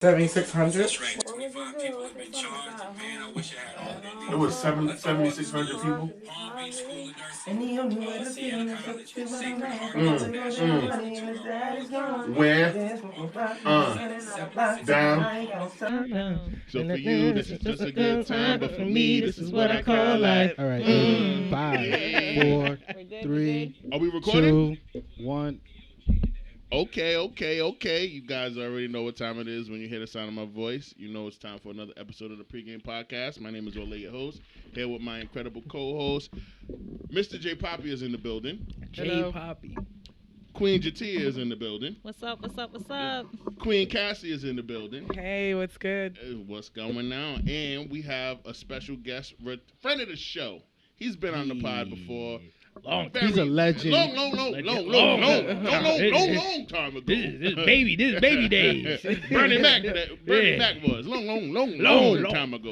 7,600. It was 7,600 people. Where? Down. So for you, this is just a good time, but for me, this is what I call life. All right, 5, 4, 3. Are we recording? 2, 1. Okay. You guys already know what time it is when you hear the sound of my voice. You know it's time for another episode of the Pregame Podcast. My name is Wole, your host, here with my incredible co-host. Mr. J. Poppy is in the building. J. Poppy. Queen JaTia is in the building. What's up? Queen Cassie is in the building. Hey, what's good? What's going on? And we have a special guest, friend of the show. He's been on the pod before. He's a legend. Long time ago. This is baby days. Bernie Mac was long time ago.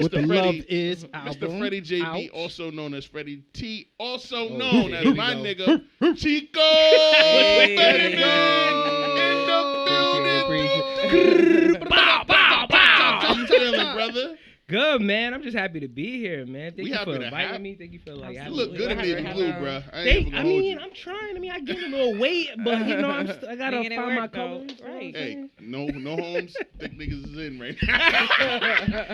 What the Love Is Mr. album. Phreddy JB, out. also known as Phreddy T, also known as my nigga Chico. Hey. In the building. Bow. How you feeling, brother? Good, man. I'm just happy to be here, man. Thank We you happy for to inviting have- me. Thank you for You look good in navy blue, bro. I'm trying. I gained a little weight, but you know, I gotta Making it find my work, though. colors. Right. Hey, no homes. Thick niggas is in right now.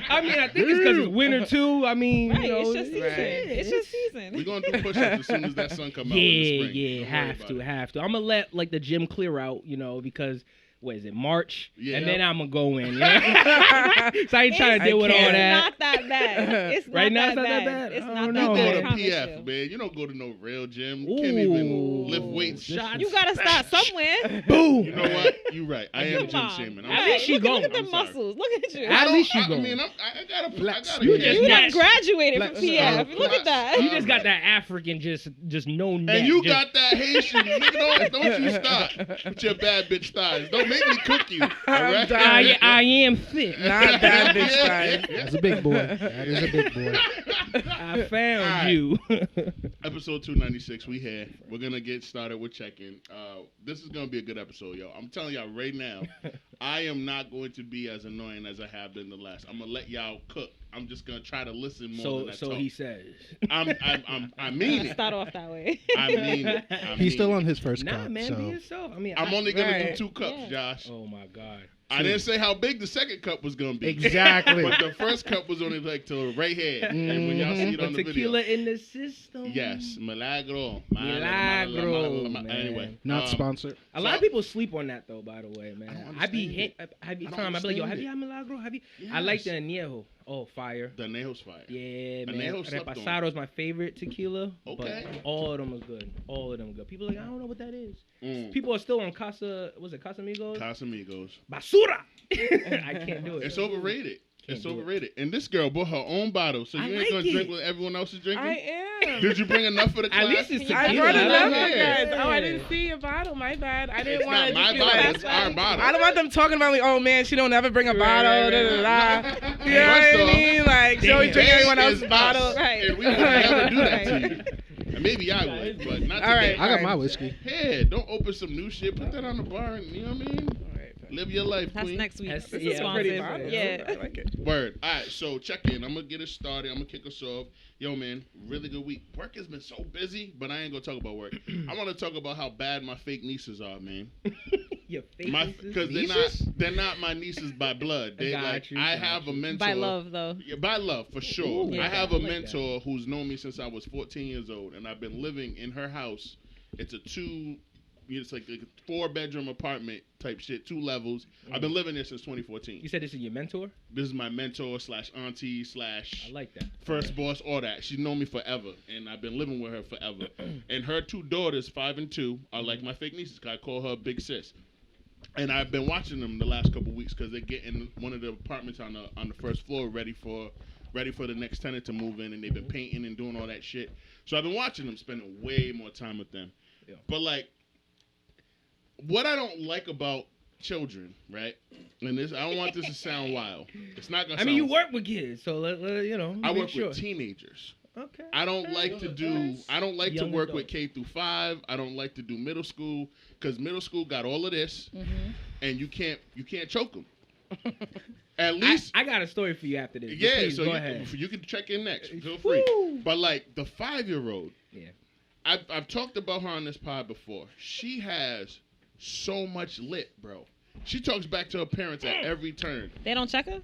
I think it's because it's winter too. Right, you know, it's just season. right. It's just season. We're gonna do push-ups as soon as that sun come out in the spring. Yeah, Don't worry have about to. I'm gonna let the gym clear out, because what is it, March? Yeah. And then I'm gonna go in. So I ain't trying to deal with all It's that. not that bad. It's not Right now, that it's not that bad. bad. It's I not don't that You know, bad. go I to promise PF, you. man. You don't go to no real gym. You can't even lift weights. Shots. You gotta start somewhere. Boom. You know what? You're right. I am Come gym on. shaming. At least you look going. at the I'm sorry. muscles. Look at you. At least you I going. mean, I gotta. You get just You done Yes. graduated from Flex. PF. Look at that. You just got that African, just no neck. And you just, got that Haitian. Nigga, don't you start with your bad bitch thighs. Don't make me cook you. All right? I am thick. Not bad bitch time. That's a big boy. That is a big boy. I found All right. you. Episode 296, we here. We're gonna get started with check-in. This is gonna be a good episode, yo. I'm telling y'all right now, I am not going to be as annoying as I have been the last. I'm gonna let y'all cook. I'm just gonna try to listen more than I So talk. he says. I mean it. Start off that way. I mean it. He's still on his first Nah, cup. man, so. be yourself. I'm only gonna Right. do 2 cups, Yeah. Josh. Oh my God. I didn't say how big the second cup was gonna be. Exactly. But the first cup was only like to right here. And when y'all see it on the Tequila video. in the system. Yes, Milagro. Milagro, man. Anyway. Not sponsored. A lot of people sleep on that though. By the way, man. don't I be understand hit. I be telling. I be like, yo, have you had Milagro? Have you? I like the Añejo. Oh, fire. The Nejo's fire. Yeah, man. Añejo slept on. Repasado is my favorite tequila. Okay. But all of them are good. All of them are good. People are like, I don't know what that is. Mm. People are still on Casamigos? Casamigos. Basura! I can't do it. It's overrated. Can't It's do it. overrated. And this girl bought her own bottle, so I you ain't like gonna it. drink what everyone else is drinking? I am. Did you bring enough for the class? At least it's I tequila. brought enough, Yeah. you guys. Oh, I didn't see your bottle. My bad. I didn't It's want not to my just be bottle. like, It's our bottle. I don't want them talking about me. Oh man, she don't ever bring a bottle. right, Da, da, da. First You know what I off, mean? Like she always drink They everyone is else's us, bottle. Right. And we would never do that to Right. you. And maybe I would, but not All today. right. I got my whiskey. Hey, don't open some new shit. Put that on the bar, and you know what I mean? Live your life, That's queen. next week. That's- This yeah, is Pretty sponsored. bottle. Yeah. I like it. Word. All right, so check in. I'm gonna get it started. I'm gonna kick us off. Yo, man, really good week. Work has been so busy, but I ain't gonna talk about work. I want to talk about how bad my fake nieces are, man. Your face. Because they're not my nieces by blood. They Got like you, I got have a you. mentor. By love, though. Yeah, by love, for sure. Ooh, I yeah, have a I like mentor who's known me since I was 14 years old, and I've been living in her house. It's it's like a 4-bedroom apartment type shit, 2 levels. I've been living there since 2014. You said this is your mentor? This is my mentor / auntie / I like that. first boss, all that. She's known me forever, and I've been living with her forever. And her 2 daughters, 5 and 2, are like my fake nieces. I call her Big Sis. And I've been watching them the last couple weeks because they're getting one of the apartments on the first floor ready for the next tenant to move in, and they've been painting and doing all that shit. So I've been watching them, spending way more time with them. Yeah. But like, what I don't like about children, right? And this, I don't want this to sound wild. It's not gonna. I mean, you sound- work with kids, so I make work sure. with teenagers. Okay. I don't like to Young work with adults. K through 5. I don't like to do middle school because middle school got all of this. and you can't choke them. At least I got a story for you after this. yeah. Please, So go ahead. you can check in next. Feel free. Woo. But like the 5-year-old, Yeah. I've talked about her on this pod before. She has so much lit, bro. She talks back to her parents at every turn. They don't check her?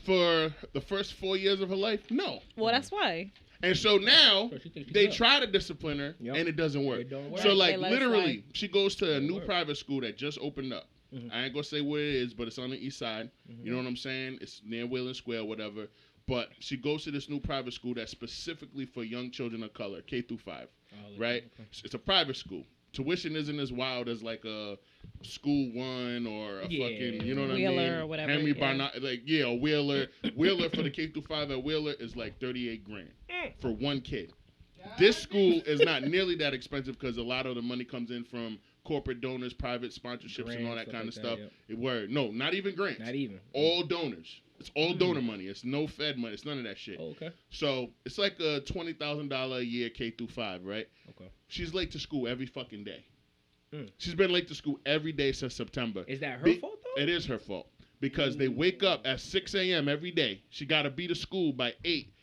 For the first 4 years of her life, no. Well, that's why. And so now So she thinks she's they up. try to discipline her, Yep. and it doesn't work. It don't work. So Right, like they let it literally, slide. she goes to a Don't new work. private school that just opened up. Mhm. I ain't gonna say what it is, but it's on the east side. Mhm. You know what I'm saying? It's near Wheeling Square, whatever. But she goes to this new private school that's specifically for young children of color, K through 5, right? Okay. It's a private school. Tuition isn't as wild as like a School One or a Yeah. fucking, you know what I Wheeler mean? or whatever, Henry yeah. Barnard, like yeah, a Wheeler. Wheeler for the K through 5 at Wheeler is like $38,000 for one kid. This school is not nearly that expensive because a lot of the money comes in from corporate donors, private sponsorships, and all that Grants, kind of stuff like stuff. that, No, not even grants. Not even. All donors. It's all donor money. It's no Fed money. It's none of that shit. Oh, okay. So it's like a $20,000 a year K through 5, right? Okay. She's late to school every fucking day. Mm. She's been late to school every day since September. Is that her Be- fault though? It is her fault because they wake up at 6 a.m. every day. She got to be to school by 8.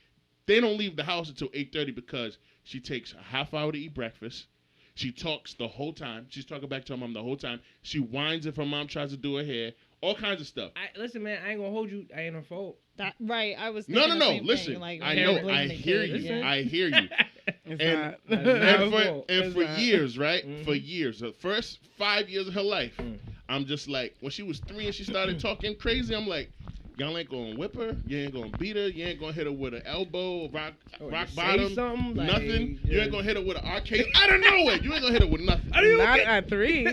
They don't leave the house until 8:30 because she takes a half hour to eat breakfast. She talks the whole time. She's talking back to her mom the whole time. She whines if her mom tries to do her hair. All kinds of stuff. Listen, man, I ain't gonna hold you. I ain't her fault. Right. I was No, thinking the no. same Listen, thing. Like, I they're know. blaming I the hear kid. you. Yeah. I hear you. It's And- not. That's not her and fault. for not. years, right? Mhm. For years, the first 5 years of her life, Mm. I'm just like, when she was 3 and she started talking crazy, I'm like, y'all ain't gonna whip her, you ain't gonna beat her, you ain't gonna hit her with an elbow, rock Just say bottom, something, like, nothing. You just- ain't gonna hit her with an arcade out of nowhere. You ain't gonna hit her with nothing. Are you Not okay? at 3.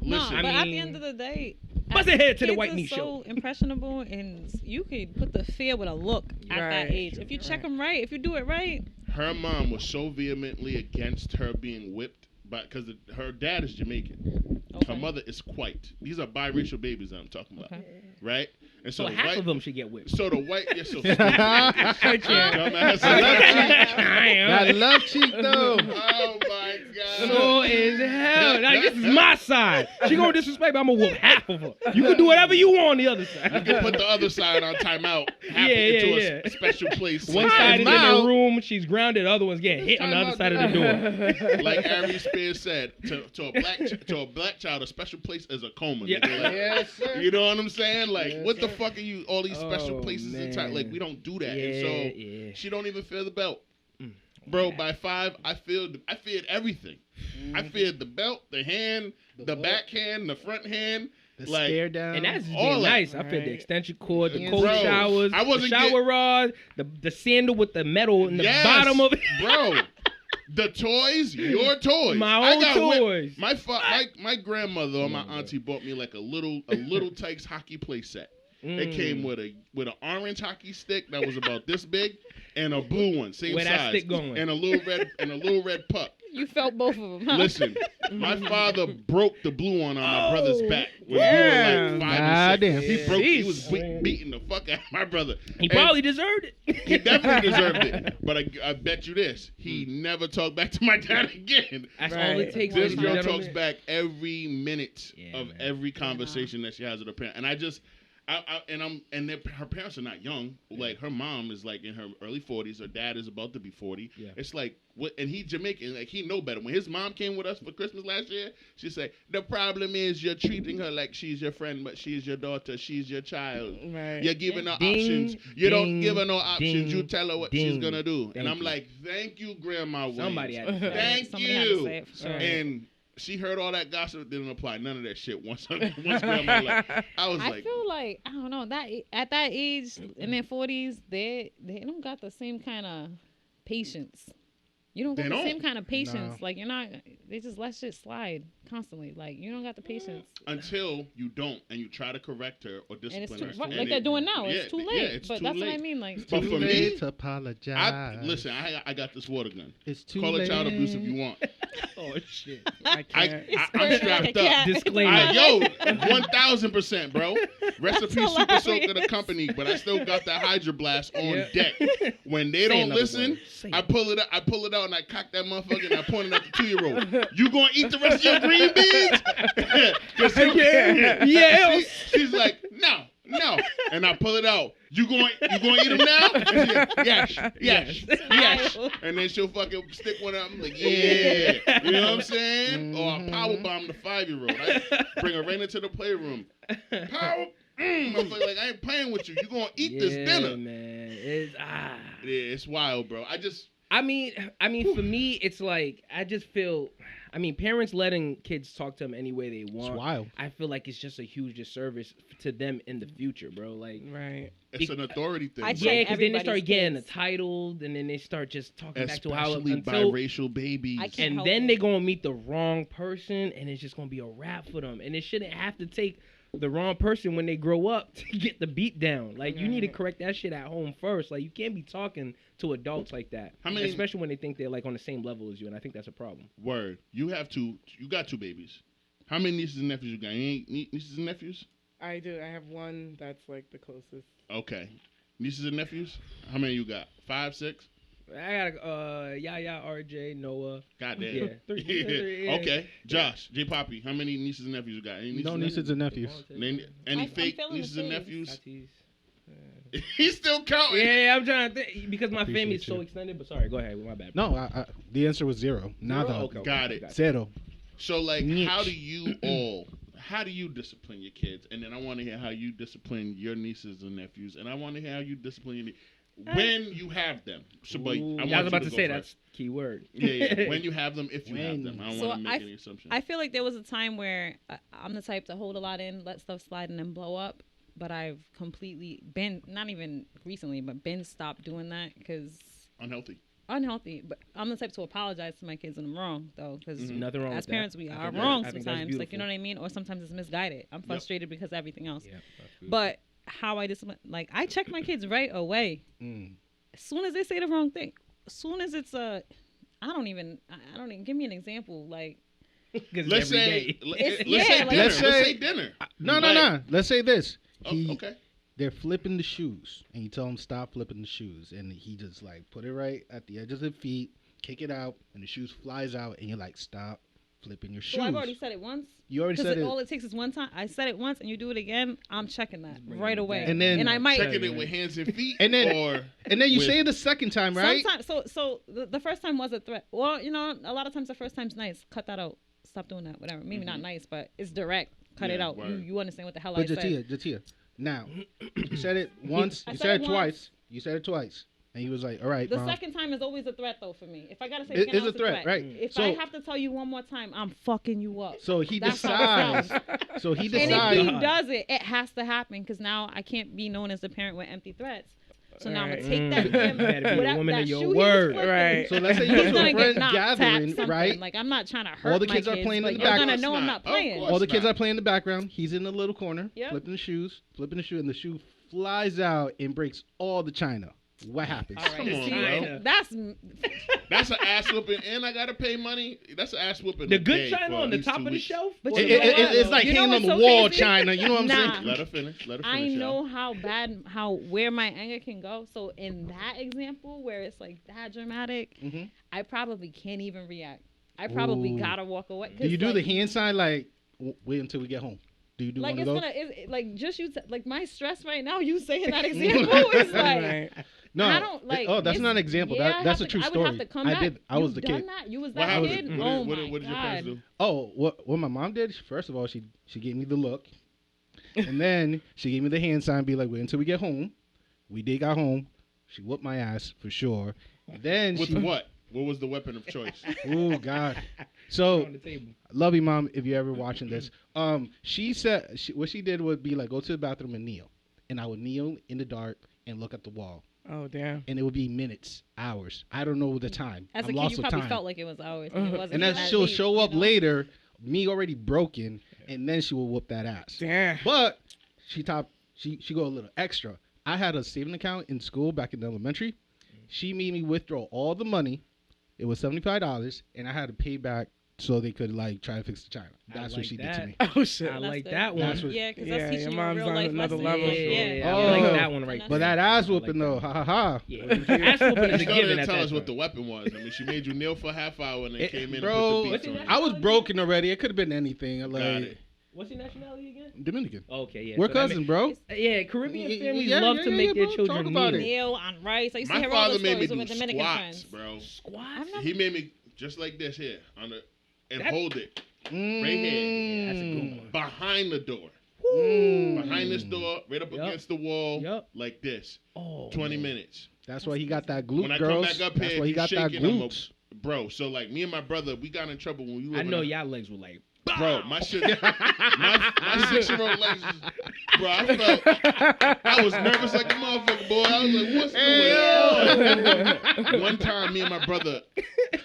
No, Listen, but I at the mean, end of the day, bust a head to the kids white are meat so show. impressionable, and you could put the fear with a look at that Right. age. If you check them right, if you do it right, her mom was so vehemently against her being whipped, because her dad is Jamaican. okay. Her mother is white. These are biracial babies that I'm talking about, Okay. right? And So the half white, of them should get whipped. So the white, yeah, so That dumbass. love cheek though. Oh my god. So is hell. Like, this is my side. She gonna disrespect me. I'm gonna whoop half of her. You can do whatever you want on the other side. You can put the other side on timeout. Half Yeah, it into yeah. a special place. One side is in Timeout. the room. She's grounded. The other one's getting hit on the other side of the door. Like Ari Spears said, to a black child, a special place is a coma. Yeah. Nigga. Like, Yes, sir. you know what I'm saying? Like, Yes, what the sir. fuck are you? All these special Oh, places in time. man. Like, we don't do that. Yeah, And so yeah. she don't even feel the belt. Mm. Bro, by 5, I feared everything. I feared the belt, the hand, the backhand, the front hand. The Like, stare down. And that's just All being that. nice. I feel the Right. extension cord, the Yes, cold bro. showers, I the wasn't shower rod, the sandal with the metal in the Yes, bottom of it. bro. The toys, your toys. My I own got toys. My grandmother or my auntie bought me like a little Tykes hockey play set. It Mm. came with an orange hockey stick that was about this big and a blue one, same Where size, that stick going? and a little red puck. You felt both of them, huh? Listen, my father broke the blue one on my brother's back when Yeah. we were like 5 God and 6. damn. He broke. He Jeez. was beating the fuck out of my brother. He And probably deserved it. he definitely deserved it. But I bet you this: he never talked back to my dad again. That's all Right. it takes. This ladies and girl gentlemen. talks back every minute Yeah, of man. every conversation that she has with her parent, and her parents are not young. Like her mom is like in her early 40s. Her dad is about to be 40. Yeah. It's like what, and he Jamaican. Like he know better. When his mom came with us for Christmas last year, she said the problem is you're treating her like she's your friend, but she's your daughter. She's your child. Right. You're giving her Ding, options. You don't ding, give her no options. You ding, tell her what she's ding. gonna do. Thank And I'm you. like, thank you, Grandma Williams. Somebody had to say it. Thank Somebody you. had to say it for sure. And she heard all that gossip, didn't apply none of that shit once grandma left. I was I like, feel like I don't know that at that age in their 40s, they don't got the same kind of patience. You don't got They the don't. same kind of patience. No. Like you're not. They just let shit slide constantly. Like you don't got the patience. until you don't and you try to correct her or And it's discipline too, her. right, And like they're doing now. yeah, It's too yeah, late. it's but too that's late. what I mean. Like But Too for me, late to apologize. listen, I got this water gun. It's too Call late. it child abuse if you want. Oh shit. I can't. I'm strapped up. Disclaimer. Yo, 1,000%, bro. Recipe Super Soaker the company, but I still got the Hydro Blast on Yeah. deck. When they Say don't another listen, word. Say I it. pull it out, and I cock that motherfucker, and I point it at the 2-year-old. You gonna eat the rest of your green beans? 'Cause Yeah. she's like, no. And I pull it out. You going eat them now? And she's like, yes. And then she'll fucking stick one up. I'm like, yeah. You know what I'm saying? Or I power bomb the 5-year-old. I bring her right into the playroom. Power. I'm like, I ain't playing with you. You gonna eat this dinner? Man. It's Yeah, it's wild, bro. I mean, for me, it's like I just feel. I mean, parents letting kids talk to them any way they want. It's wild. I feel like it's just a huge disservice to them in the future, bro. Like, Right. It's an authority thing. I bro. check yeah, because then they start everybody's getting kids. entitled, and then they start just talking back to how Especially until, biracial babies. I can't and help then it. they're gonna meet the wrong person, and it's just gonna be a wrap for them. And it shouldn't have to take the wrong person when they grow up to get the beat down. Like, you need to correct that shit at home first. Like, you can't be talking to adults like that, How many- especially when they think they're like on the same level as you. And I think that's a problem. Word. You got two babies. How many nieces and nephews you got? You ain't nieces and nephews? I do. I have one that's like the closest. Okay. Nieces and nephews? How many you got? 5, 6? I got Yaya, RJ, Noah. Goddamn. Yeah, three, yeah. Okay. Josh, J Poppy, how many nieces and nephews you got? Any No nieces and nephews. Any I'm fake feeling nieces the and face. nephews? Tatis. He's still counting. Yeah, I'm trying to think because my Appreciate family is so you. extended. But sorry, go ahead. My bad. No, the answer was 0. Nada. Okay. Got it. Zero. So, like, Niche. how do you discipline your kids? And then I want to hear how you discipline your nieces and nephews. And I want to hear how you discipline your when you have them. So, but Ooh, I I was about you to go say first. that's key word. Yeah. When you have them, if you have When. them. I don't So want to make any assumptions. I feel like there was a time where I'm the type to hold a lot in, let stuff slide, and then blow up. But I've completely been, not even recently, but been stopped doing that because unhealthy. But I'm the type to apologize to my kids when I'm wrong, though, because Nothing wrong as with that. parents we I are think wrong I think that's sometimes. Like, you know beautiful. what I mean? Or sometimes it's misguided. I'm frustrated because of everything else. Yeah, But how I discipline, like, I check my kids right away. Mm. As soon as they say the wrong thing, as soon as it's I don't even give me an example. Like, Let's say yeah, like- Let's say dinner. No. Let's say this. Oh, okay. They're flipping the shoes, and you tell them stop flipping the shoes, and he just like put it right at the edge of the feet, kick it out, and the shoes flies out, and you're like, stop flipping your shoes. so I've already said it once. You already Because said it. all it takes is one time. I said it once, and you do it again. I'm checking that bring right it away. back. And then- I might Checking it with hands and feet, And then- or And then you with- say it the second time, right? sometimes. So the first time was a threat. Well, you know, a lot of times the first time's nice. Cut that out. Stop doing that. Whatever. Maybe not nice, but it's direct. Cut it Yeah, out. word. You understand what the hell But I said? JaTia, now, you said it once, I you said said it it twice, you said it twice, and he was like, all right, The Mom. second time is always a threat, though, for me. If I gotta say It again, is now a threat, right. If So- I have to tell you one more time, I'm fucking you up. So he That's how it decides. So he And if decides. he does it, it has to happen because now I can't be known as the parent with empty threats. So now I'm gonna take that. You better be a woman of your shoe he was word. flipping, Right. So let's say you He's go to gonna a get friend knocked, tapped, gathering, something. right? Like, I'm not trying to hurt All the my kids are playing but in the you're back. gonna Of know course I'm not. not Of playing. course. All the kids not. are playing in the background. He's in the little corner, Yep. flipping the shoe, and the shoe flies out and breaks all the china. What happens? All right. Come on, See, bro. that's That's an ass whooping, and I gotta pay money. That's an ass whooping. The a good day china for on at the least top 2 of the weeks. shelf. But Or you the know what? It's like You know hanging on what's the so wall, crazy? china. You know what I'm Nah. saying? Let her finish. I y'all. know where my anger can go. So in that example where it's like that dramatic, Mhm. I probably can't even react. I probably Ooh. gotta walk away. Do you do like, the hand sign like wait until we get home? Do you do like one it's of those? gonna like just you like my stress right now. You saying that example is like. Right. No. I don't like. Oh, that's it's- not an example. yeah, That's I a true I would story. have to come I back. did. I was You've the done kid. that? You was What that happened? kid? What Oh did my your parents god! do? Oh, what my mom did? First of all, she gave me the look, and then she gave me the hand sign. Be like, wait until we get home. We did got home. She whooped my ass for sure. Then With she. what? What was the weapon of choice? Oh God. So on the table. love you, Mom. If you're ever watching this, she said what she did would be like go to the bathroom and kneel, and I would kneel in the dark and look at the wall, Oh damn. and it would be minutes, hours. I don't know the time. As a I'm kid, lost you of probably time. felt like it was hours. And, it wasn't And then that she'll deep, show you up know? later, me already broken, and then she will whoop that ass. Damn. But she go a little extra. I had a saving account in school back in elementary. She made me withdraw all the money. It was $75, and I had to pay back so they could like try to fix the china. That's what she did to me. Oh shit. I That's like good. that one. That's what- Yeah, because Yeah, that's teaching your you mom's real on life another lessons. level. Yeah, Oh. I like that one right there. But that ass I like whooping that. though, ha ha ha. Yeah. Ass whooping is a She given didn't at tell that us what the time. weapon was. I mean, she made you kneel for a half hour and then came in Bro, and put the beats on. I was broken already. It could have been anything. Got Like it. What's your nationality again? Dominican. Okay, yeah. We're so that cousins, bro. Yeah, Caribbean Yeah, families yeah, love yeah, to yeah, make their bro. children Talk about kneel. it. Meal on rice. I used to My hear all father the made me stories do with Dominican squats, friends. bro. Squats? He made me just like this here on the and That- hold it right Yeah, here that's a good one. behind the door. Mm. Behind this door, right up Yup. against the wall, Yup. like this. Oh, 20 man. minutes. That's why he got that glute, When I girls. come back up That's here, why he he's got that shaking. I'm glutes. bro, so like me and my brother, we got in trouble when we were I know y'all legs were like, Bro, my shit, my 6-year-old legs, bro, I was nervous like a motherfucker, boy. I was like, what's going on? One time, me and my brother,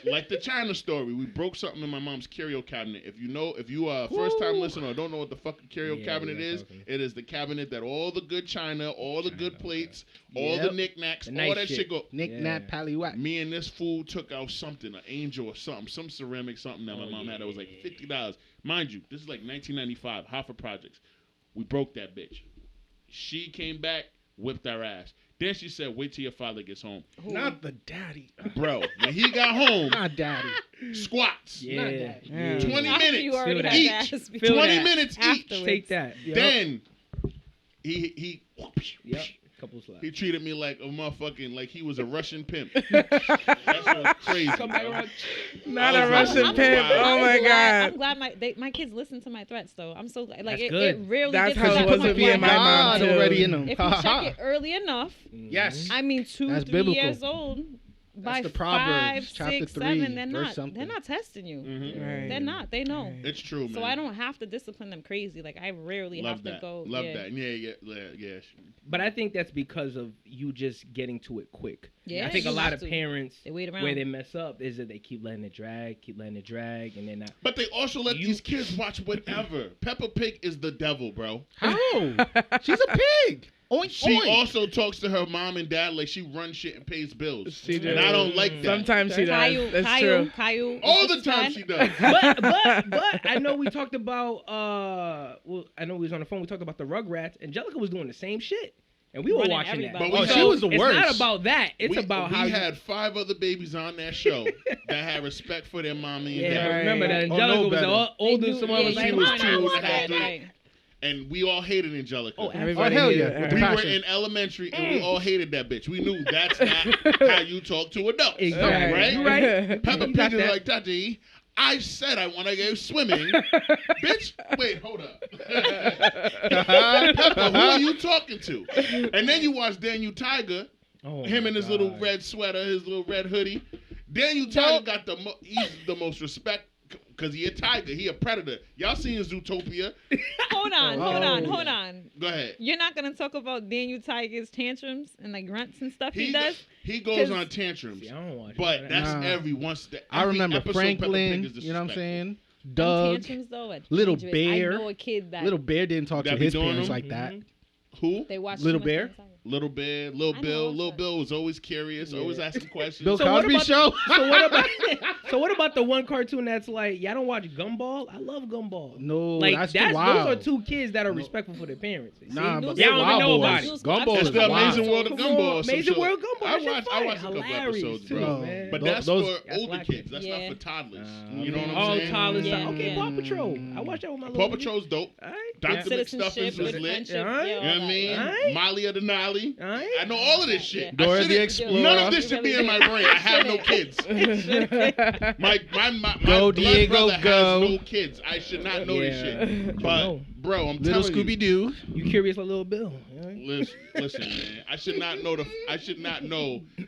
like the China story, we broke something in my mom's curio cabinet. If you are a first-time listener or don't know what the fucking curio cabinet is, it is the cabinet that all the good china, all the good plates, all the knickknacks, The nice all that shit shit. go. Nick Nat Pallywhack. Me and this fool took out something, an angel or something, some ceramic something that my mom had. It was like $50. Mind you, this is like 1995, Hoffa Projects. We broke that bitch. She came back, whipped our ass. Then she said, wait till your father gets home. Not the daddy. Bro, when he got home, Not daddy. squats. yeah. 20 After minutes you already had each. the ass beat. 20 that. minutes each. Afterwards. Take that. Yep. Then he Yep. Couple slaps. he treated me like a motherfucking, like he was a Russian pimp. That shit was crazy. Come back bro. around. Not I a was Russian like, pimp. wow. Oh my god. I'm glad my kids listen to my threats though. I'm so glad. Like That's it good. really That's gets how to it that was point with me where and my mom, too. already in them. If you check it early enough, Yes. I mean 2, That's 3 biblical. years old. By the Proverbs, 5, chapter 6, 3, 7, they're verse not. something. They're not testing you. Mhm. Right. They're not. They know. It's true, man. So I don't have to discipline them crazy. Like I rarely Love have that. to go. Love yeah. that. Yeah. But I think that's because of you just getting to it quick. Yeah, I think a you lot have of to. parents, They wait around. where they mess up is that they keep letting it drag, and they're not. But they also let You- these kids watch whatever. Peppa Pig is the devil, bro. How? She's a pig. Oink, She oink. also talks to her mom and dad like she runs shit and pays bills. She And does. I don't like that. Sometimes she does. That's true. Caillou. All the time she does. but I know we talked about well, I know we was on the phone. We talked about the Rugrats. Angelica was doing the same shit, and we were Running watching everybody. that. But we she was the It's worst. not about that. It's we, about we how had 5 other babies on that show that had respect for their mommy and Yeah, dad. but remember that Oh, Angelica no was better. the older. They Someone knew- was yeah, like, you was find two, out and what's a half, bad, three. right. And we all hated Angelica. Oh, Oh, Everybody hell hated yeah. her. With the We were passion. in elementary and we all hated that bitch. We knew that's not how you talk to adults. Exactly. Right? You right. Peppa You got Pig is that. like, Daddy, I said I want to go swimming. Bitch, wait, hold up. Peppa, who are you talking to? And then you watch Daniel Tiger, Oh him my in his little God. red sweater, his little red hoodie. Daniel Tiger got he's the most respect because he a tiger. He a predator. Y'all seen Zootopia. Hold on. Go ahead. You're not gonna talk about Daniel Tiger's tantrums and like grunts and stuff he does. He goes 'Cause- on tantrums. See, I don't watch But that. that's Nah. every once. I remember episode Peppa Pig Franklin. is You know what I'm disrespectful. saying? Them Doug. tantrums though are Little dangerous. Bear. I know a kid that Little Bear didn't talk That to be his doing parents them? like that. Who? they watch Little too much Bear? Daniel Tiger. Little Bear, Little I know, Bill. what's Little that? Bill was always curious, always asking questions. Bill So what Cosby about- Show. So what about the one cartoon that's like, y'all don't watch Gumball? I love Gumball. No, Like that's those too wild. are two kids that are respectful for their parents. See? Nah, New but School. they're Y'all don't wild even know boys. about it. Gumball It's is the Amazing wild. World of Come Gumball. on, some Amazing shit. World of Gumball, I that shit watched fire. a couple Hilarious, episodes, too, bro. man. But Those- that's those- for That's older lacking. kids. That's Yeah. not for toddlers. Uh, You know what All I'm saying? toddlers. Yeah, Okay, yeah. Paw Patrol. I watched that with my Paw little Patrol's dope. All right. Dr. Citizenship, McStuffins was good lit. friendship, Yeah, all right. yeah, You know what I all mean? that, All right. Molly of Denali. All right. I know all of this Yeah. shit. Dora I the shouldn't- Explorer. None of this should be in my brain. I have no kids. My Go, blood Diego, brother go. has no kids. I should not know this Yeah. shit. But, bro, I'm Little telling Scooby you. Doo. You curious like Little Bill? All right. Listen, man. I should not know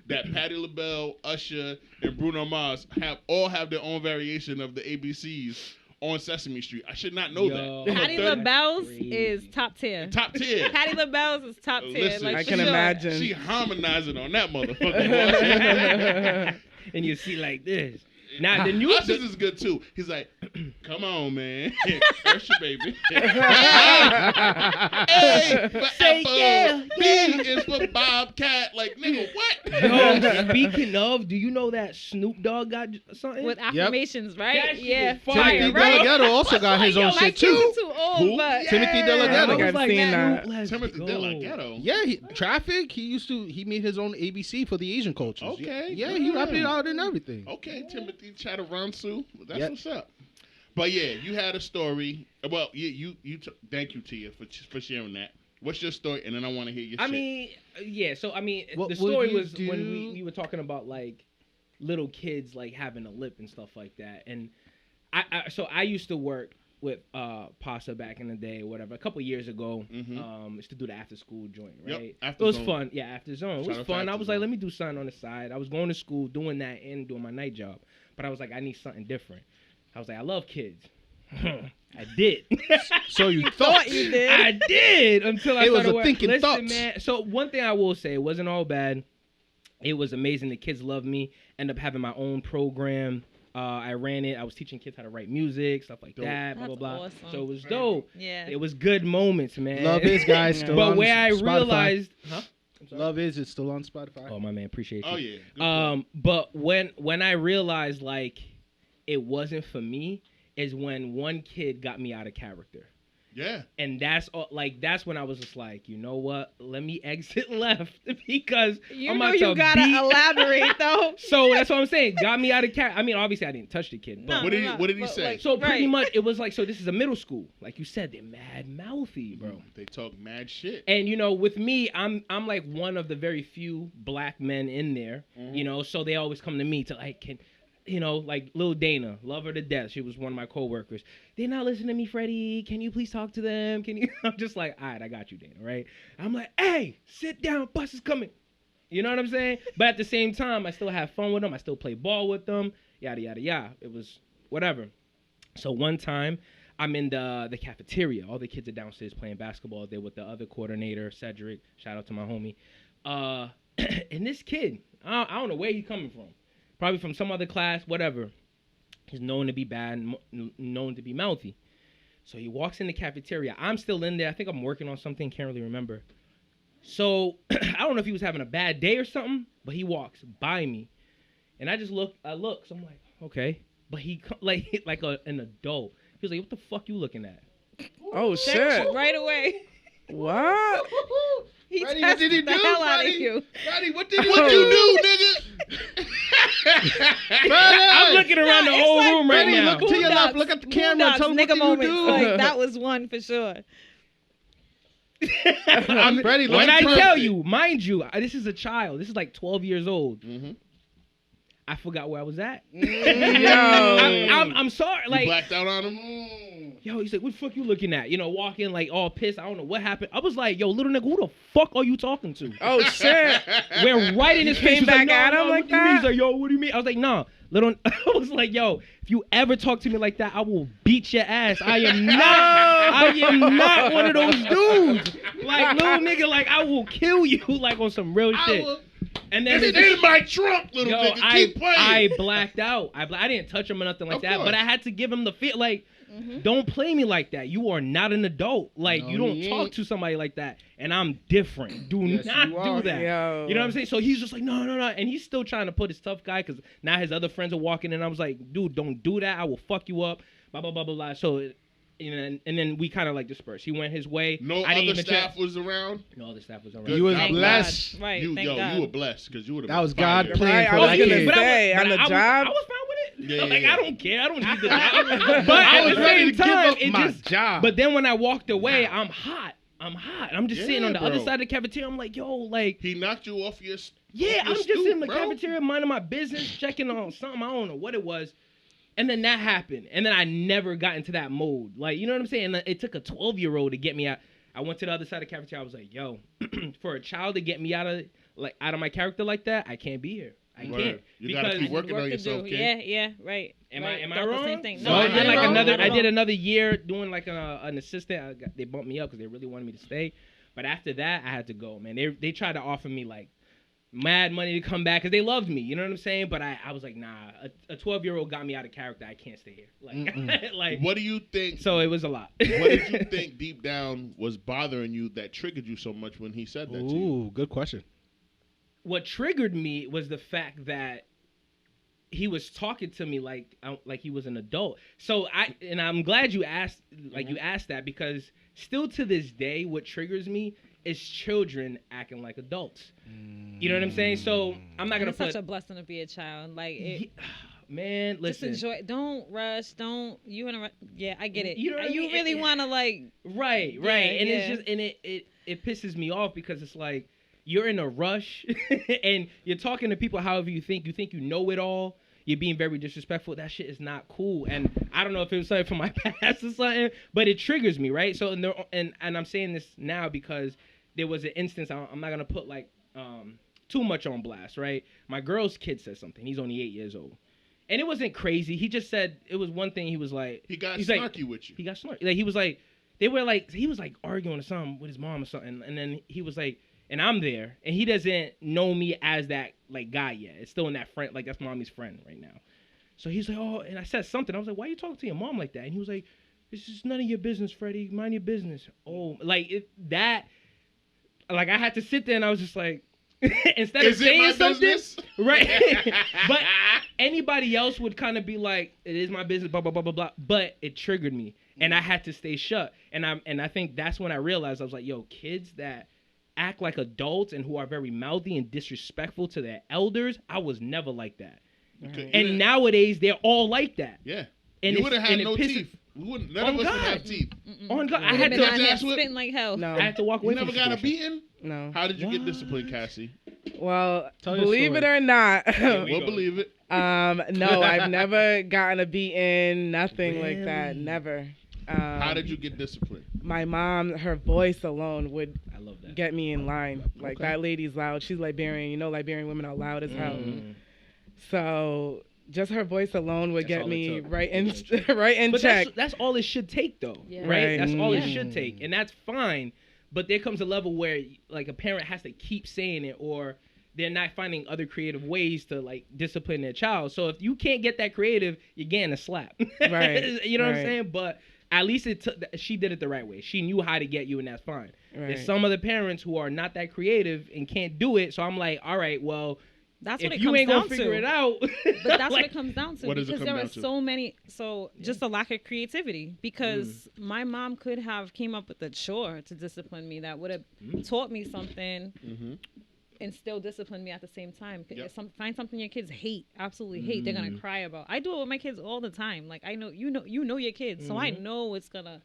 that Patti LaBelle, Usher, and Bruno Mars have their own variation of the ABCs on Sesame Street. I should not know Yo. that. Patty I'm a third- LaBelle's Crazy. is top tier. Top tier. Patty LaBelle's is top tier. Listen, like, I for can sure. imagine. She harmonizing on that motherfucker. And you see like this. Now the new Usher's is good too. He's like, Come on, man. Usher, baby. A for Say apple. yeah, B is for Bobcat. Like, nigga, what? Yo, speaking of, do you know that Snoop Dogg got something? With affirmations, That right? shit Yeah. was fire, Timothy right? Delgado also got his own My shit kids too. are too old, Who? but Timothy I Delgado. think I've seen that. Timothy Delgado. Yeah, Traffic. He made his own ABC for the Asian cultures. Okay, Yeah, he rapped it out and everything. Okay, Timothy Chatteransu. That's Yep. what's up. But yeah, you had a story. Well, thank you, Tia, for sharing that. What's your story? And then I want to hear your shit. What the would story you was do? when we were talking about like little kids like having a lip and stuff like that. And I used to work with Pasa back in the day or whatever, a couple years ago. Used to do the after school joint, right? Yep, it was Zone. fun. Yeah, after zone. It Shout was out to fun. I After was Zone. like, let me do something on the side. I was going to school doing that and doing my night job. But I was like, I need something different. I was like, I love kids. I did. So you thought you did. I did until I It was started a working. thinking Listen, thoughts. man. So one thing I will say, it wasn't all bad. It was amazing. The kids loved me. Ended up having my own program. I ran it. I was teaching kids how to write music, stuff like Dope. that. Blah blah That's blah. awesome. So it was dope. Yeah. It was good moments, man. Love Is guys still But on where I Spotify. realized, huh? Love Is it's still on Spotify. Oh my man, appreciate you. Oh yeah. Good plug. But when I realized like it wasn't for me is when one kid got me out of character. Yeah. And that's when I was just like, you know what? Let me exit left because You I'm know about you to gotta beat- elaborate though. So that's what I'm saying. Got me out of character. I mean, obviously I didn't touch the kid, but No, What did no, what did he but, say? like, so pretty Right. much it was like, so this is a middle school, like you said, they're mad mouthy, bro. They talk mad shit. And you know, with me, I'm like one of the very few black men in there, you know, so they always come to me to like, like Lil Dana, love her to death. She was one of my coworkers. They're not listening to me, Phreddy. Can you please talk to them? Can you? I'm just like, all right, I got you, Dana, right? I'm like, hey, sit down, bus is coming. You know what I'm saying? But at the same time, I still have fun with them. I still play ball with them, yada, yada, yada. It was whatever. So one time, I'm in the cafeteria. All the kids are downstairs playing basketball. They're with the other coordinator, Cedric. Shout out to my homie. And this kid, I don't know where he's coming from. Probably from some other class, whatever. He's known to be bad, known to be mouthy. So he walks in the cafeteria. I'm still in there. I think I'm working on something. Can't really remember. So I don't know if he was having a bad day or something, but he walks by me. And I look. So I'm like, okay. But he, like an adult. He was like, what the fuck you looking at? Oh shit! Right away. What? He Freddie, what did he tested the do, hell out of Freddie? you. Freddie, what did what you do, nigga? I'm looking around the whole room right Freddie, now. look to your left. Look at the camera. Tell him what nigga did you moments. do. Like, that was one for sure. Freddie, look When at I the tell camera. you, mind you, this is a child. This is like 12 years old. Mhm. I forgot where I was at. Yo. I'm sorry. You Like, blacked out on him. yo, he's like, what the fuck you looking at? You know, walking like all pissed. I don't know what happened. I was like, yo, little nigga, who the fuck are you talking to? Oh shit! We're right in his You face. came He was back at him what like do you mean? He's that? like, yo, what do you mean? I was like, nah, little. I was like, yo, if you ever talk to me like that, I will beat your ass. I am not one of those dudes. Like, little nigga, like, I will kill you, like, on some real shit. And then It's in my trunk, little yo, nigga. Keep playing. I blacked out. I didn't touch him or nothing like Of that, course. but I had to give him the feel, like, don't play me like that. You are not an adult. Like, No, you don't you talk ain't. to somebody like that. And I'm different. Do Yes, not you do are. that. Yo. You know what I'm saying? So he's just like, no. And he's still trying to put his tough guy because now his other friends are walking in. I was like, dude, don't do that. I will fuck you up. Blah, blah, blah, blah, blah. So, and then we kind of like dispersed. He went his way. No I didn't other even staff check. was around. No other staff was around. Good. You was Thank blessed. God. Right, You, thank yo, God. you were blessed because you would have. That was God playing Right, for I was that gonna kid. say, on the job? I was fine with it. Yeah, Like, yeah. I don't care. I don't need the job. But I at was the ready same to give time, up it my just. job. But then when I walked away, I'm hot. I'm just sitting Yeah, on the other bro. side of the cafeteria. I'm like, yo, like, He knocked you off your. yeah, off I'm your just stoop, in the bro. cafeteria minding my business, checking on something. I don't know what it was. And then that happened. And then I never got into that mode. Like, you know what I'm saying? And it took a 12-year-old to get me out. I went to the other side of the cafeteria. I was like, yo, for a child to get me out of my character like that, I can't be here. I Word. can't. You gotta Because keep working Work on to yourself, do. kid. Yeah, right. Am right. I Thought the wrong? same thing. So No, I you're did like not wrong. another. Not I at did all. another year doing like an assistant. They bumped me up because they really wanted me to stay. But after that, I had to go. Man, they tried to offer me like mad money to come back because they loved me. You know what I'm saying? But I was like, nah. A 12-year-old got me out of character. I can't stay here. Like, like. What do you think? So it was a lot. What did you think deep down was bothering you that triggered you so much when he said that to you? Ooh, good question. What triggered me was the fact that he was talking to me like he was an adult. So I'm glad you asked you asked that, because still to this day what triggers me is children acting like adults. You know what I'm saying? So I'm not gonna It's such a blessing to be a child. Like man, listen. Just enjoy. Don't rush. Don't you interrupt. Yeah, I get it. You know what I mean? really want to like. Right. Yeah, and yeah. it's just it pisses me off because it's like you're in a rush and you're talking to people however you think you know it all. You're being very disrespectful. That shit is not cool. And I don't know if it was something from my past or something, but it triggers me, right? So and I'm saying this now because there was an instance. I'm not gonna put like too much on blast, right? My girl's kid said something. He's only 8 years old, and it wasn't crazy. He just said it was one thing. He was like, He got he's snarky like, with you. He got snarky. Like he was like arguing or something with his mom or something, and then he was like. And I'm there, and he doesn't know me as that like guy yet. It's still in that friend, like that's mommy's friend right now. So he's like, oh, and I said something. I was like, why are you talking to your mom like that? And he was like, this is none of your business, Freddie. Mind your business. Oh, like that. Like I had to sit there, and I was just like, instead of saying something, right? But anybody else would kind of be like, it is my business, blah blah blah blah blah. But it triggered me, and I had to stay shut. And I think that's when I realized I was like, yo, kids that act like adults and who are very mouthy and disrespectful to their elders, I was never like that. Okay. And nowadays they're all like that. Yeah. And you would have had no pisses, teeth. None of us would have teeth. On God, I had to spitting like hell. No. I had to walk away. You from never got a situation. beating? No. How did you get disciplined, Cassie? Well, Tell your believe it story. or not, We'll believe it. no, I've never gotten a beating, nothing like that, Really? never. How did you get disciplined? My mom, her voice alone would I love that. get me in line. Like, Okay. that lady's loud. She's Liberian. You know, Liberian women are loud as hell. Mm. So just her voice alone would That's get all it me took. right in right in But check. that's all it should take, though. Yeah. Right? Right. That's all it Yeah. should take, and that's fine. But there comes a level where like a parent has to keep saying it, or they're not finding other creative ways to like discipline their child. So if you can't get that creative, you're getting a slap. Right. You know what I'm Right. saying? But at least she did it the right way. She knew how to get you, and that's fine. Right. There's some other parents who are not that creative and can't do it. So I'm like, all right, well, That's if what it you comes ain't down gonna figure to. it out, But that's what like, it comes down to, What does it because come there down are to? so many. So just a lack of creativity, because my mom could have came up with a chore to discipline me that would have taught me something Mm-hmm. and still discipline me at the same time. Yep. Find something your kids hate, absolutely hate. They're gonna cry about. I do it with my kids all the time. Like I know you know your kids, so I know it's gonna,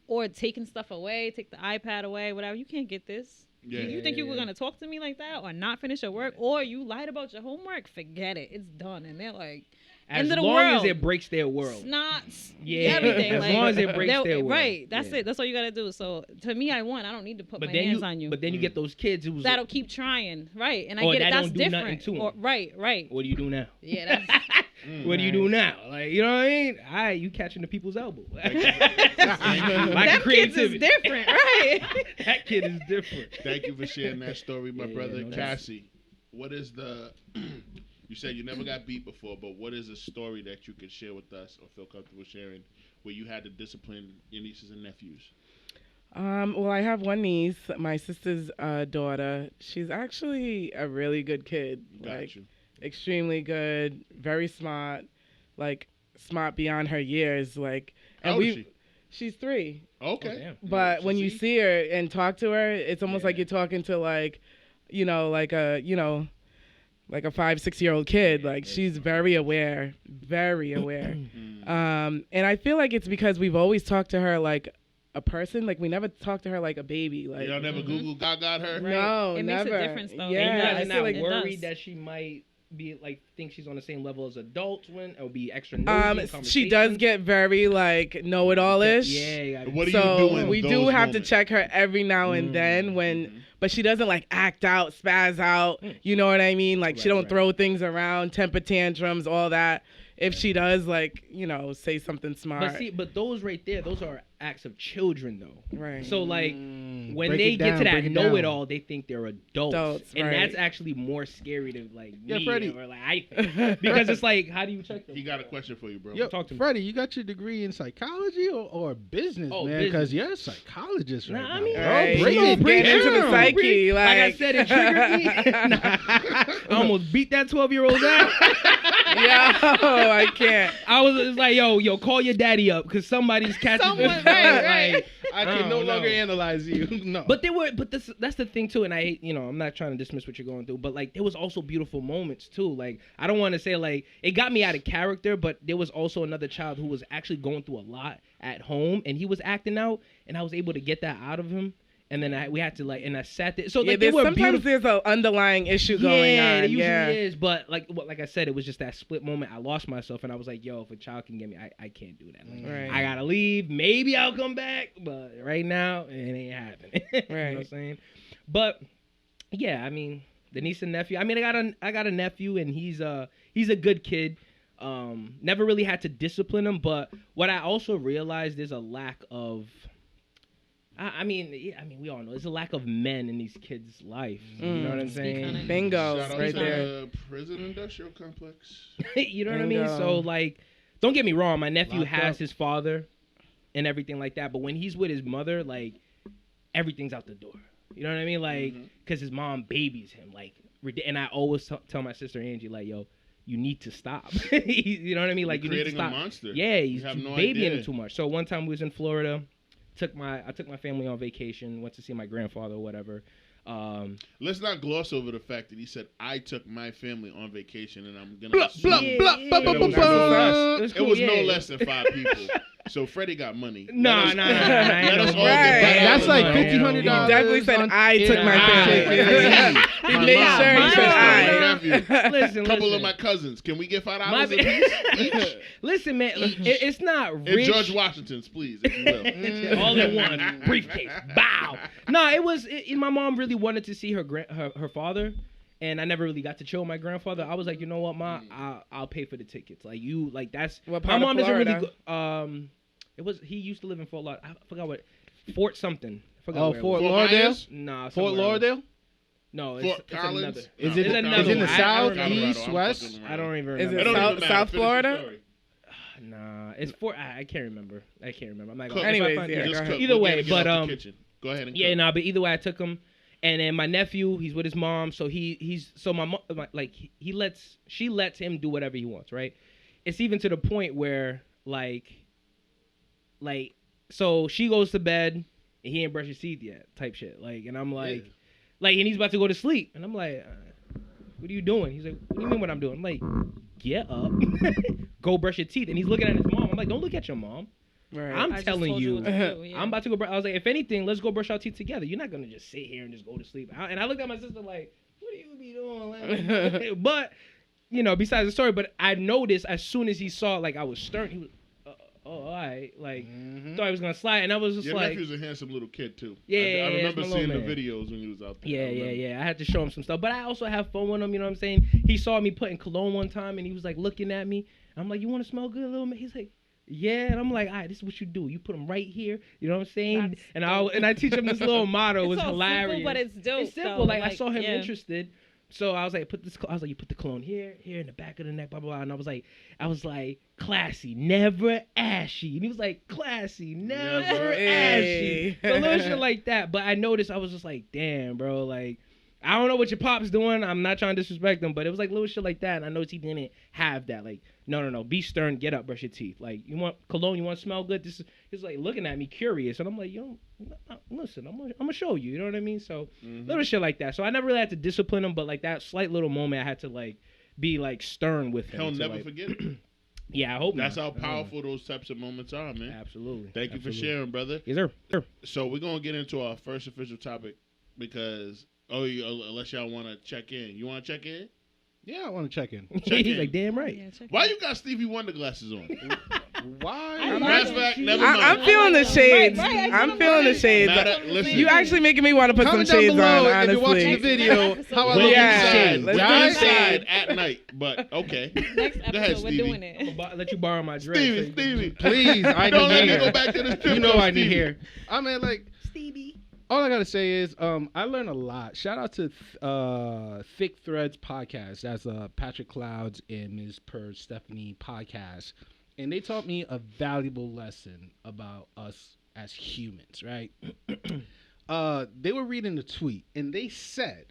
or taking stuff away, take the iPad away, whatever. You can't get this. Yeah. You think you were gonna talk to me like that, or not finish your work, or you lied about your homework? Forget it. It's done. And they're like, as end of the long world. as it breaks their world. Snots, Yeah, everything. as like, long as it breaks their world. Right. That's Yeah. it. That's all you gotta do. So to me, I won. I don't need to put my hands on you. But then you get those kids who's That'll keep trying, right? And I Or get it. that That's don't do nothing different. to 'em. Or, right. what do you do now? Yeah, that's What do you do now? Like, you know what I mean? All right, you catching the people's elbow. Like them kids is creativity. different, right? That kid is different. Thank you for sharing that story, my Yeah, brother. no, that's- Cassie, what is the... You said you never got beat before, but what is a story that you could share with us or feel comfortable sharing where you had to discipline your nieces and nephews? Well, I have one niece, my sister's daughter. She's actually a really good kid. Got like, you. extremely good, very smart, like smart beyond her years. Like, How old is she? She's 3. Okay. Oh, damn. But Yeah, when you see her and talk to her, it's almost like Yeah. you're talking to like a 5-6-year-old kid. Like, she's very aware, very aware. And I feel like it's because we've always talked to her like a person. Like, we never talked to her like a baby. Like, Y'all never Google Gaga her? no, It makes a never. difference, though. And Yeah, you guys I are feel not like it worried does. that she might be like think she's on the same level as adults when or be extra nosy in she does conversations? get very like know-it-all-ish. Yeah. What do So you do in we those do have to moments? check her every now and then but she doesn't like act out, spaz out. You know what I mean? Like, she Right, don't right. throw things around, temper tantrums, all that. If she does, like, say something smart. But those right there, those are acts of children though. Right. So like when Break they it get down, to that break it know-it-all, they think they're adults, and right. that's actually more scary to like me Freddie. or like I think because it's like, how do you check them? He got a question for you, bro. Yo, Talk to me. Freddie, you got your degree in psychology or business, Oh, man? business. Because you're a psychologist right Nah, now. I mean, bro. Right, Break he's it getting into the down. psyche. Like I said, it triggered me. Nah. I almost beat that 12-year-old ass. I can't. I was like, yo, call your daddy up because somebody's catching Someone, this. right. Like, I can no don't longer know. analyze you. No. But that's the thing too, and I hate, I'm not trying to dismiss what you're going through, but like there was also beautiful moments too. Like I don't want to say like it got me out of character, but there was also another child who was actually going through a lot at home, and he was acting out, and I was able to get that out of him. And then we had to and I sat there. So like they were sometimes beautiful. there's an underlying issue going on. Yeah, it usually Yeah, is. But like I said, it was just that split moment. I lost myself, and I was like, yo, if a child can get me, I can't do that. Like, Right. I gotta leave. Maybe I'll come back, but right now it ain't happening. You know what I'm saying? But yeah, I mean, the niece and nephew. I mean, I got a nephew, and he's a good kid. Never really had to discipline him, but what I also realized is a lack of. I mean, we all know there's a lack of men in these kids' life. You know what I'm saying? Bingo, Shout out right to there. the prison industrial complex. You know what I mean? Bingo. So like, don't get me wrong. My nephew Locked has up. his father and everything like that, but when he's with his mother, like everything's out the door. You know what I mean? Like, because his mom babies him. Like, and I always tell my sister Angie, like, yo, you need to stop. You know what I mean? Like, You're you need to creating stop. a monster. Yeah, he's You have no babying idea. him too much. So one time we was in Florida. I took my family on vacation, went to see my grandfather or whatever. Let's not gloss over the fact that he said I took my family on vacation, and I'm gonna Blah, assume blah, that blah, it blah, blah, was blah, no blah. less- It was it cool, was no yeah. less than 5 people. So Freddie got money. Nah. Let us all Right. get That's like Money. $1,500. He definitely said, on- I took my Yeah. family. He My made mom, sure my he said, sister, I. my nephew. Listen, Couple of my cousins. Can we get $5 My a piece each? Listen, man, it's not And rich. George Washington's, please, if you will. All in one briefcase. Bow. No, it was. My mom really wanted to see her father, and I never really got to chill with my grandfather. I was like, you know what, Ma, I'll pay for the tickets. Like that's. What My part of mom doesn't really. Florida? He used to live in Fort Lauderdale. I forgot what. Fort something. I forgot Oh, where it Fort was. Lauderdale? Myers? Nah, Fort somewhere else. Lauderdale? No, Fort it's Collins? another. Is No, it, It's Fort another is it in the one. south, Colorado, east, I'm west? fucking I don't around. even Is remember. it It don't even matter. South Finish the Florida? story. Nah, it's Fort. I can't remember. I'm not Cook. gonna. if I Anyways, find- yeah, Just go cook. ahead. Either We way, gotta get but, out the kitchen. Go ahead and Yeah, cook. but either way, I took him, and then my nephew, he's with his mom, so she lets him do whatever he wants, right? It's even to the point where so she goes to bed and he ain't brushed his teeth yet, type shit, and I'm like, and he's about to go to sleep, and I'm like, what are you doing? He's like, what do you mean what I'm doing? I'm like, get up, go brush your teeth, and he's looking at his mom. I'm like, don't look at your mom. Right. I'm I just telling told you, what to do, yeah. I'm about to go. I was like, if anything, let's go brush our teeth together. You're not gonna just sit here and just go to sleep. And I looked at my sister like, what do you be doing? Like, but besides the story, but I noticed as soon as he saw I was stern, he was, all right, thought he was gonna slide, and I was just Your like, nephew's a handsome little kid too. Yeah, I remember it's my seeing the little man. videos when he was out there. yeah. I had to show him some stuff, but I also have fun with him. You know what I'm saying? He saw me putting cologne one time, and he was like looking at me. I'm like, you want to smell good, little man? He's like, yeah, and I'm like, all right, this is what you do. You put them right here. You know what I'm saying? That's And I teach him this little motto. It was It's so hilarious. simple, but it's dope. It's simple. though. I saw him yeah. interested. So I was like, you put the cologne here in the back of the neck, blah, blah, blah. And I was like, classy, never ashy. And he was like, classy, never ashy. So little shit like that. But I noticed, I was just like, damn, bro, I don't know what your pop's doing. I'm not trying to disrespect him, but it was little shit like that. And I noticed he didn't have that. No. Be stern. Get up. Brush your teeth. You want cologne? You want to smell good? He's looking at me curious. And I'm like, yo, listen, I'm going to show you. You know what I mean? So little shit like that. So I never really had to discipline him, but that slight little moment I had to be stern with him. He'll never forget it. Yeah, I hope That's not. how powerful those types of moments are, man. Absolutely. Thank you for sharing, brother. Yes, sir. So we're gonna get into our first official topic because unless y'all want to check in, you want to check in? Yeah, I want to check in. He's like, damn right. Yeah, check Why it you got Stevie Wonder glasses on? Why? Matter of fact, never mind. I'm feeling the shades. Right, I'm feeling the shades. Listen, You actually making me want to put Comment some down shades below on, if you're watching the honestly. video. How I We'll look Yeah, inside. let's We're do inside at night, but okay. Next ahead, episode, we're Stevie. doing it. Let you borrow my dress. Stevie. Please, I Don't let need me here. go back to this You trip. know I need Stevie. here. I mean, like, Stevie. all I gotta say is, I learned a lot. Shout out to Thick Threads podcast. That's Patrick Clouds and Ms. Per Stephanie podcast, and they taught me a valuable lesson about us as humans. Right? They were reading the tweet, and they said,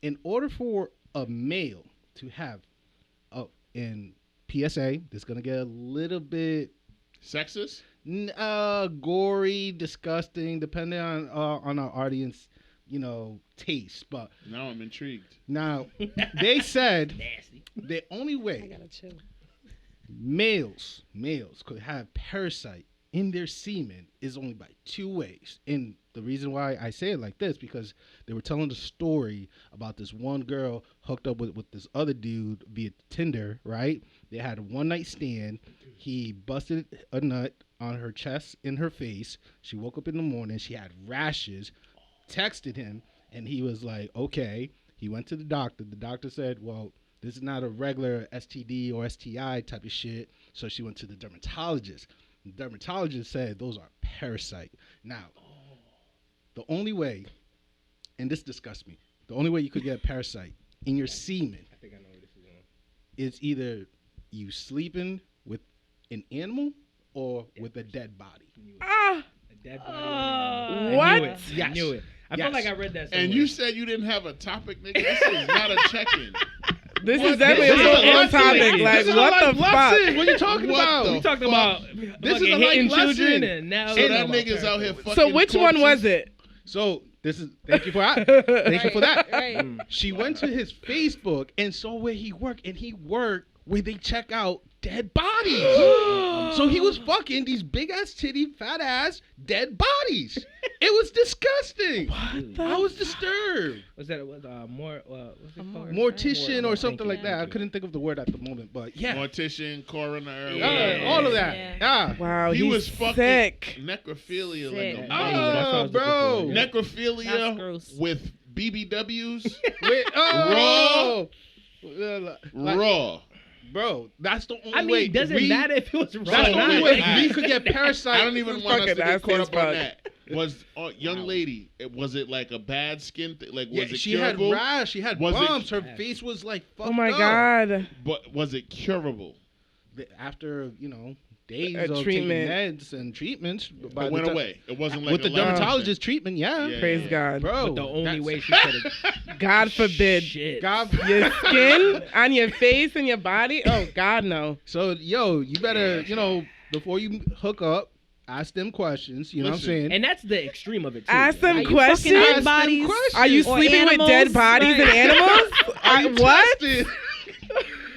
in order for a male to have, in PSA, this is gonna get a little bit Sexist? gory, disgusting, depending on our audience, taste. But Now I'm intrigued. now they said Nasty. the only I way gotta chill. males could have parasite in their semen is only by two ways. And the reason why I say it like this, because they were telling the story about this one girl hooked up with this other dude via Tinder, right? They had a one night stand. He busted a nut on her chest and her face. She woke up in the morning. She had rashes. Texted him, and he was like, okay. He went to the doctor. The doctor said, well, this is not a regular STD or STI type of shit. So she went to the dermatologist. The dermatologist said those are parasite. Now, the only way, and this disgusts me, the only way you could get a parasite in your semen I think I know where this is going. is either you sleeping with an animal or with a dead body. Ah, A dead body. what? I knew it. I Yes. knew it. I Yes. felt like I read that somewhere. And you said you didn't have a topic, nigga. This is not a check-in. This What? is definitely This is a a little on lesson. topic. This Like, is a what life the lesson. fuck? What are you talking What about? the we talked fuck? about This is a fucking life hitting lesson. children, and now So we're that talking about nigga's out here parasites. fucking So which one was corpses? it? So thank you for that. Thank you for that. Right. She went to his Facebook and saw where he worked, and he worked where they check out dead bodies. So he was fucking these big ass titty, fat ass, dead bodies. It was disgusting. I was disturbed. Was that more? What's it called? Mortician or Thank something you, like that. I thank you. couldn't think of the word at the moment, but yeah. Mortician, coroner. Yeah. All of that. Yeah. Yeah. Wow, He he's was fucking sick. necrophilia Sick. like a That's what I Oh, was bro. looking That's necrophilia gross. with BBWs Wait, oh. Like, raw. bro, that's the only I way. mean, does it matter if it was wrong? That's the or only not? way Alright. we could get parasite. I don't even want us to fucking get caught nasty up as on fuck. that. Was young lady? Was it like a bad skin thing? Like Yeah, was it she curable? had rash. She had Was it- bumps. Her face was like fucked Oh my up. god. But was it curable? After days A of treatment. taking meds and treatments, by It went the away. It wasn't like with a the lab dermatologist treatment. Yeah, Yeah. Praise God. bro. But the only that's- way she could have. God forbid. Shit. God. Your skin on your face and your body? Oh God, no. So you better before you hook up, ask them questions. You know what I'm Listen, saying? And that's the extreme of it too. Ask them Are you fucking questions. dead Ask them bodies? questions. Are you Or sleeping with dead animals? bodies and Right. animals? Are you What? tested?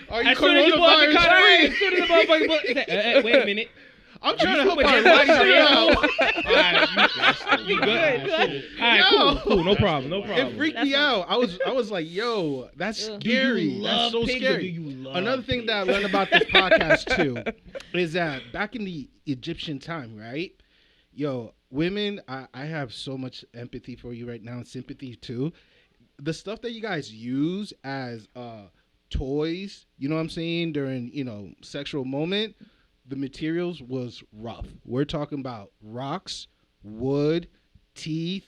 Are you As soon as you pull out the coronavirus contract, free? as soon as the motherfucker pull, he said, wait a minute. I'm trying to You help with our dead bodies and listeners animals? out. Alright, you good? Good. Alright, Yo. cool, no problem, no problem. It freaked me out. I was like, yo, that's Ugh. scary. Do you That's love so pigs or scary. do you love Another thing that I pigs? learned about this podcast too is that back in the Egyptian time, right? Yo, women, I have so much empathy for you right now and sympathy too. The stuff that you guys use as toys, you know what I'm saying, during, sexual moment, the materials was rough. We're talking about rocks, wood, teeth,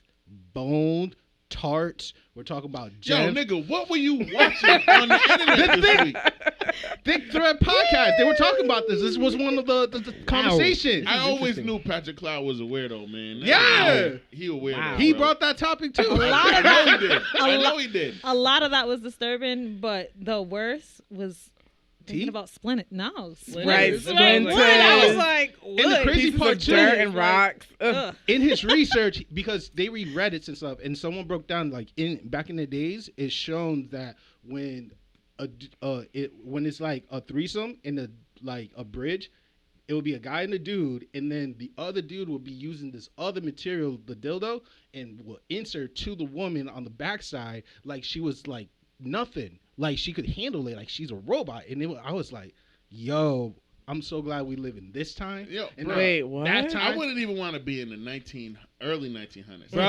bone, tarts. We're talking about Yo, gems. nigga, what were you watching on the internet this week? Thick Thread podcast. They were talking about this. This was one of the conversations. I always interesting. knew Patrick Cloud was a weirdo, man. Yeah. He a weirdo. Wow. He bro. brought that topic too. I know he did. I know he did. A lot of that was disturbing, but the worst was thinking Teeth? about splint. No, Right, splint. splinters. I was like, And the what? crazy Pieces part of too, dirt and like, rocks. Ugh. Ugh. in his research, because they read Reddits and stuff, and someone broke down back in the days, it's shown that when when it's like a threesome in a bridge, it would be a guy and a dude, and then the other dude would be using this other material, the dildo, and will insert to the woman on the backside like she was like nothing, like she could handle it, like she's a robot. And I was like, yo, I'm so glad we live in this time. Yo, And bro, Wait, what? That time, I wouldn't even want to be in the early 1900s. Bro.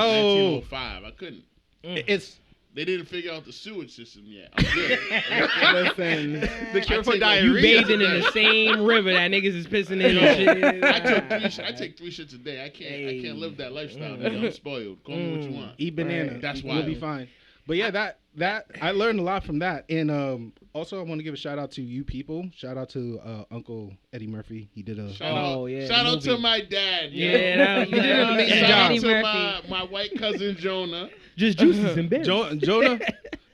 1905. I couldn't. it's They didn't figure out the sewage system yet. I'm good. Listen, the cure for take, like, diarrhea. You bathing in the same river that niggas is pissing in and shit. I take 3 shits a day. I Hey. can't live that lifestyle. Nigga. I'm spoiled. Call me what you want. Eat banana. Right. That's We'll why. be fine. But yeah, that I learned a lot from that. And also I want to give a shout out to you people. Shout out to Uncle Eddie Murphy. He did a Shout out, Oh, yeah, shout the out to movie. my dad. Yeah, that- You did an amazing Shout job. out Eddie to Murphy. my white cousin Jonah. Just juices and bits.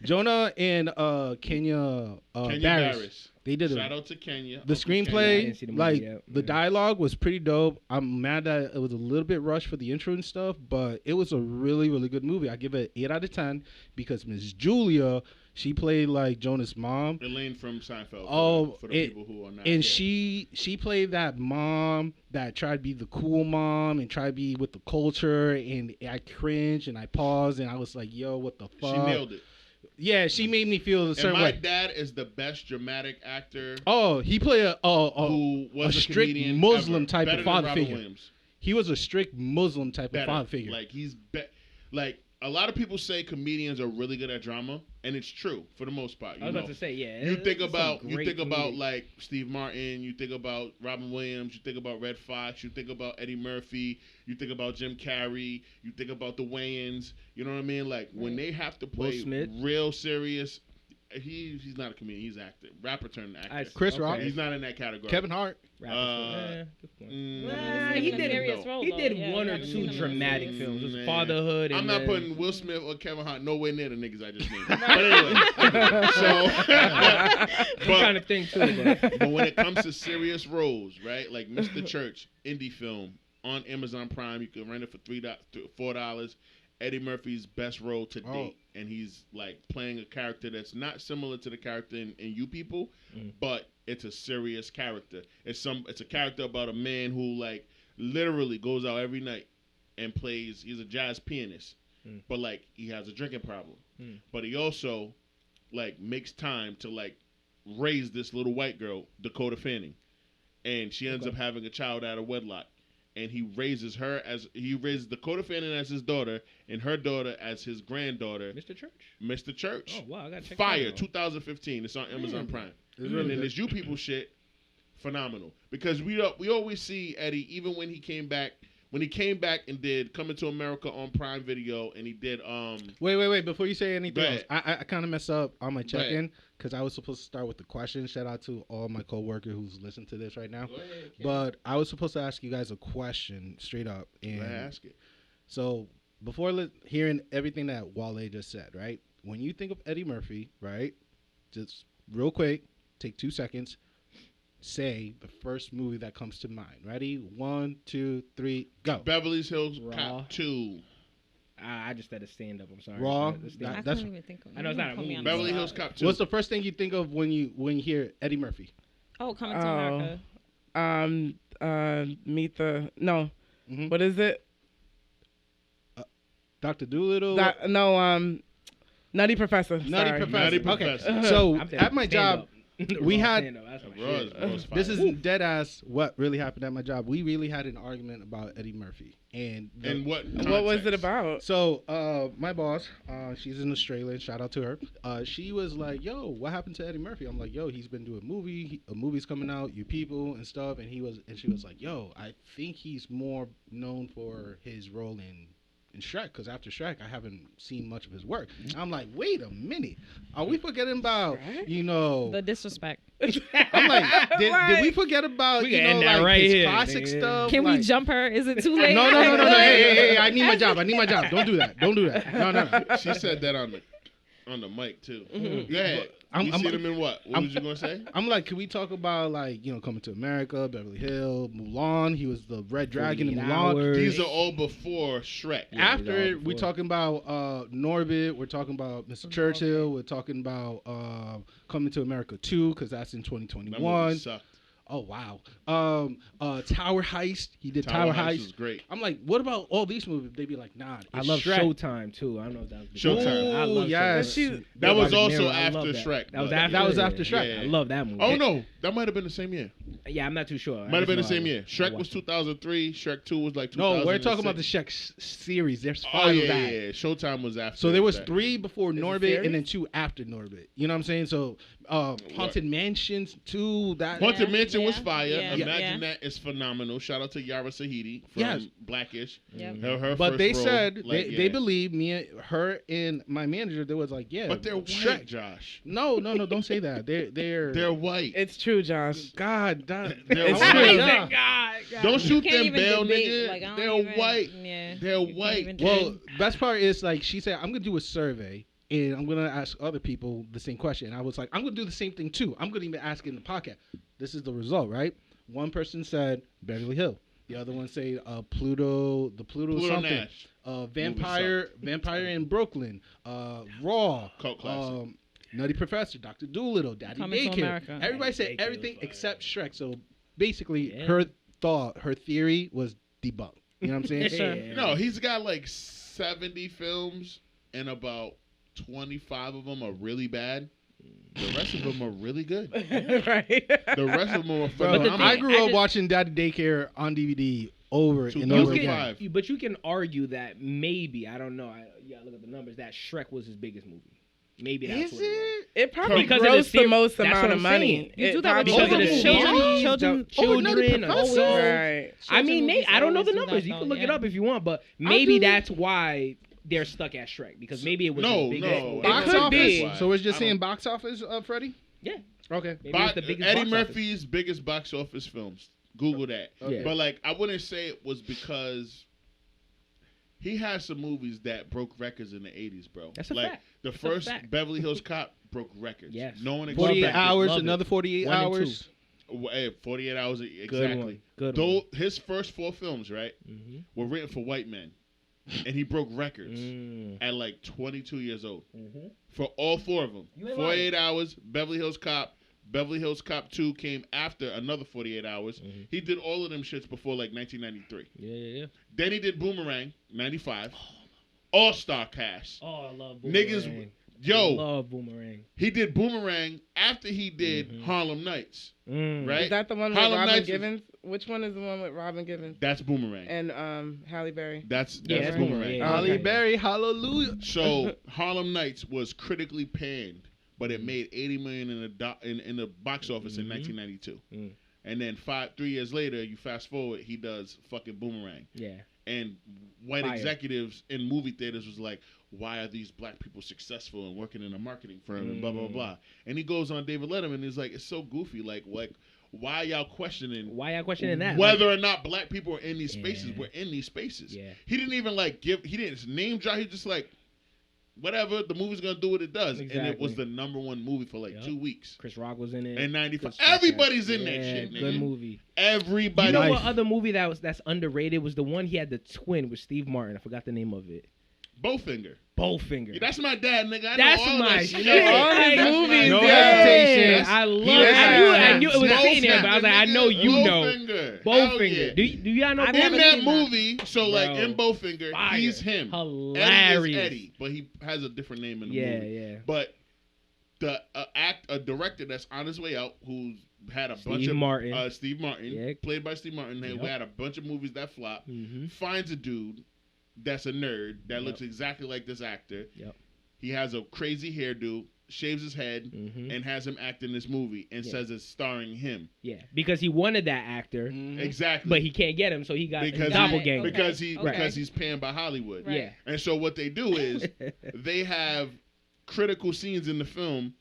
Jonah and Kenya Kenya Barris. Barris. They did Shout a, out to Kenya. the Uncle I screenplay, didn't see the movie like yet. the dialogue was pretty dope. I'm mad that it was a little bit rushed for the intro and stuff, but it was a really, really good movie. I give it 8 out of 10 because Miss Julia, she played like Jonah's mom. Elaine from Seinfeld. Oh, for the people who are not. And there. she played that mom that tried to be the cool mom and tried to be with the culture, and I cringed and I paused and I was like, yo, what the fuck? She nailed it. Yeah, she made me feel a And certain my way. dad is the best dramatic actor Oh, he played a who was a strict comedian Muslim ever. type Better of than father Robin figure. Williams. He was a strict Muslim type Better. of father figure. Like like a lot of people say comedians are really good at drama, and it's true for the most part. I was about to say, yeah. You think it's about some great comedians. like Steve Martin, you think about Robin Williams, you think about Red Fox, you think about Eddie Murphy, you think about Jim Carrey, you think about the Wayans. You know what I mean? Like when they have to Will play Smith. real serious. He's not a comedian. He's actor, rapper turned actor. Chris Rock. He's not in that category. Kevin Hart. Rapper. Good point. Nah, he in a did serious no. role, He though. did Yeah, one we or haven't two seen him in a dramatic serious films. It was Man. Fatherhood. And I'm not then- putting Will Smith or Kevin Hart nowhere near the niggas I just named. But anyway, so kind of thing too. but when it comes to serious roles, right? Like Mr. Church, indie film on Amazon Prime, you can rent it for $4. Eddie Murphy's best role to date, and he's like playing a character that's not similar to the character in You People, but it's a serious character. It's a character about a man who like literally goes out every night and plays. He's a jazz pianist, but like he has a drinking problem, but he also like makes time to like raise this little white girl, Dakota Fanning, and she ends up having a child out of wedlock. And he raises Dakota Fanning as his daughter and her daughter as his granddaughter. Mr. Church. Mr. Church. Oh wow, I gotta check Fire, that out. 2015. It's on Amazon Prime. It's really And then good. this You People shit, phenomenal. Because we always see Eddie, even when he came back and did Coming to America on Prime Video, and he did Wait. Before you say anything Go else, I kind of messed up on my check-in ahead. because I was supposed to start with the question. Shout out to all my coworkers who's listening to this right now. Go ahead, Ken. But I was supposed to ask you guys a question straight up. And Go ahead, ask it. so before hearing everything that Wole just said, right? When you think of Eddie Murphy, right? Just real quick, take 2 seconds. Say the first movie that comes to mind. Ready? 1, 2, 3, go. Beverly Hills Raw. Cop 2. I just had to stand up. I'm sorry. Raw? The stand I up. That's- couldn't even think of. I know it's not a Put me movie. on the Beverly spot. Hills Cop 2. What's the first thing you think of when you hear Eddie Murphy? Oh, Coming to America. Meet the no. Mhm. What is it? Dr. Doolittle? Nutty Professor. Nutty sorry. Professor. Nutty Okay. Professor. So I'm thinking at my stand job, up. we Raw had- stand up, that's my Raw shit. is this fire. isn't dead ass what really happened at my job. We really had an argument about Eddie Murphy. And what What was it context? about? so my boss, she's in Australia. Shout out to her. She was like, "Yo, what happened to Eddie Murphy?" I'm like, "Yo, he's been doing a movie's coming out, You People and stuff." And she was like, "Yo, I think he's more known for his role in Shrek, because after Shrek, I haven't seen much of his work." I'm like, "Wait a minute, are we forgetting about Shrek? The disrespect. I'm like, did we forget about We can end that like right his here, classic nigga. stuff? Can like, we jump her? Is it too late? No. Hey, I need my job. Don't do that. No. She said that on the mic too. Mm-hmm. Go ahead. I'm- You I'm- see them in what? What I'm- was you gonna say? I'm like, can we talk about like Coming to America, Beverly Hills, Mulan? He was the Red Dragon in 48 Mulan. hours. These are all before Shrek. Yeah, After these are all it, we're before. talking about Norbit. We're talking about Mr. Churchill. We're talking about Coming to America 2, because that's in That movie 2021. sucked. Oh wow. Tower Heist. He did Tower Tower Heist Heist. was great. I'm like, what about all these movies? They'd be like, nah. I it's love Shrek. Showtime too. I don't know if that was Showtime. I love yes. Showtime. That was Robert De also Niro, I after love that. Shrek. That was but- after. That was after Shrek. Yeah. I love that movie. Oh no, that might have been the same year. Yeah, I'm not too sure. Might have been the same year. Shrek was 2003. Shrek 2 was like 2006. No, we're talking about the Shrek series. There's 5 Oh, of yeah, that. yeah. Showtime was after. So there was that. 3 before it Norbit series? and then 2 after Norbit. You know what I'm saying? So Haunted Mansions 2. Haunted Mansion was yeah, fire. yeah, Imagine yeah. that is phenomenal. Shout out to Yara Sahidi from Yes. Blackish. Yep. Her But first they role, said like, they believe me, her, and my manager. They was like, yeah, But they're white, Shrek. Josh. No, don't say that. They're white. It's true, Josh. God, They're It's white. true. God. Don't shoot Can't them, even Bell, debate, nigga. like, I don't They're even- white. Yeah, They're you can't white. even do well, it. best part is like she said, I'm gonna do a survey and I'm gonna ask other people the same question. And I was like, I'm gonna do the same thing too. I'm gonna even ask it in the podcast. This is the result, right? One person said Beverly Hill. The other one said Pluto something. Nash. Vampire in Brooklyn. Raw. Cult classic. Nutty Professor, Dr. Doolittle, Daddy Coming to Daycare. America. Everybody said Daddy Daycare everything was fire. except Shrek. So basically, Yeah. her theory was debunked. You know what I'm saying? Sure. Yeah. No, he's got like 70 films, and about 25 of them are really bad. The rest of them are really good. Right. The rest of them are Bro, But the phenomenal. thing- I grew I up just- watching Daddy Daycare on DVD over and You over can- again. But you can argue that maybe, I don't know, you gotta look at the numbers, that Shrek was his biggest movie. Maybe that's Is what it was. it? It probably Because of the grossed the series- most that's amount what of I'm money. saying. You It do that with probably- Because of the children. series, Children. Nutty children, Professor. Right. I mean, movies I don't know the always do numbers. that, You can though, look it yeah. up if you want, but maybe do. that's why they're stuck at Shrek, because maybe it was No, his biggest no. movie. It Box could office? be. So we're just I don't- saying box office, Freddie? Yeah. Okay. Maybe it's the biggest Eddie box office. Murphy's biggest box office films. Google that. Yeah. But like, I wouldn't say it was because he had some movies that broke records in the 80s, bro. That's a like, fact. The That's a first fact. Beverly Hills Cop broke records. Yes. No one 48 expected. hours, Love it. another 48 1 and 2. hours. Hey, 48 hours Good exactly. one. Good Though one. his first 4 films, right, Mm-hmm. were written for white men, and he broke records Mm. at like 22 years old Mm-hmm. for all 4 of them. You ain't 48 hours, Beverly Hills Cop. Beverly Hills Cop 2 came after another 48 hours. Mhm. He did all of them shits before like 1993. Yeah. Then he did Boomerang, 95. All-star cast. Oh, I love Boomerang. Niggas, I yo, love Boomerang. he did Boomerang after he did Mhm. Harlem Nights, Mm. right? Is that the one with Harlem Robin Nights is- Givens? Which one is the one with Robin Givens That's Boomerang. and Halle Berry? That's Yeah, that's Boomerang. Boomerang. Oh, Holly okay. Berry, hallelujah. So Harlem Nights was critically panned, but it made $80 million in the box office in Mhm. 1992. Mm. And then 3 years later, you fast forward, he does fucking Boomerang. Yeah. And white Fire. executives in movie theaters was like, why are these black people successful and working in a marketing firm and blah, blah, blah. And he goes on David Letterman and he's like, it's so goofy. Like why are y'all questioning Why y'all questioning that? whether or not black people are in these spaces? Yeah. We're in these spaces. Yeah. He didn't even he didn't name drop. He just like, whatever, the movie's gonna do what it does. And it was Exactly. the #1 movie for like Yep. 2 weeks. Chris Rock was in it. And 95. Good stuff, Everybody's yeah. in that shit, nigga. Good movie. Everybody. You know Nice. what other movie that's underrated was the one he had the twin with Steve Martin. I forgot the name of it. Bowfinger. Bowfinger. Yeah, that's my dad, nigga. I That's know all my that shit. shit. All his Hey, movies, No yeah. hesitation. I love Yeah. it. I knew it was Bowfinger, sitting there, but I was like, I know you know. Bowfinger. Hell Bowfinger. yeah. Do y'all know I've In never that seen that. movie, so like Bro. in Bowfinger, Fire. he's him. Hilarious. Eddie is Eddie, but he has a different name in the Yeah, movie. yeah. But the a director that's on his way out, who's had a bunch Steve of Martin. Steve Martin, Yeah. played by Steve Martin, who Yep. had a bunch of movies that flop. Mm-hmm. Finds a dude that's a nerd that Yep. looks exactly like this actor. Yep. He has a crazy hairdo, shaves his head, Mm-hmm. and has him act in this movie and Yeah. says it's starring him. Yeah, because he wanted that actor, Exactly. but he can't get him, so he got because his doppelganger. Okay. because he's panned by Hollywood. Right. Yeah. And so what they do is they have critical scenes in the film.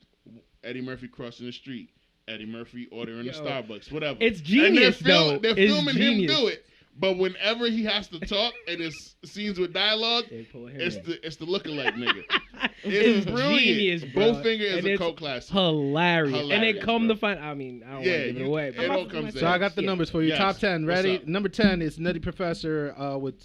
Eddie Murphy crossing the street. Eddie Murphy ordering a Yo. Starbucks. Whatever. It's And genius, they're though. They're It's filming genius. him do it. But whenever he has to talk and it's scenes with dialogue, They pull him it's in. the lookalike nigga. It's brilliant. genius, bro. Bowfinger is And a it's cult classic. hilarious. And then Hilarious, come bro. to find, I mean, I don't Yeah, want to give it away. it but- all comes So I got the Yeah. numbers for you. Yes. Top 10. What's Ready? up? Number 10 is Nutty Professor with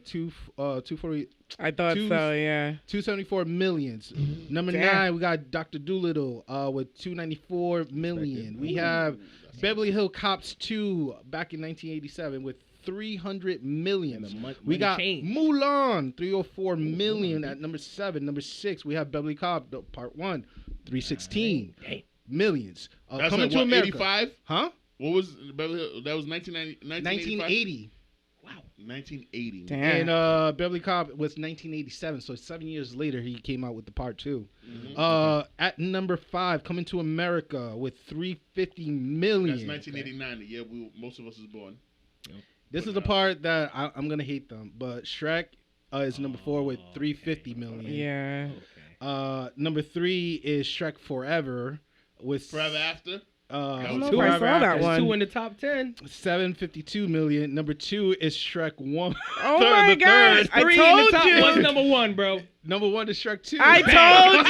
240. I thought Two- so, yeah. 274 millions. Number Damn. 9, we got Dr. Doolittle with 294 million. We have Beverly Hill Cops 2 back in 1987 with 300 million. And the We money got changed. Mulan, 304 million at number 7. Number 6, we have Beverly Cop Part 1, 316 Damn. millions. That's Coming like to what, America. 85? Huh? What was Beverly Hills? That was 1980. Wow. 1980. Damn. And Beverly Cop was 1987, so 7 years later he came out with the part 2. Mm-hmm. At number 5, Coming to America with 350 million. That's 1989. The year most of us was born. This is the part that I'm gonna hate them, but Shrek is number 4 with 350 million. Yeah. Number 3 is Shrek Forever with Forever After. I don't know if I saw that one. 2 in the top 10. 752 million. Number 2 is Shrek 1. Oh my God! I 3 in told the top. you. What's number 1, bro? Number 1 is Shrek 2. I told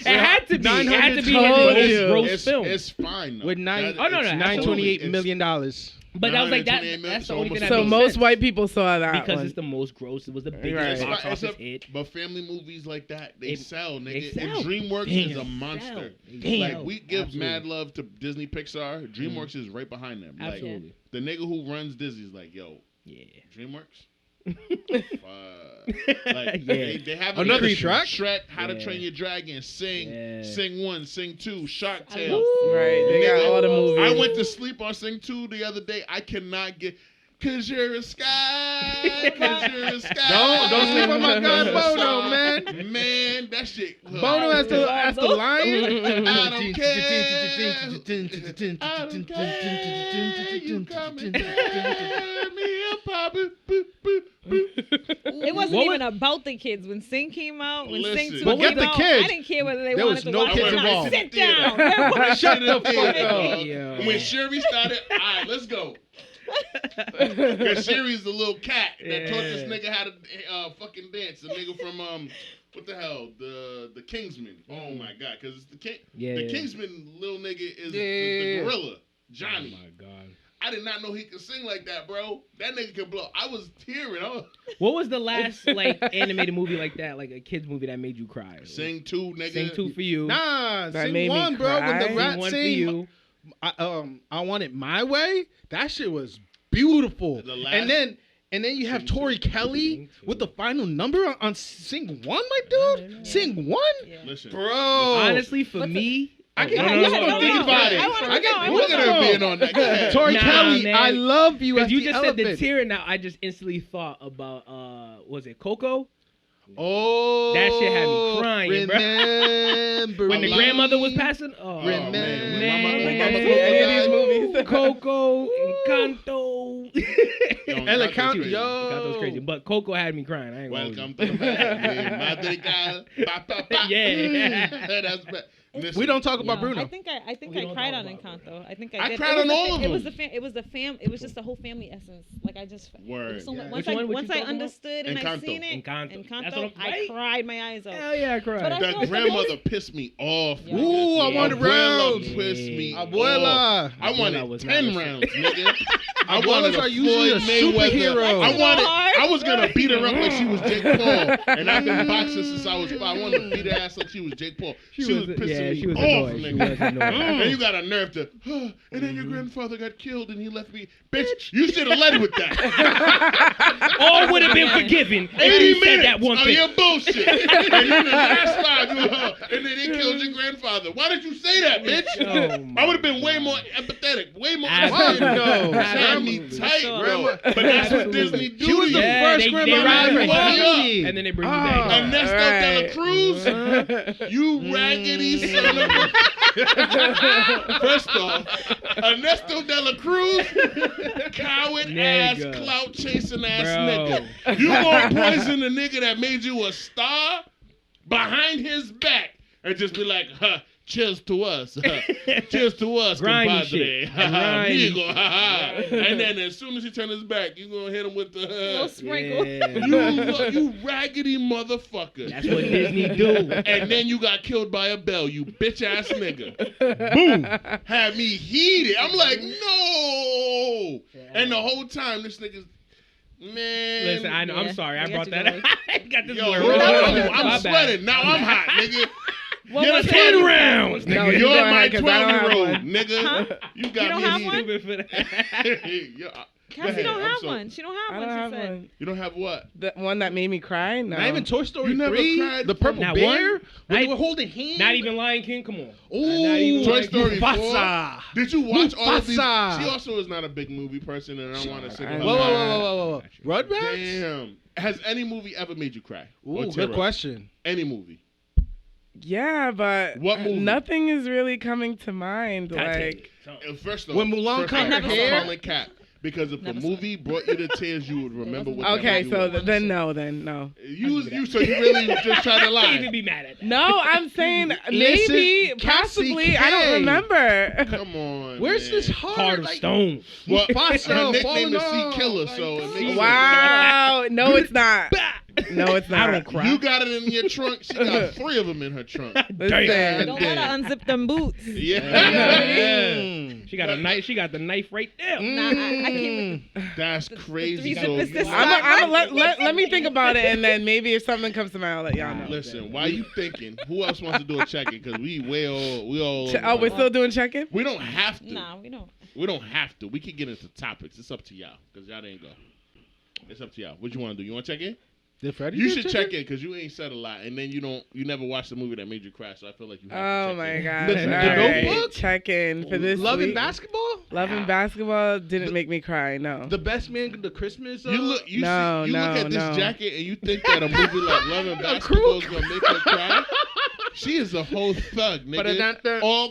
you. It had to be. It had to be told his you. gross film. It's fine. Though. With nine, Oh, no, it's absolutely. $928 million. But that was like that. 928 That's the million, only thing that So makes most sense. white people saw that because one. it's the most gross. It was the biggest Right. box office hit. But family movies like that, they sell, nigga. they sell. And DreamWorks Damn. is a monster. Damn. Like, we give Absolutely. mad love to Disney Pixar. DreamWorks is right behind them. Like, Absolutely. the nigga who runs Disney's like, yo, Yeah. DreamWorks? Like, Yeah. they have Another like, Shrek? Shrek, How to Yeah. Train Your Dragon, Sing, Yeah. Sing 1, Sing 2, Shark I Tale. love Right, they got Nigga, all the movies. I went to sleep on Sing 2 the other day. I cannot get... Cause you're a sky, cause you're a sky. Don't sleep on my guy Bono, man. Man, that shit. Bono as the lion. I don't care. I don't care. You come and tell me a pop. It wasn't What even about the kids when Sing came out. When Sing Listen. 2 Forget came the out, kids. I didn't care whether they There wanted was to no watch kids it or not. involved. Sit down. Shut the fuck up. Yeah. When Sherry started, all right, let's go. Cause Sherry's the little cat that taught this nigga how to fucking dance. The nigga from what the hell, the Kingsman. Oh my god, cause it's the king. Yeah. The Kingsman little nigga is the gorilla, Oh Johnny. my god. I did not know he could sing like that, bro. That nigga could blow. I was tearing up. What was the last like animated movie like that, like a kids movie that made you cry? Sing 2, nigga. Sing 2 for you. Nah, That Sing made me 1, bro. When cry. the Sing rat 1 for sing, you. I Want It My Way. That shit was beautiful. The last- And then you have Sing Tori two. Kelly Sing two. with the final number on Sing 1, my dude. Yeah. Sing 1, Yeah. Listen, bro. Honestly, for What's me, I get No, goosebumps no, no, thinking no. about it. I wanna I get know, I look wanna at her know. being on that. Go ahead. Tori Nah, Kelly, man. I love you as because you the just elephant. said the tear. Now I just instantly thought about was it Coco? Oh, That shit had me crying, bro. remember When the Alive. grandmother was passing. Oh Remember. man. Mama- I think Mama I see any of these movies. Coco, Encanto. El Encanto's Encanto, crazy. yo. Encanto's crazy, but Coco had me crying. I ain't gonna hold Welcome you. to the family, Madrigal. Pa, pa, pa. Yeah. That's bad. Listen, We don't talk about No, Bruno. I think I We don't cried talk on about Encanto. I think I did. cried It was on the all of It was them. it was just the whole family essence. Like I just Word. so much, Yeah. once Which one? What once you I talking about? understood and I Encanto. seen it, Encanto. That's what I'm- I right? cried my eyes out. Hell yeah, I cried. But I feel That like grandmother pissed me off. Yeah. nigga. Ooh, I Yeah. wanted Abuela rounds. pissed me off. Abuela. I wanted Abuela was 10 not a rounds, nigga. I Abuelas wanted are a usually Floyd a Mayweather. superhero. I That's wanted. so hard. I was gonna beat her up like she was Jake Paul, and I've been boxing since I was 5. I wanted to beat her ass like she was Jake Paul. She was pissing she me was off, annoyed. She nigga. was annoyed. And you got a nerve to, and then your grandfather got killed and he left me. Bitch, you should have led with that. All would have been forgiven if 80 you said minutes that one of thing. your bullshit. And then the last line, and then they killed your grandfather. Why did you say that, bitch? Oh, my I would have been way more empathetic, way more Absolutely. empathetic. No. Had me tight, Sure. bro. But that's what Disney do. She was to the you. first they grandma ride you her up. heavy, and then they bring you back. Ah. Ernesto Right. de la Cruz, you raggedy son of a... First off, Ernesto de la Cruz, coward ass, Nigga. clout chasing ass Bro. nigga. You gonna poison the nigga that made you a star behind his back and just be like, huh, cheers to us. Cheers to us, Grimy compadre. shit. Grimy Amigo, and then as soon as he turns his back, you gonna hit him with the... Little sprinkle. Yeah. You raggedy motherfucker. That's what Disney do. And then you got killed by a bell, you bitch ass nigga. Boom. Had me heated. I'm like, no. And the whole time this nigga's, man. Listen, I know. Yeah. I'm sorry. I We brought got that you up. I got this Yo, boy bro, rolling. I'm My bad. sweating. Now I'm hot, nigga. What Get was a it? 10 rounds, No, nigga. you You're go my ahead, 'cause I don't have 12-year-old, one. nigga. Huh? You got You don't me have heated. Stupid for that. Yeah, Cassie don't have sorry. one. She don't have I one. don't She have said. one. You don't have what? The one that made me cry? No. Not even Toy Story You never 3, cried the purple Not bear, one? when they Not- were holding hands. Not even Lion King. Come on. Ooh, Not even Toy Lion Story King. 4? Mufasa. Did you watch all of these? She Mufasa. also is not a big movie person, and I don't want to say. I Whoa, whoa, whoa, whoa, whoa. Rugrats? Damn. Has any movie ever made you cry? Or Ooh, tear good up? question. Any movie? Yeah, but What movie? nothing is really coming to mind. Like, First off, When Mulan cut her hair? calling Cap. Because if Never a saw movie brought you to tears, you would remember what. okay, that so movie was. then no. So you really just trying to Can't lie? even be mad at that. No, I'm saying maybe, Listen, Cassie possibly. K. I don't remember. Come on. Where's man. this heart? Heart of Like, stone. Well, Mufasa her nickname falling is C off. Killer, so it makes Wow. No, it's not. No, it's not. I don't cry. You got it in your trunk. She got 3 of them in her trunk. Listen. Don't let her unzip them boots. Yeah. Mm. She got a knife. She got the knife right there. Nah, I can't. That's crazy. the So, reason this I'm let me think about it, and then maybe if something comes to mind, I'll let y'all know. listen, while you thinking, who else wants to do a check-in? Because we all. Oh, we're still doing check-in? We don't have to. Nah, we don't. We don't have to. We can get into topics. It's up to y'all. Because y'all didn't go. It's up to y'all. What you want to do? You want to check in? Did Phreddy You do should check in because you ain't said a lot, and then you never watched the movie that made you cry. So I feel like you have Oh to check my in. God! The All right, Notebook? check in for this Love and week. Basketball? Love and Basketball didn't make me cry. No. The Best Man, the Christmas. You look, you No, see, you look no, at this no. jacket and you think that a movie like Love and Basketball is gonna make her cry. She is a whole thug, nigga. All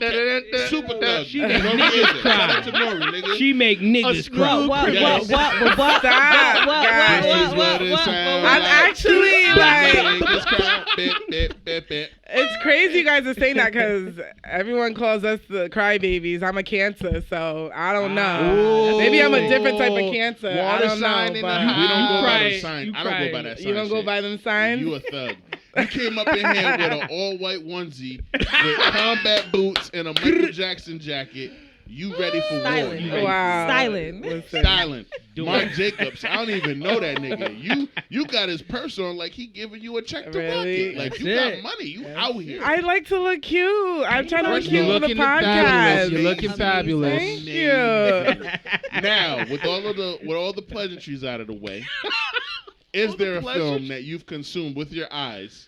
super thug. She make Nori niggas is it. cry. Shout out to Nori, nigga. She make niggas cry. What? Yes. Stop, guys. This is what it sounds I'm like. actually like, Niggas cry. Bit. it's crazy you guys are saying that because everyone calls us the crybabies. I'm a Cancer, so I don't know. Ooh. Maybe I'm a different type of Cancer. I Water don't sign know. in But the We don't go by cry. the sign. You I don't cry. go by that sign. you don't go shit. by them signs? You a thug. You came up in here with an all-white onesie with combat boots and a Michael Jackson jacket. You ready for war? Styling. You ready Wow. Styling. Listen. Styling. Do Mark it. Jacobs. I don't even know that nigga. You got his purse on like he giving you a check to rock Really? it. Like That's you got it. money. You out here. I like to look cute. I'm trying to look First cute of all, for the looking fabulous. podcast. You're looking Amazing. fabulous. Thank you. Now, with all the pleasantries out of the way, is there a film that you've consumed with your eyes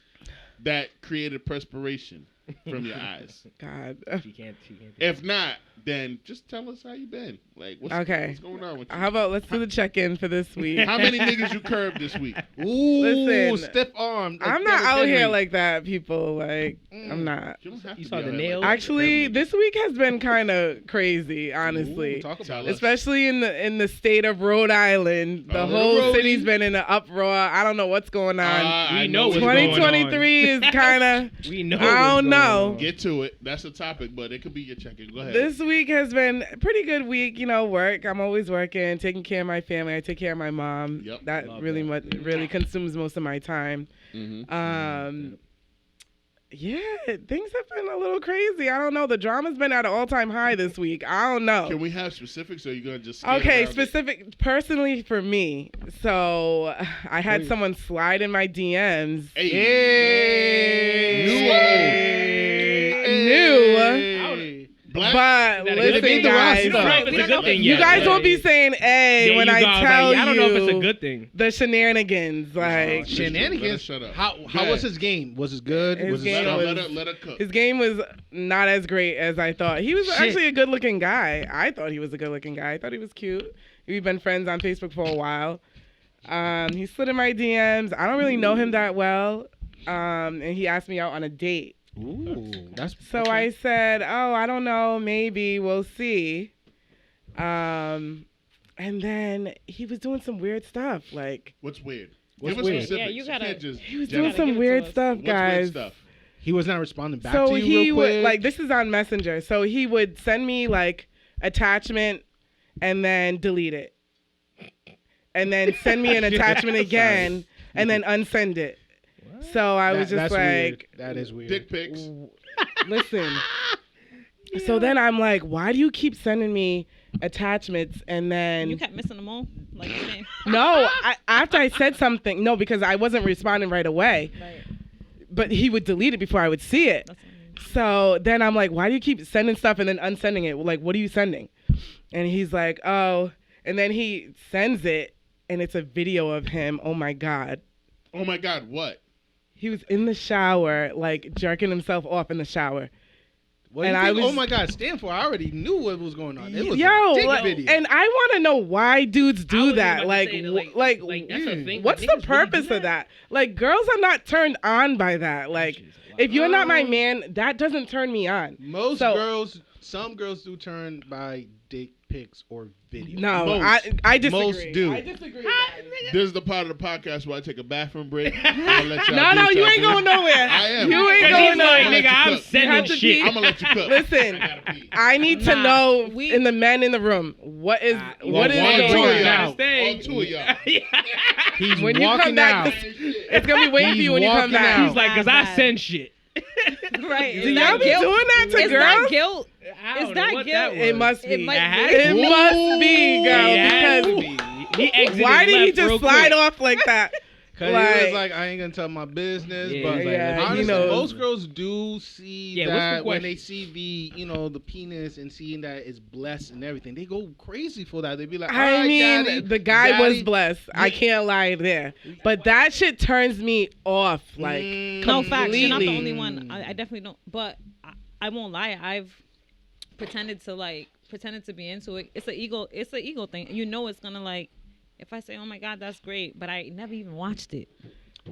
that created perspiration from your eyes? God. She can't. If not, then just tell us how you been. Like, what's going on with you? How about let's do the check-in for this week? How many niggas you curved this week? Ooh, Listen, stiff arm. I'm not out here like that, people. Like, I'm not. You don't have You to saw be the out nails? like Actually, that. this week has been kind of crazy, honestly. Talk about Tell it. us. Especially in the state of Rhode Island. The Oh, whole Rhodey. city's been in an uproar. I don't know what's going on. I We know what's going on. 2023 is kind of, We know. I what's don't going know. on. Get to it. That's a topic, but it could be your check-in. Go ahead. this week has been a pretty good week, work. I'm always working, taking care of my family. I take care of my mom. Yep. That Love really that. really consumes most of my time. Mhm. Yeah, things have been a little crazy. I don't know. The drama's been at an all-time high this week. I don't know. Can we have specifics, or are you gonna just skate Okay, around it? specific personally for me. So I had someone slide in my DMs. Hey. New. Black? But That listen, good thing? guys. You don't know if it's a good thing You yet. guys won't be saying "a" There when you I go. was tell like, I don't know if it's a you good thing. the shenanigans. Like Shenanigans. Let us shut up. How ahead. was his game? Was it good? His was it game Let was- her, let her cook. his game was not as great as I thought. He was Shit. actually a good-looking guy. I thought he was a good-looking guy. I thought he was cute. We've been friends on Facebook for a while. He slid in my DMs. I don't really know him that well. And he asked me out on a date. Ooh, that's So I said, "Oh, I don't know. Maybe we'll see." And then he was doing some weird stuff. Like What's weird? What's Give us weird? specifics. Yeah, you gotta- can't just he was general- doing some give it weird to us. stuff, What's guys. weird stuff? he was not responding back So to you he real would quick. like this is on Messenger. So he would send me like attachment and then delete it, and then send me an attachment again and then unsend it. So I was just that's like, weird. That is weird. Dick pics. listen. So then I'm like, why do you keep sending me attachments and then You kept missing them all. Like your name. no? After I said something, no, because I wasn't responding right away. Right. But he would delete it before I would see it. That's what I mean. So then I'm like, why do you keep sending stuff and then unsending it? Like, what are you sending? And he's like, oh. And then he sends it, and it's a video of him. Oh my God. Oh my God, what? He was in the shower, like jerking himself off in the shower. What and do you think, I was, oh my God, stand for? I already knew what was going on. It was yo, a dick like, video. and I want to know why dudes do that. Like, that's a thing. What's the purpose of that? Like, girls are not turned on by that. Like, if you're not my man, that doesn't turn me on. Some girls do turn by dick pics or videos. No, I disagree. Most do. I disagree. This is the part of the podcast where I take a bathroom break. No, you ain't going nowhere. I am. You ain't going nowhere. Nigga, I'm sending shit. I'm gonna let you cook. Listen, I need to know in the men in the room what is going on. All two of y'all. He's when you come back, it's gonna be waiting for you when you come back. He's like, because I send shit. Right. Do y'all be doing that to girls? Is that guilt? Is that guilt? It must be. It must be, girl. Because why did he just slide off like that? Cause he was like, I ain't gonna tell my business, but honestly, most girls do see that when they see the penis and seeing that it's blessed and everything, they go crazy for that. They be like, I mean, Daddy, the guy was blessed. Yeah. I can't lie there, but that shit turns me off. Like, no facts. You're not the only one. I definitely don't. But I won't lie. I've pretended to be into it. It's an ego thing. You know, it's gonna like. If I say, oh my God, that's great, but I never even watched it.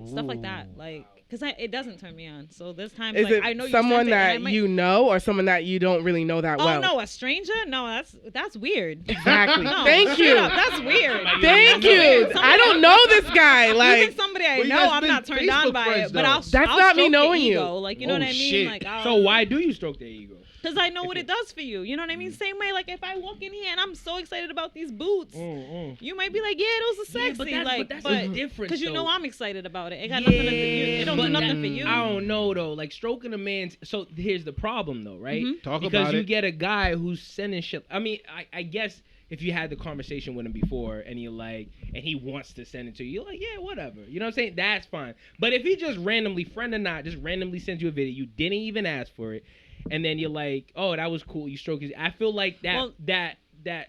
Stuff like that. Like, because it doesn't turn me on. So there's times is like, it I know someone that you know or someone that you don't really know that well? Oh, no, a stranger? No, that's weird. Exactly. No, Thank you. That's weird. Thank you. I don't know this guy. Like, even somebody I know, I'm not turned on by it. But I'll not me knowing you. Like, you know what I mean? Like, so why do you stroke their ego? Because I know what it does for you. You know what I mean? Same way, like, if I walk in here and I'm so excited about these boots, you might be like, yeah, those are sexy. But that's different. Because you know I'm excited about it. It got nothing to do. It don't do nothing for you. I don't know, though. Like, stroking a man's... So, here's the problem, though, right? Talk about it. Because you get a guy who's sending shit... I mean, I guess if you had the conversation with him before and you're like... And he wants to send it to you, you're like, yeah, whatever. You know what I'm saying? That's fine. But if he just randomly, friend or not, just randomly sends you a video, you didn't even ask for it, and then you're like, oh, that was cool. You stroke his... I feel like that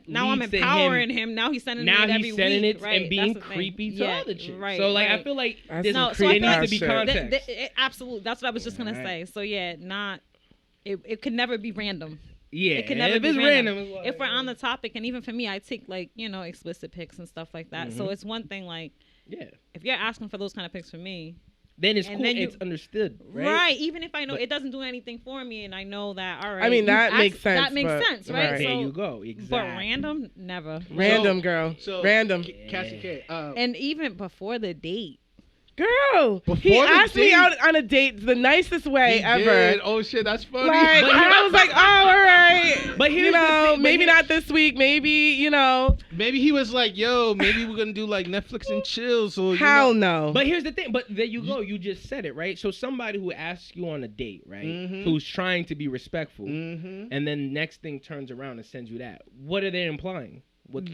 now I'm empowering him. Now he's sending it every week. Right? And being creepy to other chicks. Right, so, like, I feel like there needs to be context. Absolutely. That's what I was just going to say. So, yeah, it could never be random. Yeah, it could never be random. If we're on the topic, and even for me, I take, like, explicit pics and stuff like that. So it's one thing, like, if you're asking for those kind of pics from me, then it's cool. Then it's understood, right? Right. Even if I know it doesn't do anything for me, and I know that, all right. I mean, that makes sense. That makes sense, right? There you go. Exactly. But random, never. Random, girl. Random. Cassie K. And even before the date. Girl, he asked me out on a date the nicest way ever. Did. Oh shit, that's funny. Like, I was like, oh, all right. But here's the thing, maybe not this week. Maybe, Maybe he was like, yo, maybe we're gonna do like Netflix and chill. So hell no. But here's the thing. But there you go. You just said it, right? So somebody who asks you on a date, right, who's trying to be respectful, and then next thing turns around and sends you that. What are they implying?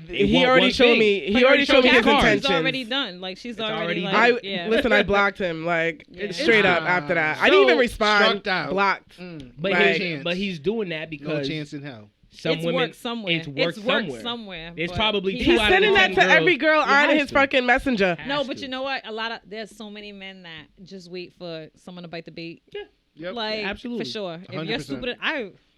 He already showed me. He already showed me his intentions. She's already done. Like she's already. Like, listen, I blocked him. Like straight up after that. I didn't even respond. Blocked. But he's doing that because no chance in hell. It's worked somewhere. It's probably he's sending that to every girl on his fucking messenger. No, but you know what? There's so many men that just wait for someone to bite the bait. Yeah. Yep. Like absolutely. For sure. 100%. If you're stupid,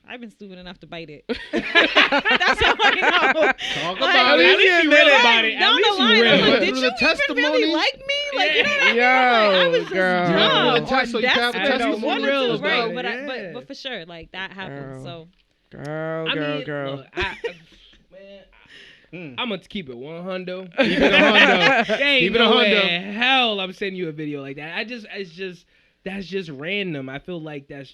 I've been stupid enough to bite it. That's how I know. Talk about it. At least you real about it. Down the line, I'm like, did you testimony? even really like me? Like, you know what I mean? I was just dumb. One or two, right? But for sure, like that happened. So, girl. I'm gonna keep it 100. Keep it 100. Ain't no way hell I'm sending you a video like that. That's just random. I feel like that's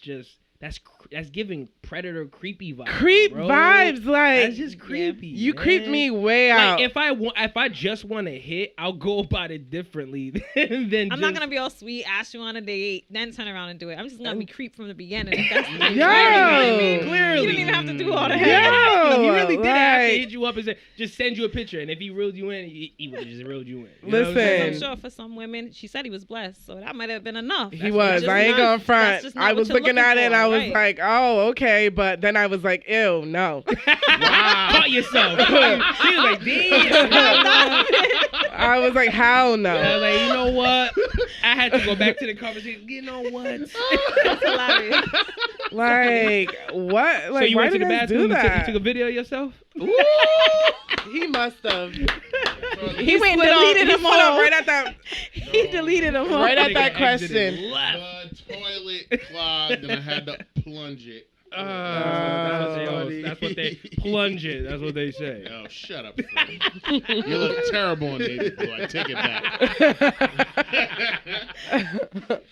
giving predator creepy vibes. Vibes, like that's just creepy. You creeped me way out. If I just want to hit, I'll go about it differently than I'm not gonna be all sweet, ask you on a date, then turn around and do it. I'm just gonna be creep from the beginning. That's Yo, you know what I mean? Clearly, you didn't even have to do all that. He really did have to hit you up and say, just send you a picture, and if he reeled you in, he would have just reeled you in. Listen, I'm sure for some women, she said he was blessed, so that might have been enough. He was. I ain't gonna front. I was looking at it, and I was Right. like, oh, okay. But then I was like, ew, no. Caught yourself. She was like, damn. I was like, hell no. I was like, you know what? I had to go back to the conversation. You know what? That's hilarious. Like, what? Like, So you why went to did the I bathroom do and that? took a video of yourself? He must have. He went and slid up- deleted he them slid up all. right at that. He deleted them all. Right at that Nigga exited question. left. The toilet clogged and I had to plunge it. That's what they plunge it. That's what they say. Oh, shut up, Freddie. You look terrible on Native Boy. I take it back.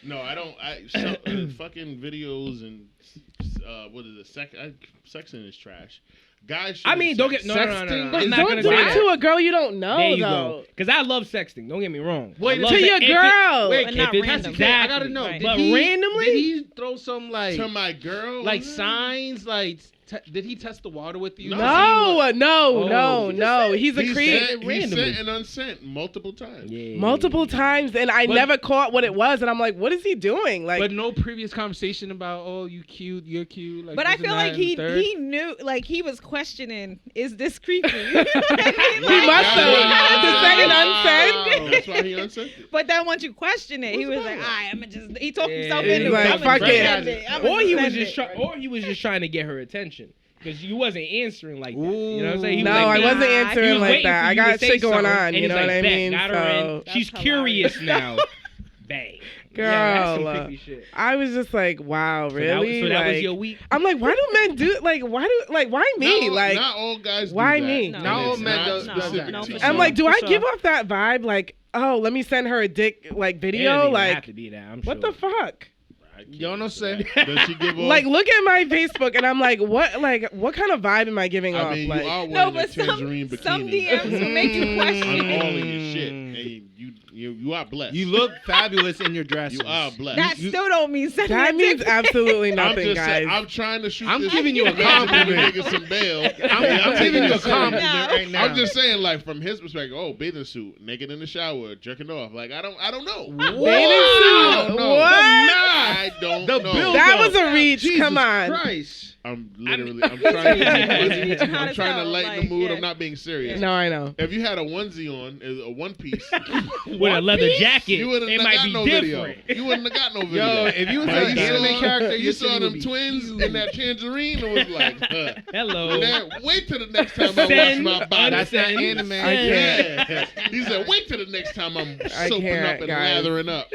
No, I don't. Fucking videos and what is it? Sexing is trash. Guys should. I mean, don't get no. I'm not Don't gonna do say it that. to a girl you don't know, There you though. go. Because I love sexting. Don't get me wrong. Wait, I love To your girl. But not if it's random. exactly. I gotta know. Right. But randomly? Did he throw some To my girl. like signs? Like, did he test the water with you? No. No. He's a He creative. sent randomly. and unsent multiple times. Yeah. Multiple times, and I never caught what it was, and I'm like, what is he doing? Like, But no previous conversation about, oh, you cute, you're cute. Like, But I this and feel that like and the third? he knew, like he was questioning, is this creepy? You know what I mean? He Like, must have. To say it unsaid. That's why he unsent it. But then once you question it, he was like, "Alright, I'ma just." He talked himself Yeah. into He's it. like, I'ma fuck just it. send it. I'ma Or he was send just it. or he was just trying to get her attention. Because you wasn't answering like that. You know what I'm saying? He No, was like, I "Nah." wasn't He answering was like waiting that. for I you to got say shit going something, on. and You he's know like, what I "Bet, mean? got her in. So, She's That's curious now. Bang. girl, Yeah, that's some creepy shit. I was just like, wow, really? So that was Like, your week? I'm like, why do men do why me? Not all guys. why do that. me? No. And Not all it's men not does specific that. No, to for you. I'm sure. like, do I sure. give off that vibe? Like, oh, let me send her a dick like It video? doesn't even Like, have to be that. I'm what sure. the fuck? I can't You know answer what I'm that. Does she give off? Like, look at my Facebook, and I'm like, what kind of vibe am I giving I off? mean, Like, you are No, wearing but a tangerine some bikini DMs will make you question on all it. of your shit, and you are blessed. You look fabulous in your dress. You are blessed. That still don't mean sending that a means dick. absolutely I'm nothing, just guys. saying, I'm trying to shoot. I'm this giving you a imaginary compliment. nigga some bail. I'm giving you a compliment No. right now. I'm just saying, like from his perspective, bathing suit, naked in the shower, jerking off. Like I don't know. Bathing I suit? don't know. What? I don't The know. build That up. was a reach. Jesus Come on. Christ. I'm trying It's to. hot I'm as trying to hell, lighten the like, mood. yeah. I'm not being serious. No, I know. If you had a onesie on, a one piece, With a leather jacket, you wouldn't it have might got be no different. video. You wouldn't have got no video. Yo, if you was Like, an you anime saw- character, you your saw titty them would be twins huge. in that tangerine, and was like, Hello. man, wait till the next time I wash Send, my body. That's not anime. I can't. Yeah. He said, wait till the next time I'm I soaping can't, up and guys. lathering up.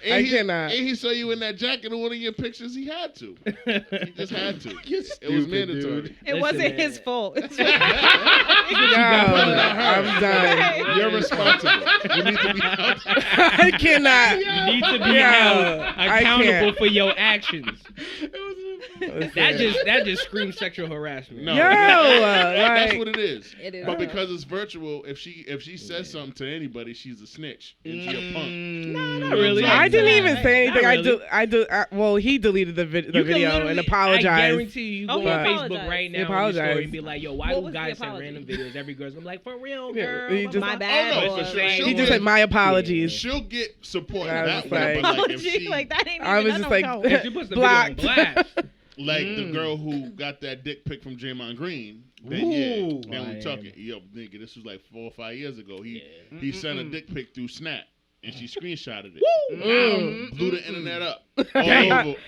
And I he, cannot. And he saw you in that jacket in one of your pictures. He had to. He just had to. You're It was stupid, mandatory. dude. It Listen, wasn't man. his fault. It's Yo, on her. I'm done. You're responsible. You need to be held. I cannot. You need to be Yeah, held I accountable can't. for your actions. Listen. That just screams sexual harassment. No, Yo, that's like- what it is. It is. But because it's virtual, if she says something to anybody, she's a snitch and she a punk. Not really. I didn't even say anything. Not really. Well, he deleted the You can video and literally- I apologized. guarantee you Oh, go he on apologized. Facebook right He now on your apologized. story and be like, yo, why What do was the guys send apology? random videos? Every girl's gonna be like, for real, Yeah, girl. he blah, just- blah, My blah." bad. Oh, no, boy. for sure. She'll He just get- said my apologies. She'll get support I that was way. like- But like if Apology, she, like that ain't even. I was that just don't like, count. If you put the Blocked. video on blast, like the girl who got that dick pic from Draymond Green, then Ooh. then we Oh, talking. Yo, nigga, this was like 4 or 5 years ago. He sent a dick pic through Snap, and she screenshotted it. Blew the internet up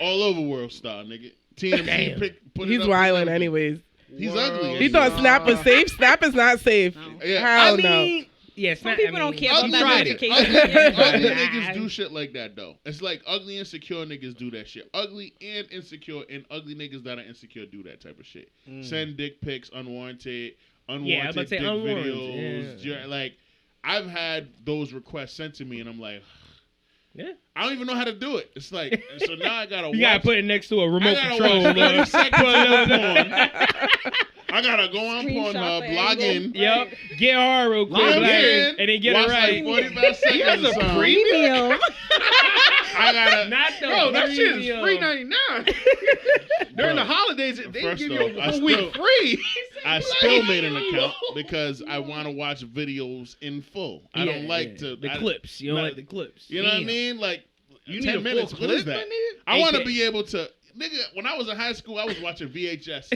all over World Star, nigga. TMZ put it He's up. wilding anyways. He's ugly. He thought Snap was safe. Snap is not safe. Yeah. Hell I no. mean, yeah, Some people don't care about Ugly that niggas, notification. ugly Yeah. niggas do shit like that though. It's like ugly insecure niggas do that shit. Ugly and insecure and ugly niggas that are insecure do that type of shit. Send dick pics unwarranted Yeah, I was about to dick say videos. unwarranted, Like I've had those requests sent to me and I'm like, yeah. I don't even know how to do it. It's like so now I gotta You gotta watch. put it next to a I remote gotta control. watch 30 look. seconds of porn. I gotta go on Screenshot Pornhub, the log angle. in. Yep. Get hard real quick, Log like, in, and then get watch it right. like 45 seconds. or something. Premium. I gotta. Not the Bro, that shit is premium. free 99. During the holidays, they First give off, you I a week still- free. I still made an account because I want to watch videos in full. I don't like to the I- clips. You don't no, like the clips. You know what I Damn. mean? Like You 10 need a minutes. full What is clip, that? my nigga? I want to AK. be able to. nigga, when I was in high school, I was watching VHS.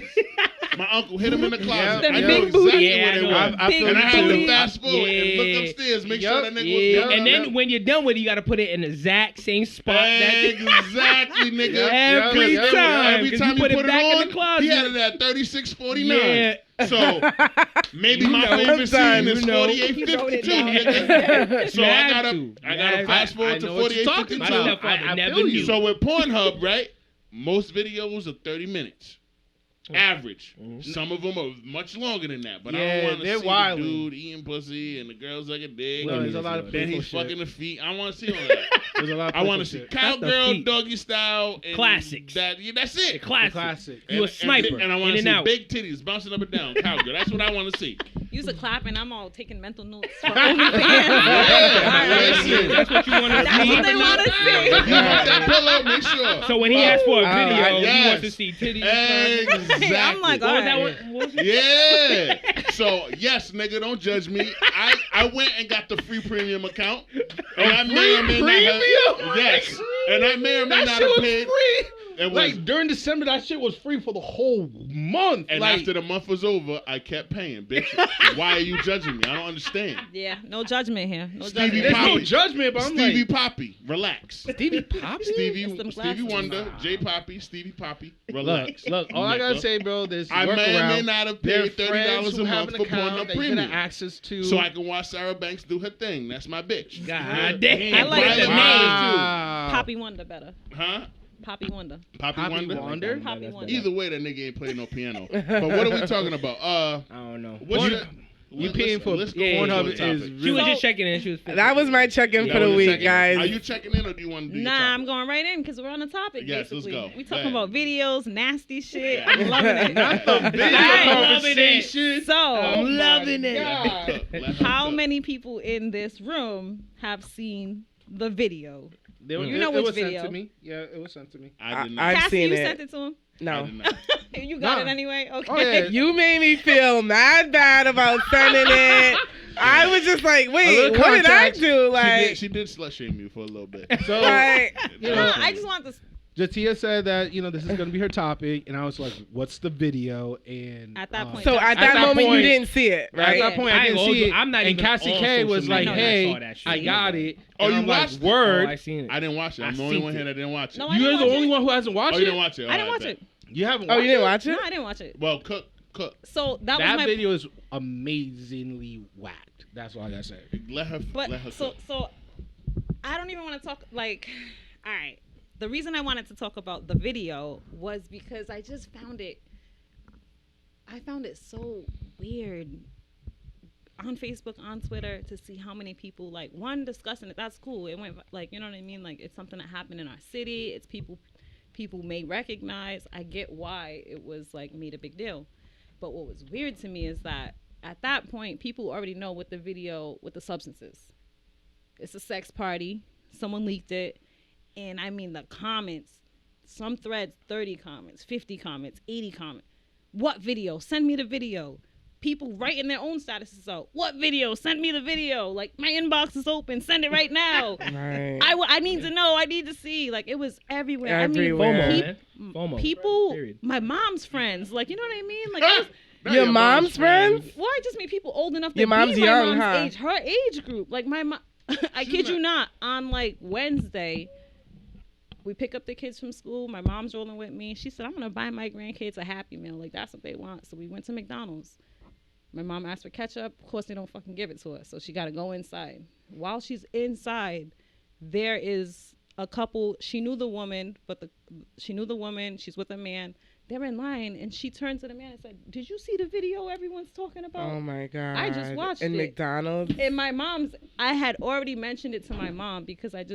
My uncle hit him in the closet. The I know big exactly booty. where they were. And I had to fast forward and look upstairs, make sure that nigga was done. And then when you're done with it, you got to put it in the exact same spot. Exactly, nigga. Every time. Every time you put it back in the on, closet. he had it at 36.49. Yeah. So maybe my favorite scene is 48.52, nigga. So I gotta fast forward to 48.52. I never knew. So with Pornhub, right? Most videos are 30 minutes. Average. Some of them are much longer than that, but I don't want to see the dude eating pussy and the girls like a dick. No, there's a lot of then painful he's fucking shit. the feet. I want to see all that. There's a lot of I want to painful see shit. cowgirl, doggy style, and Classics. That's it. Classic. And- You a sniper. and I want in to and see out. big titties bouncing up and down. Cowgirl. That's what I want to see. Use a clap and I'm all taking mental notes for Yeah, listen. That's what you want to That's see. what they want to see. You want that pillow? Make sure. So when he asks for a video, he yes. wants to see titties. Exactly. I'm like, What was that alright. one? What was it? Yeah. So yes, nigga, don't judge me. I went and got the free premium account, and I may or may not have. Yes, and I may or may That not shit have was paid. free. It was. Like during December, that shit was free for the whole month. And like, after the month was over, I kept paying, bitch. Why are you judging me? I don't understand. Yeah, no judgment here. No Stevie judgment. there's Poppy. no judgment, but I'm Stevie like, Poppy, relax. Stevie Poppy. Stevie them Stevie glasses. Wonder, J Poppy, Stevie Poppy, relax. Look, all I gotta say, bro, there's I may or may workaround. not have There are paid friends $30 who a have month an for account Pornhub that you Premium, get access to. so I can watch Sarah Banks do her thing. That's my bitch. God damn. I like Violet the Myers, Wow. Poppy Wonder better. too. Huh? Poppy Wonder. Poppy Poppy Wonder? Wonder? Poppy Wonder. Either way, that nigga ain't playing no piano. But what are we talking about? I don't know. What's your, You paying for let's go Yeah, on to Pornhub the is topic. She was So- just checking in. She was. That was my check-in That for the was a week, second. guys. Are you checking in or do you want to do your Nah, topic? I'm going right in because we're on the topic. Yes, let's basically. go. We talking Go about videos, nasty shit. I'm Yeah. loving it. Not the video I'm conversation. So, I'm loving it. God. Let her how cook. many people in this room have seen the video? You know it which was video. sent to me. Yeah, it was sent to me. I did I've not. Cassie, seen you it. sent it to him? I No. did not. You got Nah. it anyway? Okay. Oh, yeah. You made me feel mad bad about sending it. I was just like, wait, little what did I context. do? Like, She did slut shame you for a little bit. So like you Nah, know, I just want this. JaTia said that this is gonna be her topic, and I was like, "What's the video?" And At that point, so at At that that moment, point- you didn't see it, at right? that point, I I ain't didn't gonna see do- it. I'm not and even Cassie on K social was like, media when I "Hey, saw that shit. I got it." Oh, And you I'm like, watched it? Word. Oh, I seen it. I didn't watch it. I'm I the only seen one it. here that didn't watch it. No, I You're didn't the watch only it. one who hasn't watched Oh, it. you didn't watch it? I All didn't right, watch bet. it. You haven't Oh, watched you didn't it? watch it? No, I didn't watch it. Well, cook. So that was That my. video is amazingly whacked. That's all I gotta say. Let her But let her so cook. so, I don't even want to talk like. All right, the reason I wanted to talk about the video was because I just found it. I found it so weird on Facebook, on Twitter, to see how many people like discussing it. That's cool. It went like, you know what I mean. Like, it's something that happened in our city. It's people may recognize. I get why it was like made a big deal. But what was weird to me is that at that point, people already know what the video, what the substance is. It's a sex party. Someone leaked it. And I mean, the comments, some threads, 30 comments, 50 comments, 80 comments. What video? Send me the video. People writing their own statuses out. What video? Send me the video. Like, my inbox is open. Send it right now. Right. I need to know. I need to see. Like, it was everywhere. Everywhere. I mean, FOMO, man. FOMO. people, Period. my mom's friends. Like, you know what I mean? Like, I was, Not Your mom's friends? well, I just mean people old enough to Your mom's be my young, mom's huh? age, her age group. Like, my mom, I kid you not, on like Wednesday, we pick up the kids from school. My mom's rolling with me. She said, I'm going to buy my grandkids a Happy Meal. Like, that's what they want. So we went to McDonald's. My mom asked for ketchup. Of course, they don't fucking give it to us. So she got to go inside. While she's inside, there is a couple. She knew the woman, she's with a man. They're in line, and she turned to the man and said, did you see the video everyone's talking about? Oh my god! I just watched in it. McDonald's. And my mom's, I had already mentioned it to my mom because I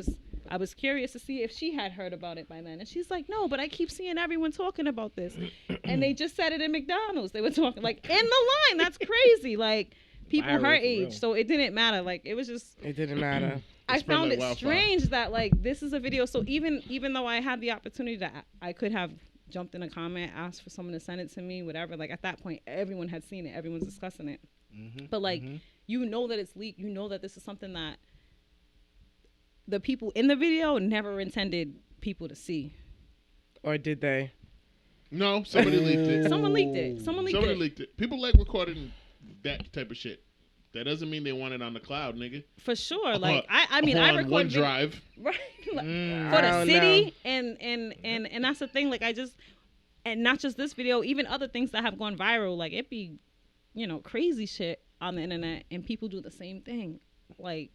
was curious to see if she had heard about it by then. And she's like, no, but I keep seeing everyone talking about this. And they just said it in McDonald's. They were talking, like, in the line. That's crazy. Like, people Viral her for age. real. So it didn't matter. Like, it was just, It didn't matter. I spread found like it wildfire. strange that, like, this is a video. So even though I had the opportunity to, I could have jumped in a comment, asked for someone to send it to me, whatever. Like, at that point, everyone had seen it. Everyone's discussing it. But, like, you know that it's leaked. You know that this is something that the people in the video never intended people to see. or did they? No, somebody leaked it. Someone leaked it. Somebody leaked it. People like recording that type of shit. That doesn't mean they want it on the cloud, nigga. For sure. Like I mean, I record OneDrive. Right. Like, for the city and that's the thing. Like and not just this video, even other things that have gone viral. Like it be, crazy shit on the internet, and people do the same thing. Like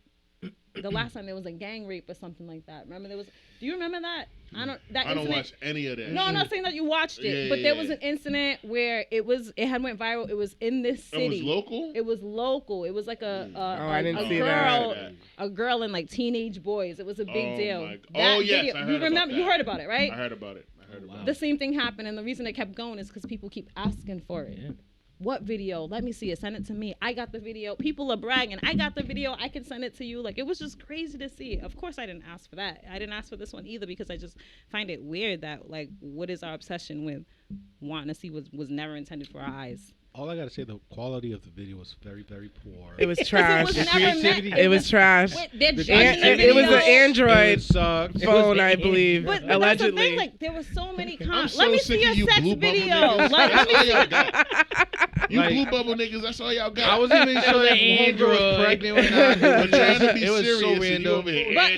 the last time there was a gang rape or something like that. Remember there was? Do you remember that? I don't watch any of that. No, I'm not saying that you watched it, but there was an incident where it had went viral. It was in this city. It was local. It was like a girl and like teenage boys. It was a big deal. Yes, I heard about that. You heard about it, right? I heard about it. The same thing happened, and the reason it kept going is because people keep asking for it. Yeah. What video? Let me see it. Send it to me. I got the video. People are bragging. I got the video. I can send it to you. Like, it was just crazy to see. Of course, I didn't ask for that. I didn't ask for this one either because I just find it weird that, like, what is our obsession with wanting to see what was never intended for our eyes? All I gotta say, the quality of the video was very, very poor. It was trash. It was trash. It was an Android phone, I believe. But allegedly. That's the thing. Like, there were so many comments. So let me see your sex video. Like, that's all y'all got. You blue bubble niggas, that's all y'all got. I wasn't even sure if Andrew was pregnant or not. It was so random.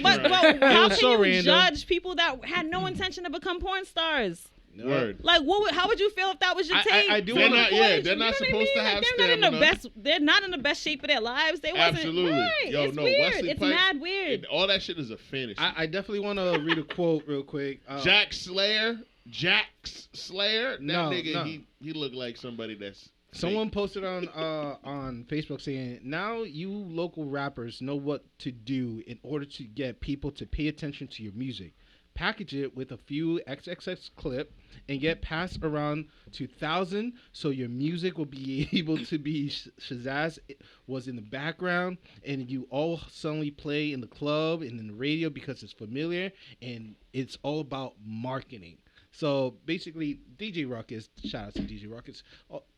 But how can you judge people that had no intention to become porn stars? Word. Like, how would you feel if that was your tape? I do. They're not supposed to have stamina. They're not in the best shape of their lives. They wasn't. Absolutely. Right. Yo, it's no, weird. Wesley It's Pipes, mad weird. All that shit is a fantasy. I definitely want to read a quote real quick. Jax Slayer. That nigga, he looked like somebody that's. Someone posted on Facebook saying, now you local rappers know what to do in order to get people to pay attention to your music. Package it with a few XXX clip and get passed around to 1,000 so your music will be able to be Shazaz was in the background and you all suddenly play in the club and in the radio because it's familiar and it's all about marketing. So basically, DJ Ruckus, shout out to DJ Ruckus,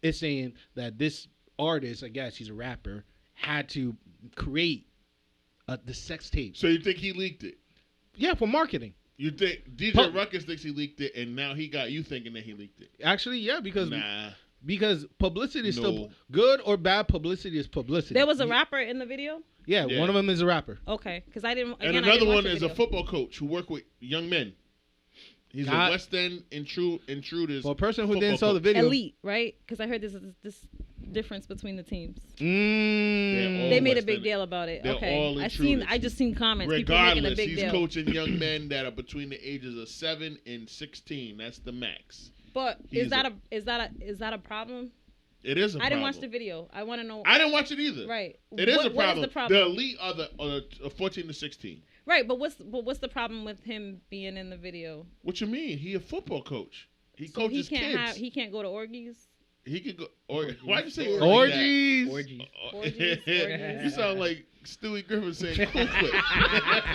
is saying that this artist, I guess he's a rapper, had to create the sex tape. So you think he leaked it? Yeah, for marketing. You think DJ Ruckus thinks he leaked it, and now he got you thinking that he leaked it? Actually, yeah, because publicity is still good or bad. Publicity is publicity. There was a rapper in the video. Yeah, one of them is a rapper. Okay, because I didn't. And another one is a football coach who worked with young men. He's a West End intruders. For a person who didn't saw the video, elite, right? Because I heard this difference between the teams. They made a big deal about it. Okay, I just seen comments. Regardless, people making a big he's deal. Coaching young men that are between the ages of 7 and 16. That's the max. But is that a problem? It is a problem. I didn't watch the video. I want to know. I didn't watch it either. Right. It is a problem. What is the problem? The elite are the 14 to 16. Right, but what's the problem with him being in the video? What you mean? He a football coach. He coaches kids. He can't go to orgies. He could go. Why'd you say orgies? Orgies. You sound like Stewie Griffin saying cool quick.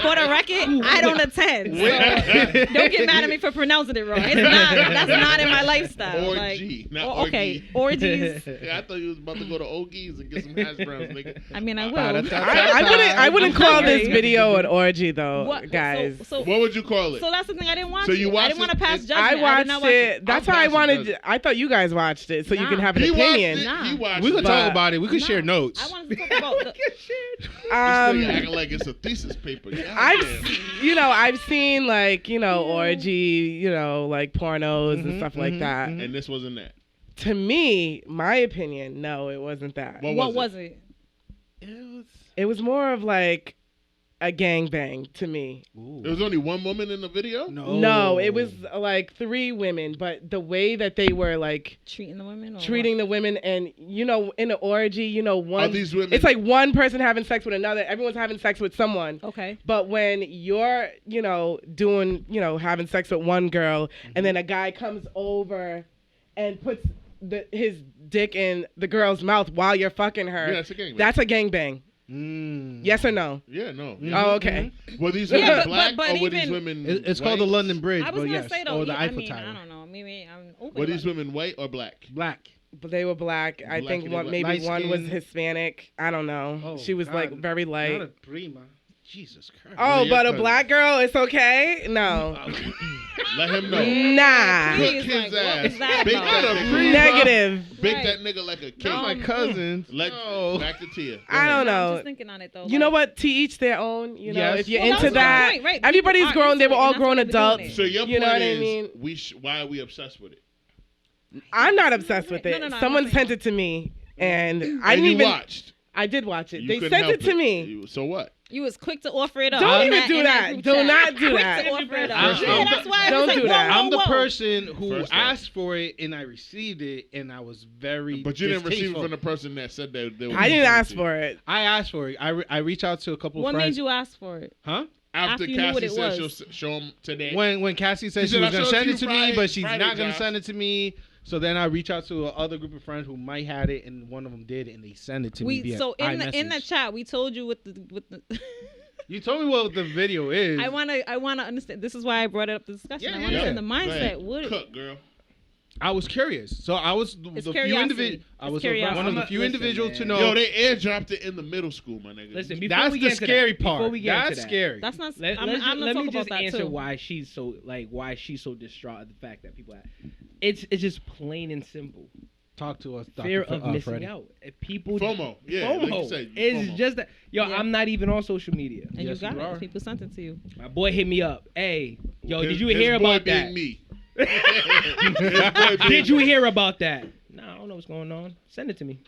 For the record, I don't attend. So don't get mad at me for pronouncing it wrong. That's not in my lifestyle. Orgy, not orgy. Okay, orgies. Yeah, I thought you was about to go to Ogies and get some hash browns, nigga. I mean, I will. I wouldn't call this video an orgy though, guys. So what would you call it? So that's the thing. I didn't watch it. I didn't want to pass judgment. I watched it. That's why I wanted. I thought you guys watched it, so you can have an opinion. He watched it. We could talk about it. We could share notes. I wanted to talk about acting like it's a thesis paper. I've seen like orgy, like pornos and stuff like that. And this wasn't that. To me, my opinion, no, it wasn't that. What was it? It was more of like a gangbang to me. Ooh. There was only one woman in the video? No, it was like 3 women, but the way that they were like treating the women and in an orgy, one are these women? It's like one person having sex with another, everyone's having sex with someone. Okay. But when you're, doing, having sex with one girl and then a guy comes over and puts his dick in the girl's mouth while you're fucking her. Yeah, it's a gangbang. That's a gangbang. Yes or no? Yeah, no. Oh, okay. Were these women black or were these women It's called the London Bridge, I was gonna say though, or the Eiffel Tower. I don't know. Maybe I'm open. Were these women white or black? Black. But they were black. I think one was Hispanic. I don't know. She was like very light. Not a prima. Jesus Christ. Oh, Yeah, but a cousin. black girl, it's okay? No. Let him know. Nah. Cook Please, his like, what ass. was that Bake about? that nigga. Negative. Bake Right. that nigga like a cake. No. My cousins. Let back to Tia. Go I don't ahead. know. I'm just thinking on it though. You know what? To each their own. You know, Yes. if you're Well, that into was my that, point, right. everybody's People are grown. They into were it, all and that's grown why they be doing adults. it. So your You know point what I is, mean? why are we obsessed with it? I'm not obsessed with it. No, I'm Someone not sent saying it to me, and I And didn't you even. watched. I did watch it. You They couldn't sent help it to me. So what? You was quick to offer it up. Don't in even that- do in that. group Do chat. not do Quick that. to offer it up. I'm Yeah, the- that's why I don't was like, do that. whoa, I'm the whoa, whoa. person who First off. asked for it and I received it and I was very. But you didn't receive it distasteful. from the person that said that they were I didn't gonna ask send it to you. for it. I asked for it. I reached out to a couple What of friends. made you ask for it? Huh? After After you knew what Cassie it said she'll was. show him today. When Cassie said She she said, was "I'll gonna show it send to it to you me, Friday- but she's Friday, not gonna Josh." send it to me. So then I reached out to other group of friends who might had it, and one of them did, and they sent it to me. Via So in the iMessage. chat we told you with the You told me what the video is. I wanna understand. This is why I brought it up the discussion. Yeah, I yeah. want to understand the Go ahead. mindset. What Cook, girl. I was curious. So I was It's the few curiosity. individuals. I It's was curiosity. one of the I'ma- few listen, individuals man. to know. Yo, they airdropped it in the middle school, my nigga. Listen, before That's we the get to scary that, before part. we get That's into that, scary. that's not. Let, I'm let's gonna let talk me about just that answer too. why she's so distraught at the fact that people. It's just plain and simple. Talk to us, Dr. Fear of missing Freddie. out. If people FOMO. Yeah, like you said, It's FOMO. just that. Yo, Yeah. I'm not even on social media. And Yes, you got you are. it. People sent it to you. My boy hit me up. Hey, yo, His- did you his hear boy about that? being me. His boy being Did you me. hear about that? No, I don't know what's going on. Send it to me.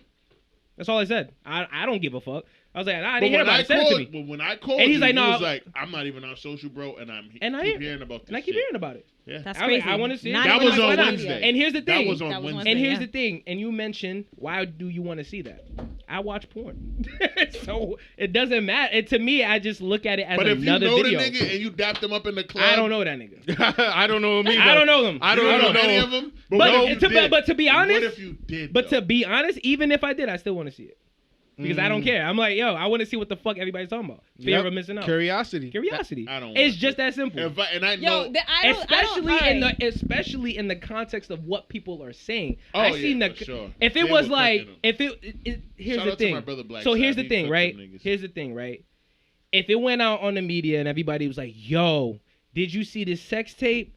That's all I said. I don't give a fuck. I was like, nah, I didn't hear about it. Send it to me. But when I called And he's you, like, he no. was like, I'm not even on social, bro, and I keep hearing about this And I keep shit. hearing about it. Yeah. That's I was like, crazy. I wanna see it. Not That even was on social Wednesday. media. And here's the That thing. was on That was Wednesday. And here's yeah. the thing. And you mentioned, why do you want to see that? I watch porn. So it doesn't matter. And to me, I just look at it as But if you another know video. the nigga and you dapped him up in the club, I don't know that nigga. I don't know him either. I don't know them. I You don't don't know know any of them. But what if you did? but to be honest, what if you did? But though? to be honest, even if I did, I still want to see it. Because I don't care. I'm like, yo, I want to see what the fuck everybody's talking about. Fear Yep. of missing out. Curiosity. Curiosity. I don't It's watch just it. that simple. and I know. Yo, I don't, especially in the context of what people are saying. Oh, I yeah, seen the for sure. if it They was were like cooking 'em. if it here's Shout the out to thing. my brother Black So here's Side. the He thing, cooked right? them niggas. Here's the thing, right? If it went out on the media and everybody was like, "Yo, did you see this sex tape?"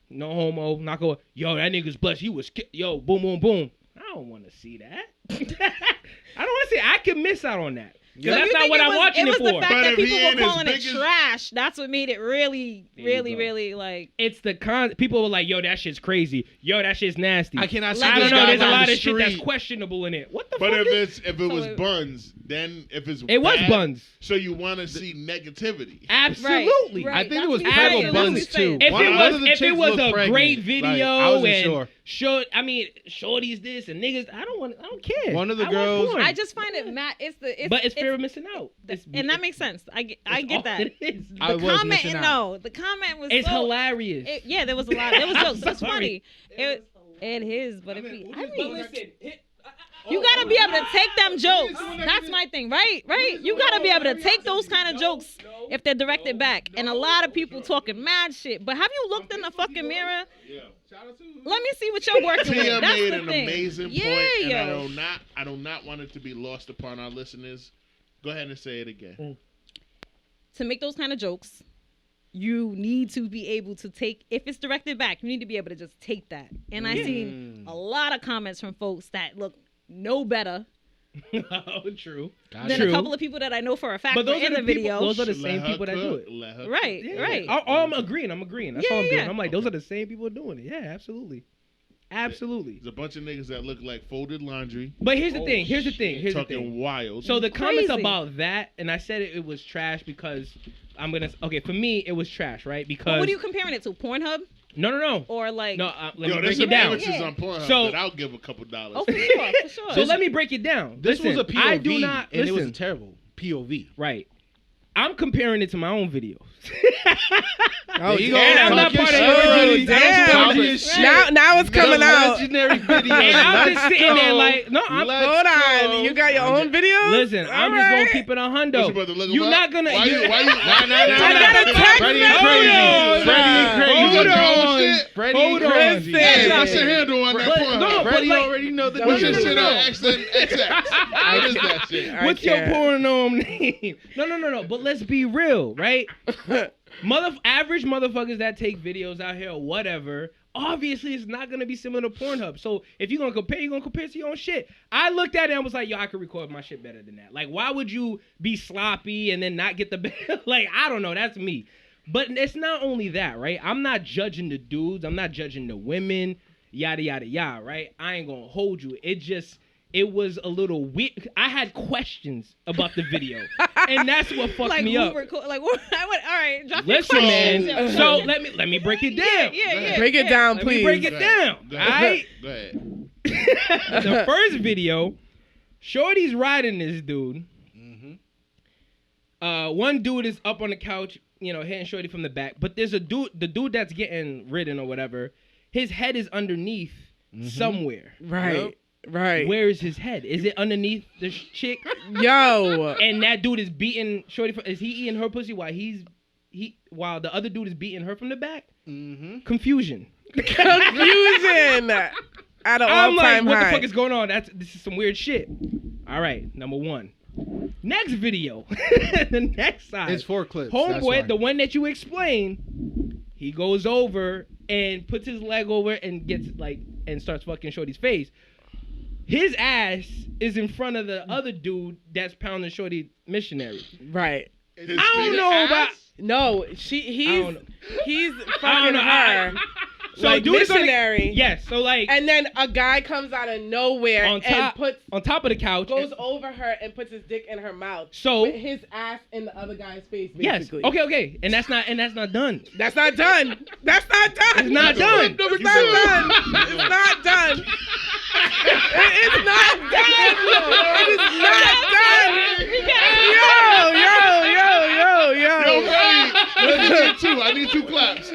No homo, not go. Yo, that nigga's blessed. He was yo, boom, boom, boom. I don't want to see that. I don't want to see. I could miss out on that. Because So that's you not think what it I'm was, watching it was for. the fact But that if he people ain't were as calling it big as- trash. That's what made it really, There you really, go. really like. It's the people were like, yo, that shit's crazy. Yo, that shit's nasty. I cannot see I this don't know. guy There's a on lot the of shit that's street. questionable in it. What the But fuck? if it was So it- buns, then if it's It was bad, buns. So you want to see negativity. Absolutely. Right. I think it That's was what Prego he's Buns saying. too. If One it of was, the if it chicks was looked a pregnant. great Like, video I wasn't and sure. shorty's this and niggas, I don't care. One of the I want girls- porn. I just find it mad. but it's fear of missing out. and that makes sense. I get that. It is. I The was comment, missing out. no, the comment was It's so, hilarious. Yeah, there was a lot. There was jokes. It's sorry. funny. It is, but Listen, you gotta be able to take them jokes. That's my thing, right? Right? You gotta be able to take those kind of jokes if they're directed back. And a lot of people talking mad shit. But have you looked in the fucking mirror? Yeah. Let me see what you're working Tia with. That's made the an thing. amazing Yeah, point, and yo. I do not want it to be lost upon our listeners. Go ahead and say it again. To make those kind of jokes, you need to be able to take, if it's directed back, you need to be able to just take that. And I seen a lot of comments from folks that look no better oh, true. than a couple of people that I know for a fact But were those in are the the people- video. those are the Let same her people that do cook, it. let her Right, cook. right. I'm agreeing. That's Yeah, all I'm doing. yeah. I'm like, those are the same people doing it. Yeah, absolutely. Absolutely. There's a bunch of niggas that look like folded laundry. But here's the thing. Here's the thing. Here's the Talking thing. wild. So the comments Crazy. about that, and I said it was trash because for me, it was trash, right? Because But what are you comparing it to? Pornhub? no. Or like... No, let Yo, me there's break some it down. images Yeah. on Pornhub So- that I'll give a couple dollars. Oh, for sure, for sure. So let me break it down. This Listen, was a POV, I do not and it was listen. terrible POV. Right. I'm comparing it to my own videos. Oh, you And I'm not part of your Now it's coming out. Legendary video. And I'm just sitting there like, no, I'm Hold on. You got your own video? Listen, I'm just gonna keep it a What's hundo. your brother looking You're about? not gonna. Why you? I got a text Freddie message. and Crazy. Hold Freddie and on. Crazy. Hold You got your on own shit? Freddie Hold on. crazy. Hey, what's your handle on that But- porn? no, Freddie like- already know the What's your name. shit on XX? What is that shit? What's your porno name? No. But let's be real, right? Average motherfuckers that take videos out here or whatever, obviously it's not gonna be similar to Pornhub. So if you're gonna compare, you're gonna compare to your own shit. I looked at it and was like, yo, I could record my shit better than that. Like, why would you be sloppy and then not get the like, I don't know, that's me. But it's not only that, right? I'm not judging the dudes, I'm not judging the women, yada yada yada, right? I ain't gonna hold you. It was a little weird. I had questions about the video, and that's what fucked me up. All right, drop your Listen, questions. man. So let me break it down. Yeah. Break it down, Let me please. break it down. Go All ahead. right. Go ahead. The first video, Shorty's riding this dude. One dude is up on the couch, hitting Shorty from the back. But there's the dude that's getting ridden or whatever. His head is underneath somewhere. Right. Right. Where is his head? Is it underneath the chick? Yo. And that dude is beating Shorty. Is he eating her pussy while the other dude is beating her from the back? Confusion. Confusion. At an I'm like, all-time what high. the fuck is going on? This is some weird shit. All right, number one. Next video. The next side. It's 4 clips. that's why. Homeboy, the one that you explained, he goes over and puts his leg over and gets and starts fucking Shorty's face. His ass is in front of the other dude that's pounding Shorty missionary. Right. His I don't big know ass? about. No, don't know. he's I fucking don't know. her. So Like dude is on the- missionary. Yes. So And then a guy comes out of nowhere on top and on top of the couch. goes over her and puts his dick in her mouth. So with his ass in the other guy's face, yes. basically. Okay. And that's not done. That's not done. That's not done. It's not done. It's not done. It's not done. It's not done. It is not done. Yo. I need two claps.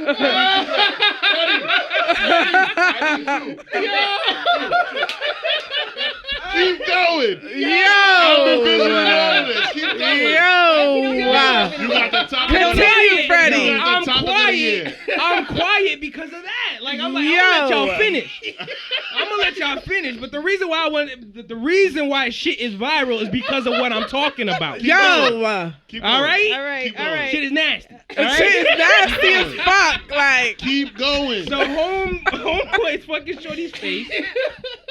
Keep going. Keep going. Wow. You got the top Continue, Freddie. You got I'm the top of the quiet. year. I'm quiet because of that. Like I'm gonna let y'all finish. But the reason why shit is viral is because of what I'm talking about. Keep going. All right. All right. Keep going. Shit is nasty. Shit is nasty as fuck. Like, Keep going. So homeboy's fucking Shorty's face,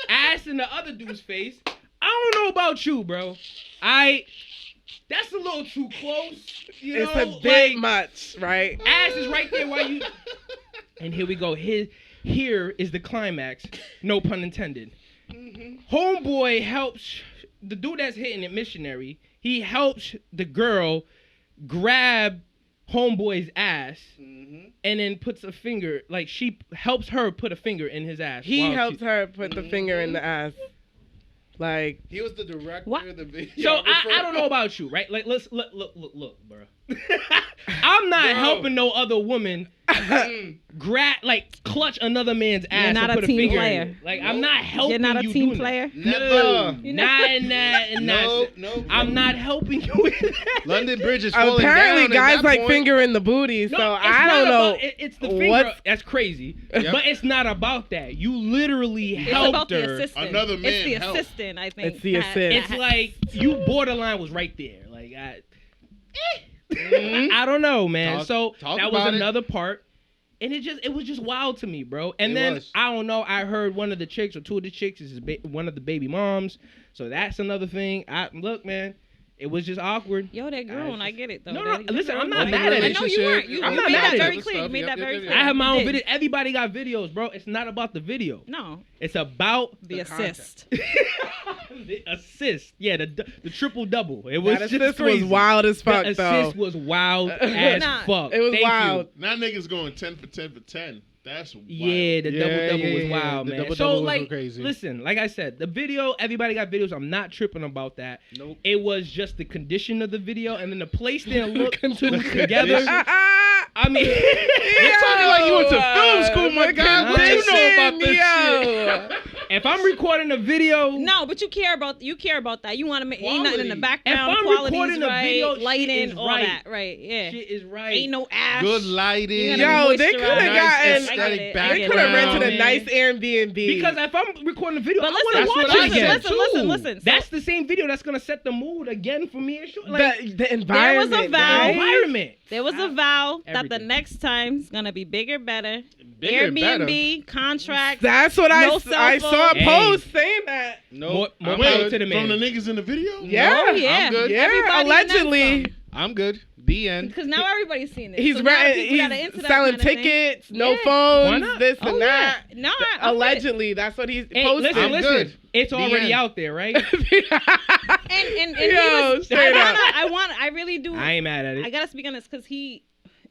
ass in the other dude's face. I don't know about you, bro. That's a little too close. it's a bit much, right? Ass is right there while you. And here we go. Here is the climax. No pun intended. Homeboy helps the dude that's hitting it, missionary. He helps the girl grab homeboy's ass and then puts a finger. Like she helps her put a finger in his ass. He helps her put the finger in the ass. Like, He was the director What? of the video. So I don't know about you, right? Like let's look, bro. I'm not helping no other woman clutch another man's ass. You're not and a put team finger player. in it. Like I'm not helping You're not a you team doing player. Never. Nope. I'm not helping you with that. London Bridge is falling apparently down. guys at that like point. finger in the booty, No, so it's I not don't know. about- it's the finger. what's- That's crazy. Yep. But it's not about that. You literally It's helped about the her. assistant. Another man It's the helped. assistant, I think. It's the assist. It's like you borderline was right there. Like I don't know, man. Talk that was about it. another part. And it was just wild to me, bro. And It then was. I don't know. I heard one of the chicks or two of the chicks is one of the baby moms. So that's another thing. Look, man, it was just awkward. Yo, they're grown. I get it, though. No, They're listen, I'm grown. not mad at I it. know you weren't. You I'm made not mad that at very it. clear. You made that very clear. I have my You own did. video. Everybody got videos, bro. It's not about the video. No, It's about the assist. the assist. Yeah, the triple double. It was That just assist crazy. was wild as fuck, The though. assist was wild as Nah. fuck. It was Thank wild. You. Now niggas going 10 for 10 for 10. That's wild. Yeah, the double was wild, The man. double-double So was like, crazy. listen, like I said, the video, everybody got videos. I'm not tripping about that. Nope. It was just the condition of the video, and then the place didn't look too together. I mean, You're talking like you went to film school, my guy. What you know about this Yo. shit? If I'm recording a video, No, but you care about that. You want to make ain't nothing in the Quality. background. If I'm Quality's recording a right, video, shit lighting, is all right. that, right? Yeah. shit is right. Ain't no ash. Good lighting. Yo, they could have Moisturize. gotten. Nice I get it, aesthetic I get They it. could have rented a man. nice Airbnb. Because if I'm recording a video, But I want listen, to watch that's what it I again. said. listen. So That's the same video that's gonna set the mood again for me and Sean. Like, the environment. vow. the guys. environment. there was a vow that the Everything. next time's gonna be bigger, better. Bigger, Airbnb contract. That's what No I cell saw a phone. post saying that. No, More I'm power good. to the man. From the niggas in the video? Yeah. Oh, yeah. I'm good. Yeah, Everybody allegedly. I'm good. The end. Because now everybody's seen it. He's so now renting. people that are into He's that selling kind of thing. tickets, no Yeah. Why phones, not? this Oh, and yeah. that. No, I'm with it. Allegedly, that's what he's Hey, posted. listen. good. It's The already end. out there, right? And Yo, he was, straight up. I really do. I ain't mad at it. I gotta speak on this because he,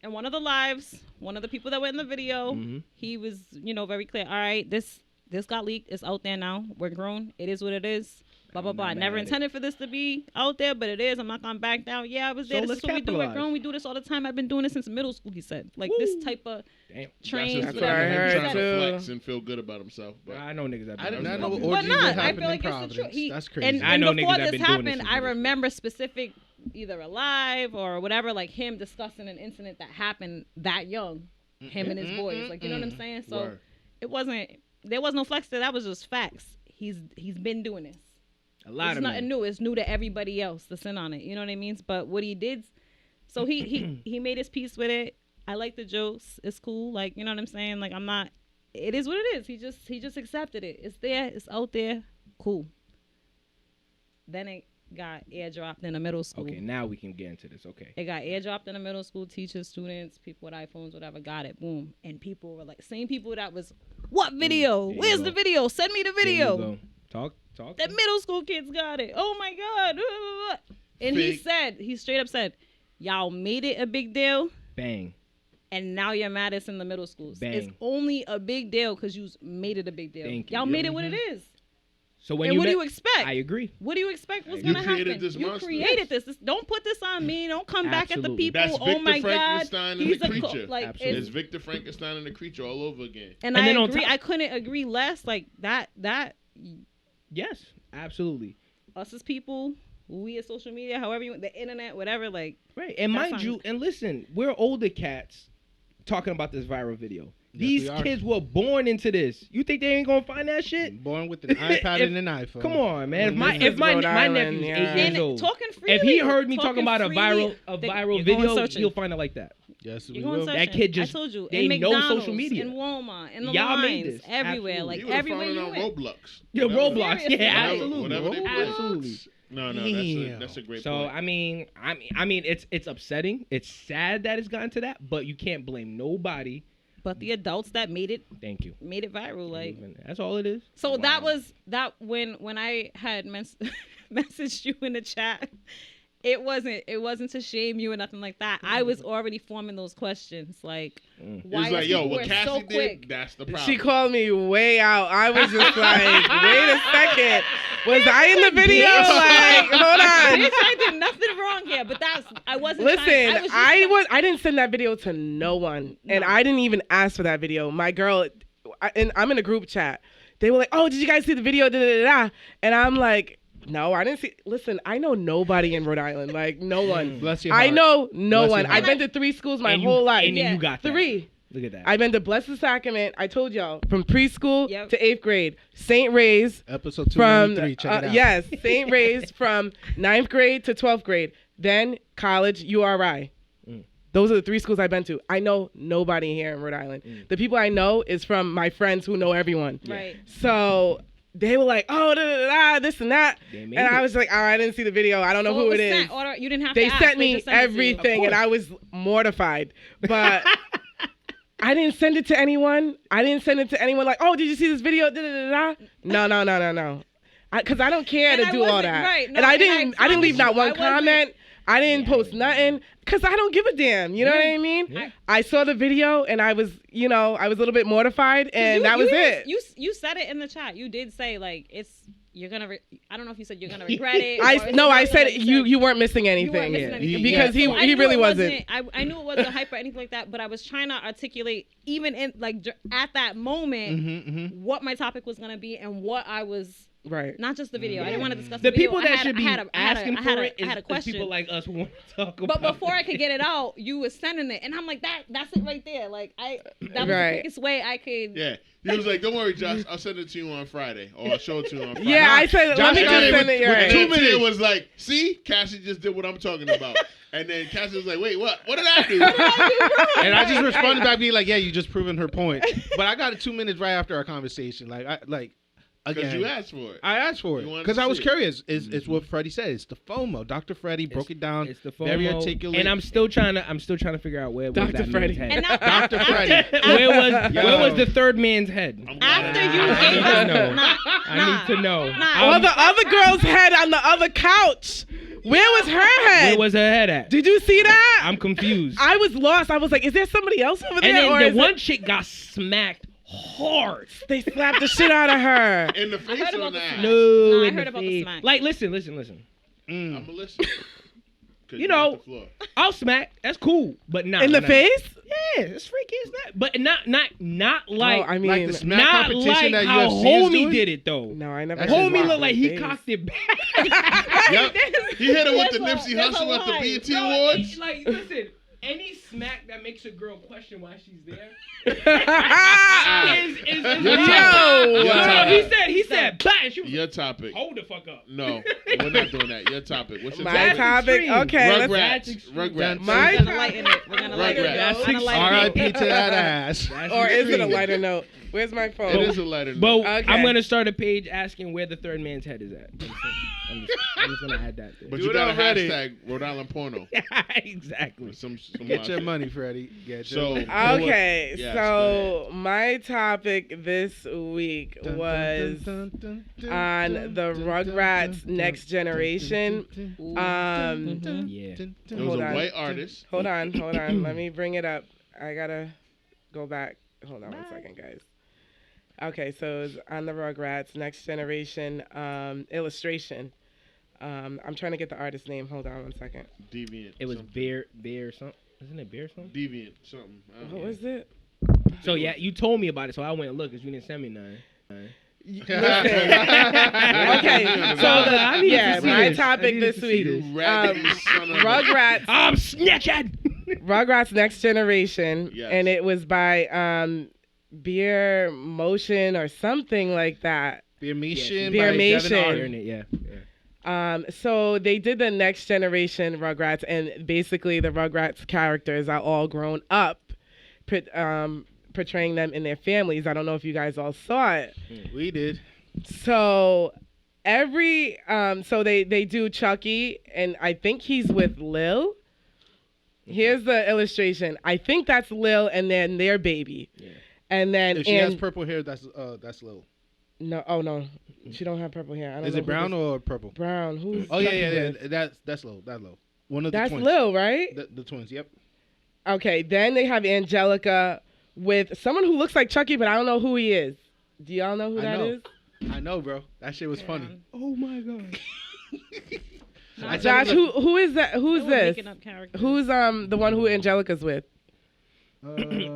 in one of the lives, one of the people that were in the video, Mhm. he was, very clear. All right, this got leaked. It's out there now. We're grown. It is what it is. Blah blah I'm blah. not I never mad at it. intended for this to be out there, but it is. I'm not gonna back down. Yeah, I was there. So This is let's what we do. We're capitalize. grown. We do this all the time. I've been doing this since middle school. He said, like this type of Damn. trains. That's what whatever. I He heard, said Trying it. to too. flex and feel good about himself. But I know niggas that I did not know But orgies not. would I happen feel like in it's the Providence. truth. That's crazy. And I know before niggas that this been doing this happened, for I years. remember specific, either alive or whatever, like him discussing an incident that happened that young, him and his boys. Like, you know what I'm saying? So Word. it wasn't. There was no flex there. That was just facts. He's been doing this. a lot It's of nothing men. new. It's new to everybody else that's in on it. You know what I mean? But what he did, so he made his peace with it. I like the jokes. It's cool. Like, you know what I'm saying? Like, I'm not. It is what it is. He just accepted it. It's there. It's out there. Cool. Then it got airdropped in the middle school. Okay, now we can get into this. Okay. It got airdropped in the middle school. Teachers, students, people with iPhones, whatever, got it. Boom. And people were like, same people that was, what video? There you Where's go. the video? Send me the There you video. go. Talk. That middle school kids got it. Oh my God. And he straight up said, y'all made it a big deal. Bang. And now you're mad it's in the middle schools. Bang. It's only a big deal because you made it a big deal. Thank you. Y'all made it what it is. So when And you what do met- you expect? I agree. What do you expect was You going to happen? created this You monster. created this. Don't put this on me. Don't come back at the Absolutely. people. That's Oh Victor my God. Frankenstein and He's the a creature. like, Absolutely. It's Victor Frankenstein and the creature all over again. and And I then on agree. top- I couldn't agree less. Like that. Yes, absolutely. Us as people, we as social media, however you want, the internet, whatever. Like, Right. And That's mind fine. you, and listen, we're older cats talking about this viral video. Yes, These we are. kids were born into this. You think they ain't gonna find that shit? Born with an iPad and an iPhone. Come on, man. This If is my Rhode Island, nephew's yeah. 8 years and old, talking freely. if he heard me talking about a freely, viral you're going video, searching. he'll find it like that. Yes, we You're going will. searching. That kid just- I told you. they in know McDonald's, social media. in Walmart, in the Y'all lines, made this. everywhere, Absolutely. like You would have everywhere found it you on went. Roblox. Yeah, Whatever- Roblox. Seriously. Yeah, whatever- absolutely. whatever they play. Absolutely. No, Damn. that's a great So point. I mean, it's upsetting. It's sad that it's gotten to that, but you can't blame nobody. But the adults that made it Thank you. viral, like. That's all it is. So Wow. that was that when I had messaged you in the chat. It wasn't to shame you or nothing like that. I was already forming those questions, like It's why like, are yo, people what were Cassie so did, quick? that's the problem. She called me way out. I was just like, wait a second. Was I in the video? Like, hold on. Bitch, I did nothing wrong here, but I wasn't. Listen, trying, I didn't send that video to no one, and I didn't even ask for that video. My girl, and I'm in a group chat. They were like, "Oh, did you guys see the video?" Da, da, da, da. And I'm like, "No, I didn't see." Listen, I know nobody in Rhode Island, like no one. Bless your I heart. know no Bless one. your I've heart. been to 3 schools my And whole you, life. And then you got that. 3. Look at that. I've been to Blessed Sacrament. I told y'all from preschool Yep. to 8th grade. St. Ray's Episode from 293. Check it out. yes, St. Ray's from 9th grade to 12th grade. Then college, URI. Those are the 3 schools I've been to. I know nobody here in Rhode Island. The people I know is from my friends who know everyone. Right. So they were like, "Oh, da, da, da, this and that," They and made I it. was like, "Oh, I didn't see the video. I don't know So who was it is." sent, or you didn't have They to ask, sent they me just sent it to you. everything, and I was mortified. But I didn't send it to anyone. I didn't send it to anyone like, "Oh, did you see this video?" Da, da, da, da. No. Because I don't care And to I do all wasn't- that. right, no, and I and didn't. I didn't leave not one promise you, I wasn't- comment. I didn't post nothing because I don't give a damn. You know what I mean? Yeah. I saw the video and I was a little bit mortified, and You- that was you- it. You said it in the chat. You did say like you're gonna. I don't know if you said you're gonna regret it. I said you weren't missing anything. You weren't missing anything. Because he really wasn't. I knew it wasn't hype or anything like that, but I was trying to articulate even in like at that moment what my topic was gonna be and what I was. Right. Not just the video. I didn't want to discuss the the video. people that should be asking for it I had a question. People like us who want to talk about. But before I could get it out, you was sending it, and I'm like, that's it right there. Like that was the quickest way I could. Yeah. He was like, "Don't worry, Josh. I'll send it to you on Friday, or I'll show it to you on Friday." Yeah, I said, let me just send it. And 2 minutes. It was like, "See, Cassie just did what I'm talking about." And then Cassie was like, "Wait, what? What did I do?" And I just responded by being like, "Yeah, you just proven her point." But I got it 2 minutes right after our conversation. Because you asked for it. I asked for it because I was curious. It's what Phreddy said. It's the FOMO. Dr. Phreddy broke it down. It's the FOMO. Very articulate. And I'm still trying to figure out where was that man's head. Dr. Phreddy. Where was the third man's head? After you gave us, I need to know. Well, the other girl's head on the other couch. Where was her head? Where was her head at? Did you see that? I'm confused. I was lost. I was like, is there somebody else over there? And then the one chick got smacked hard. They slapped the shit out of her. In the face or in the ass? No, I heard about the smack. Like, listen. I'm gonna listen. You know, I'll smack. That's cool, but not in the face. Yeah, it's freaky as that. But not like. I mean, like the smack not competition like that how UFC homie did it though. No, I never. That's Homie just looked like he face. cocked it back. Yep. He hit her with the There's Nipsey a Hussle at the line. BET Awards. Like, listen, any smack that makes a girl question why she's there is Your topic. Your topic. he said, bah, and she was Your topic. hold the fuck up. No, we're not doing that. Your topic. What's your My topic. extreme. Okay. Rugrats. My We're gonna lighten it. We're gonna lighten it. Rugrats. We're gonna lighten it. R.I.P. to that ass. Or is it a lighter note? Where's my phone? It is a lighter note. But Okay. I'm gonna start a page asking where the third man's head is at. I'm just gonna add that there. But Do you it got a already. hashtag Rhode Island porno. Exactly. Some Get your shit. money, Phreddy. Get So- your money. Okay, Yes, so my topic this week was on the Rugrats Next Generation. Yeah. It was Hold a on. white artist. Hold on. Let me bring it up. I gotta go back. Hold on 1 second, guys. Okay, so it's on the Rugrats Next Generation illustration. I'm trying to get the artist's name. Hold on 1 second. Deviant. It was something. bear something. Isn't it bear something? Deviant something. I don't What know. was it? So yeah, you told me about it, so I went and looked because you didn't send me none. Listen. Okay, so my topic this week. You raggedy son of a- Rugrats. I'm snatching. Rugrats Next Generation, Yes. and it was by Beer Motion or something like that. Beer Mation. Beer by Mation. Devin Arden. Yeah. So they did the Next Generation Rugrats, and basically the Rugrats characters are all grown up, portraying them in their families. I don't know if you guys all saw it. We did. So so they do Chucky, and I think he's with Lil. Here's the illustration. I think that's Lil, and then their baby. Yeah. And then If she has purple hair, that's Lil. No, oh no, she don't have purple hair. I don't Is know it brown or purple? brown? Who's? Oh yeah, Chucky yeah, with? that's Lil. That's Lil. One of the That's twins. Lil, right? The twins. Yep. Okay, then they have Angelica with someone who looks like Chucky, but I don't know who he is. Do y'all know who that is? I know, bro. That shit was funny. Oh my god. No, Josh, who is that? Who's they were this? making up characters. Who's the one who Angelica's with?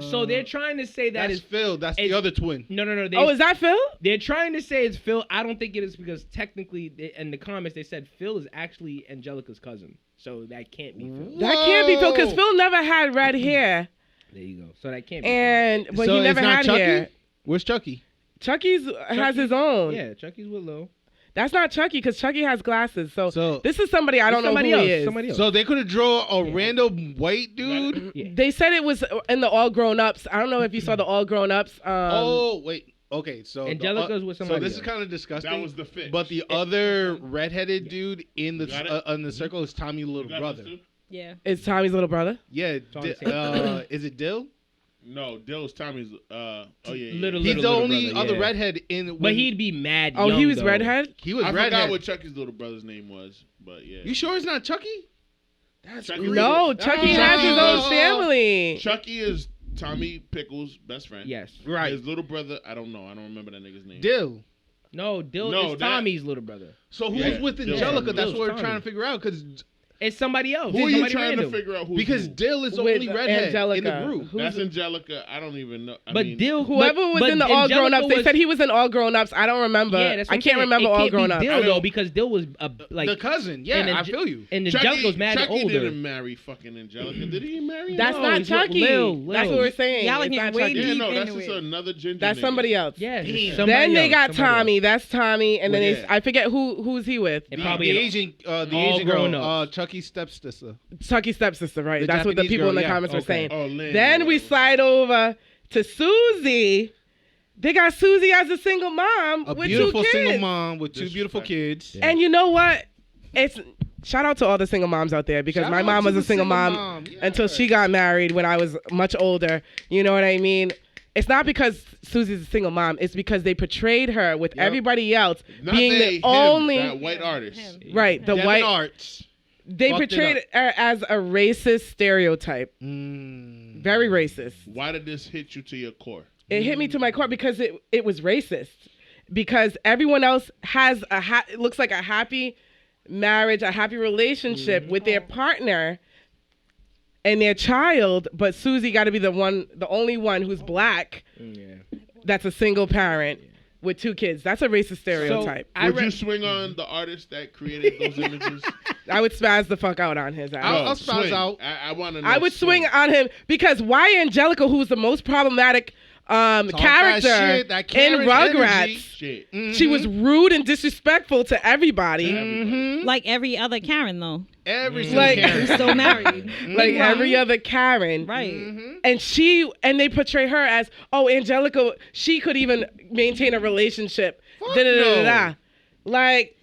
So they're trying to say that that's is Phil. That's the other twin. No. Oh, is that Phil? They're trying to say it's Phil. I don't think it is because technically, in the comments, they said Phil is actually Angelica's cousin. So that can't be Phil. That can't be Phil because Phil never had red hair. There you go. So that can't be But So he it's never not had Chucky? hair. Where's Chucky? Chucky's has his own. Phil. Yeah, Chucky's with Lil. That's not Chucky because Chucky has glasses. So this is somebody I don't know Somebody who else. he is. Somebody else. So they could have drawn a random white dude. Yeah. They said it was in the All Grown Ups. I don't know if you saw the All Grown Ups. Oh wait. Okay. So Angelica's with somebody So this else. is kind of disgusting. That was the fix. But the other redheaded dude in Got the it? on the circle is Tommy's little You got brother. this too? Yeah. It's Tommy's little brother. Yeah. Tommy Is it Dill? No, Dill's Tommy's. Yeah. Little He's the only brother, other yeah. redhead in. But he'd be mad. Oh, young, he was though. redhead. He was I redhead. forgot what Chucky's little brother's name was, but yeah. You sure it's not Chucky? That's Chucky crazy. No, Chucky has his own family. Chucky is Tommy Pickles' best friend. Yes. Right. His little brother, I don't know. I don't remember that nigga's name. Dill. No, Dill No, is that- Tommy's little brother. So who's Yeah, with Dill's Angelica? Tommy. That's Dill's what we're Tommy. trying to figure out. Because It's somebody else. Who are It's you somebody trying random. to figure out who's because who? Dill is the With only redhead Angelica. in the group. That's Angelica. I don't even know. I But mean, Dill, Whoever was in the All Grown Ups, they said he was in All Grown Ups. I don't remember. Yeah, that's what I I'm can't saying. remember It All can't be Grown Ups. Dill though, because Dill was like the cousin. Yeah, and I feel you. And Angelica's mad Chucky older. didn't marry fucking Angelica. Did he marry? That's her? not it's what Chucky. Lil. That's what we're saying. Y'all are It's getting not way Chucky. Yeah, deep no, that's into just it. another ginger. That's nigga. somebody else. Yeah, it's Damn. somebody Then they else, got somebody Tommy. else. That's Tommy, and then Yeah. I forget who's he with. And The, probably the an- Asian, all girl, grown ups. Chucky's stepsister. Chucky's stepsister, right? The That's what the Japanese people girl, in the yeah. comments were Okay. saying. Oh, Lynn, Then we whatever. slide over to Susie. They got Susie as a single mom A with beautiful 2 kids. single mom with 2 beautiful kids. And you know what? It's shout out to all the single moms out there because Shout my out mom to was a the single single mom mom, yeah. until she got married when I was much older. You know what I mean? It's not because Susie's a single mom. It's because they portrayed her with Yep. everybody else Not being they, the him, only that white artist. right, the Devin white. Arts. They fucked it portrayed her as a racist stereotype. Very racist. Why did this hit you to your core? It hit me to my core because it was racist. Because everyone else has it looks like a happy marriage, a happy relationship with their partner and their child, but Susie got to be the only one who's black. That's a single parent with 2 kids. That's a racist stereotype. Would you swing on the artist that created those images? I would spaz the fuck out on his ass. I'll spaz swing. out. I want to know. I would swing on him because why Angelica, who's the most problematic character that in Karen Rugrats, energy. Shit. she was rude and disrespectful to everybody. Like every other Karen, though. Every single Like- Karen. Who's still married. Like every other Karen. Right. And they portray her as, oh, Angelica, she could even maintain a relationship. Fuck Da-da-da-da-da. Like,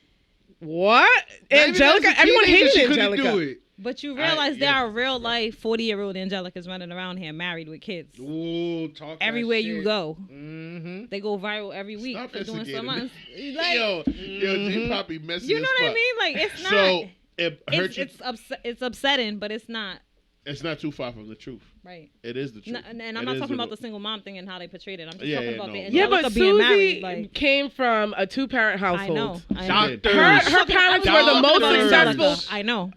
what? Not even Angelica, as a everyone teenager, hated she couldn't Angelica. do it. But you realize there yeah. are real life 40-year-old Angelicas running around here married with kids. Ooh, talk that Everywhere you shit. go. Mm-hmm. They go viral every week Stop for doing instigating something. me. Like, Yo, J Poppy messy you know as what I fuck. mean? Like, it's not. So it hurt you. It's upsetting, but it's not. It's not too far from the truth. Right. It is the truth. And I'm not talking about the single mom thing and how they portrayed it. I'm just Yeah, talking yeah, about no. the Yeah, Angelica but being Susie married. Like, came from a 2-parent household. I know. Doctor. Her parents were the most successful I know.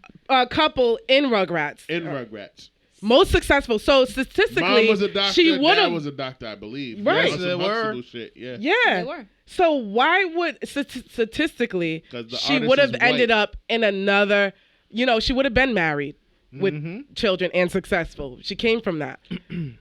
couple in Rugrats. In Rugrats. Most successful. So statistically, Mom was a doctor. she would Dad have. was a doctor, I believe. Right. Yeah, They some were. Huxtable shit. Yeah. They Yeah. were. So why would statistically 'Cause the she artist would have is ended white. up in another? You know, she would have been married with Mm-hmm. children and successful. She came from that.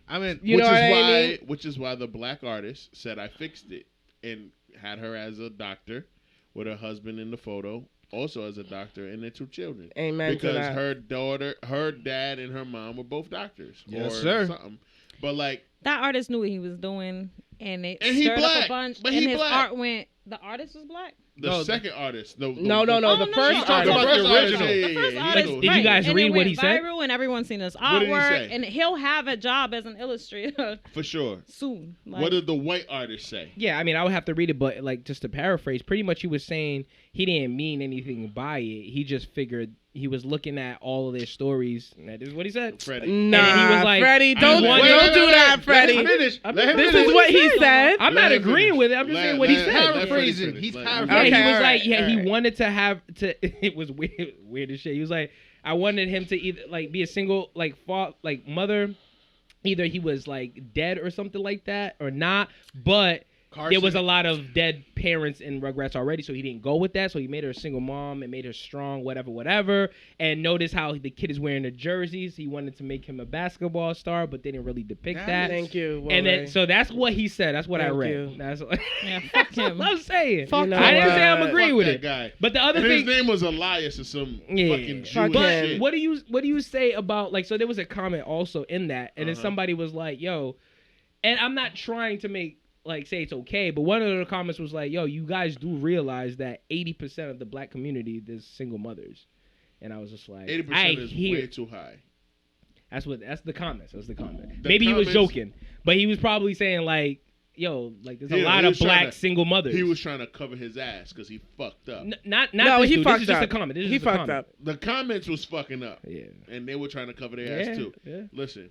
I mean, You know what I mean? Which is why the black artist said I fixed it and had her as a doctor with her husband in the photo, also as a doctor, and their 2 children. Amen to Because that. her dad, and her mom were both doctors. Yes, or sir. Something. But like, That artist knew what he was doing, and it And he stirred up black, a bunch. but and he his black. art went. The artist was black. the second artist. No. Oh, The no, first no. She's talking artist. about the original. The first artist, Did you right. guys And read it what went he said? viral, and everyone's seen his What did he artwork, say? and he'll have a job as an illustrator For sure. soon. Like, What did the white artist say? Yeah, I mean, I would have to read it, but like just to paraphrase, pretty much he was saying he didn't mean anything by it. He just figured he was looking at all of their stories. And that is what he said. Freddie. Nah, And he was like, Freddie, I don't want- don't do that, Freddie. Let him finish. I'm Let him This finish. is what he said. I'm Let not him agreeing finish. with it. I'm just saying what he said. Paraphrasing. He's Yeah, paraphrasing. Okay, he was all like, right, yeah, all he right. wanted to have to. It was weird as shit. He was like, I wanted him to either like be a single like mother, either he was like dead or something like that or not, but. There was a lot of dead parents in Rugrats already, so he didn't go with that. So he made her a single mom and made her strong, whatever. And notice how the kid is wearing the jerseys. He wanted to make him a basketball star, but they didn't really depict that. Thank you. And Wole. then, so that's what he said. That's what I Thank read. you. That's what, Yeah, fuck him. what I'm saying. Fuck You I know didn't say I'm what? agreeing Fuck with that it. guy. But the other And his thing, name was Elias or some Yeah. fucking Fuck Jewish him. shit. what do you say about like? So there was a comment also in that, and then somebody was like, "Yo," and I'm not trying to make like say it's okay, but one of the comments was like, "Yo, you guys do realize that 80% of the black community there's single mothers," and I was just like, 80% is hear way too high. That's the comments. That's the comment. The Maybe he was comments- joking, but he was probably saying like, "Yo, like there's a Yeah, lot he of was trying black to- single mothers." He was trying to cover his ass because he fucked up. Not No, this he dude. fucked This is just up. a comment. This is He just a fucked comment. up. The comments was fucking up, Yeah. and they were trying to cover their ass too. Yeah. Listen,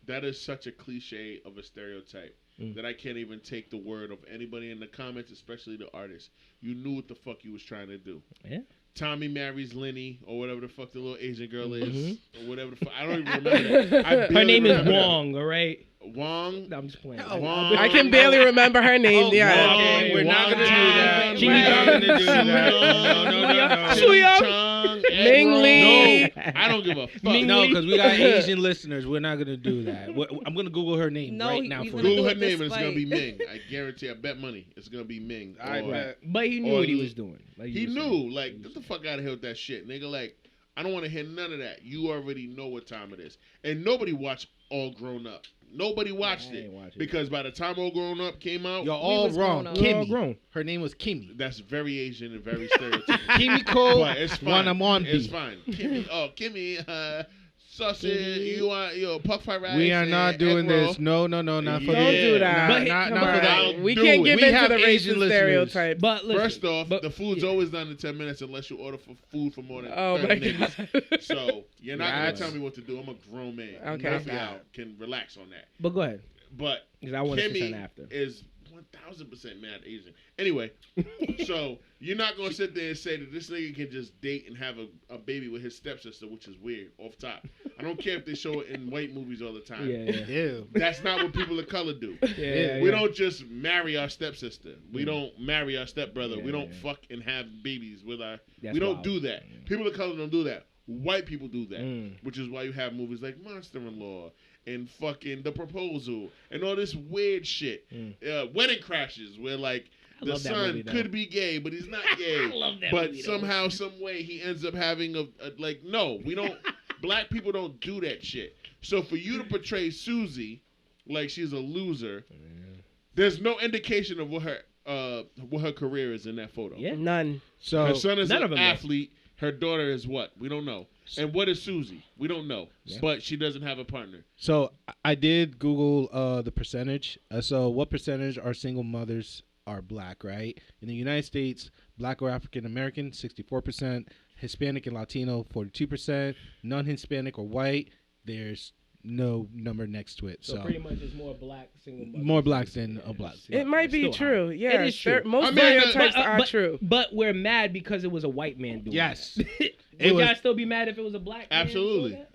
That is such a cliche of a stereotype that I can't even take the word of anybody in the comments, especially the artists. You knew what the fuck you was trying to do. Yeah. Tommy marries Lenny, or whatever the fuck the little Asian girl is, or whatever the fuck. I don't even remember that. Her name is Wong, all right? Wong? No, I'm just playing. Wong. I can barely remember her name. Yeah. Wong. We're not gonna do that. Jimmy We're not Young. gonna do that. Chili Young. Chong, Ming Egg Lee. roll. No, I don't give a fuck. No, because we got Asian listeners. We're not gonna do that. I'm gonna Google her name No, right now he's for gonna you. Google do her it name and it's gonna be despite- Ming. I guarantee. I bet money it's gonna be Ming. I Or- bet. But he knew Or what he Lee. was doing. Like He you were saying. knew. Like, get the fuck out of here with that shit, nigga. Like, I don't want to hear none of that. You already know what time it is, and nobody watched All Grown Up. Nobody watched I it ain't watch it. because by the time All Grown Up came out, You're all was wrong. grown up. We're all Kimmy. grown. Her name was Kimmy. that's very Asian and very stereotypical. Kimmy Cole. But it's fine. Wanamon. It's fine. Kimmy, sausage. You want puck fried rice? We are not and doing egg roll. this. No, not for Don't this. do that. Not, But not, come not for on. that. I'll We do can't it. give We into have the Asian racist listeners. stereotypes. But listen, First off, but- the food's always done in 10 minutes unless you order for food for more than Oh 30 my minutes. god. So you're not That's- gonna tell me what to do. I'm a grown man. Okay. Both of y'all can relax on that. But go ahead, But because I want to say something Kimmy after. is 1,000% mad Asian. Anyway, so you're not gonna sit there and say that this nigga can just date and have a baby with his stepsister, which is weird. Off top, I don't care if they show it in white movies all the time. Yeah. Ew. That's not what people of color do. Yeah. We don't just marry our stepsister. We don't marry our stepbrother. Yeah, we don't yeah. fuck and have babies with our. That's we don't wild. do that. People of color don't do that. White people do that, Mm. which is why you have movies like Monster-in-Law and fucking The Proposal and all this weird shit. Wedding Crashes, where like I the love that son movie, though. could be gay, but he's not gay. I love that but movie, though. somehow, some way, he ends up having a like. No, we don't. Black people don't do that shit. So for you to portray Susie like she's a loser, there's no indication of what her career is in that photo. Yeah. None. So Her son is None an of them athlete. Her daughter is what? We don't know. And what is Susie? We don't know. Yeah. But she doesn't have a partner. So I did Google the percentage. So what percentage are single mothers are black, right? In the United States, black or African American, 64%. Hispanic and Latino, 42%. Non-Hispanic or white, there's no number next to it. So So, pretty much it's more black single mothers. more blacks than a black. It might It's be still true. high. Yeah, It is true. Most I mean, stereotypes but- are true. But we're mad because it was a white man doing Yes. it. It Would was- y'all still be mad if it was a black man? Absolutely. doing that?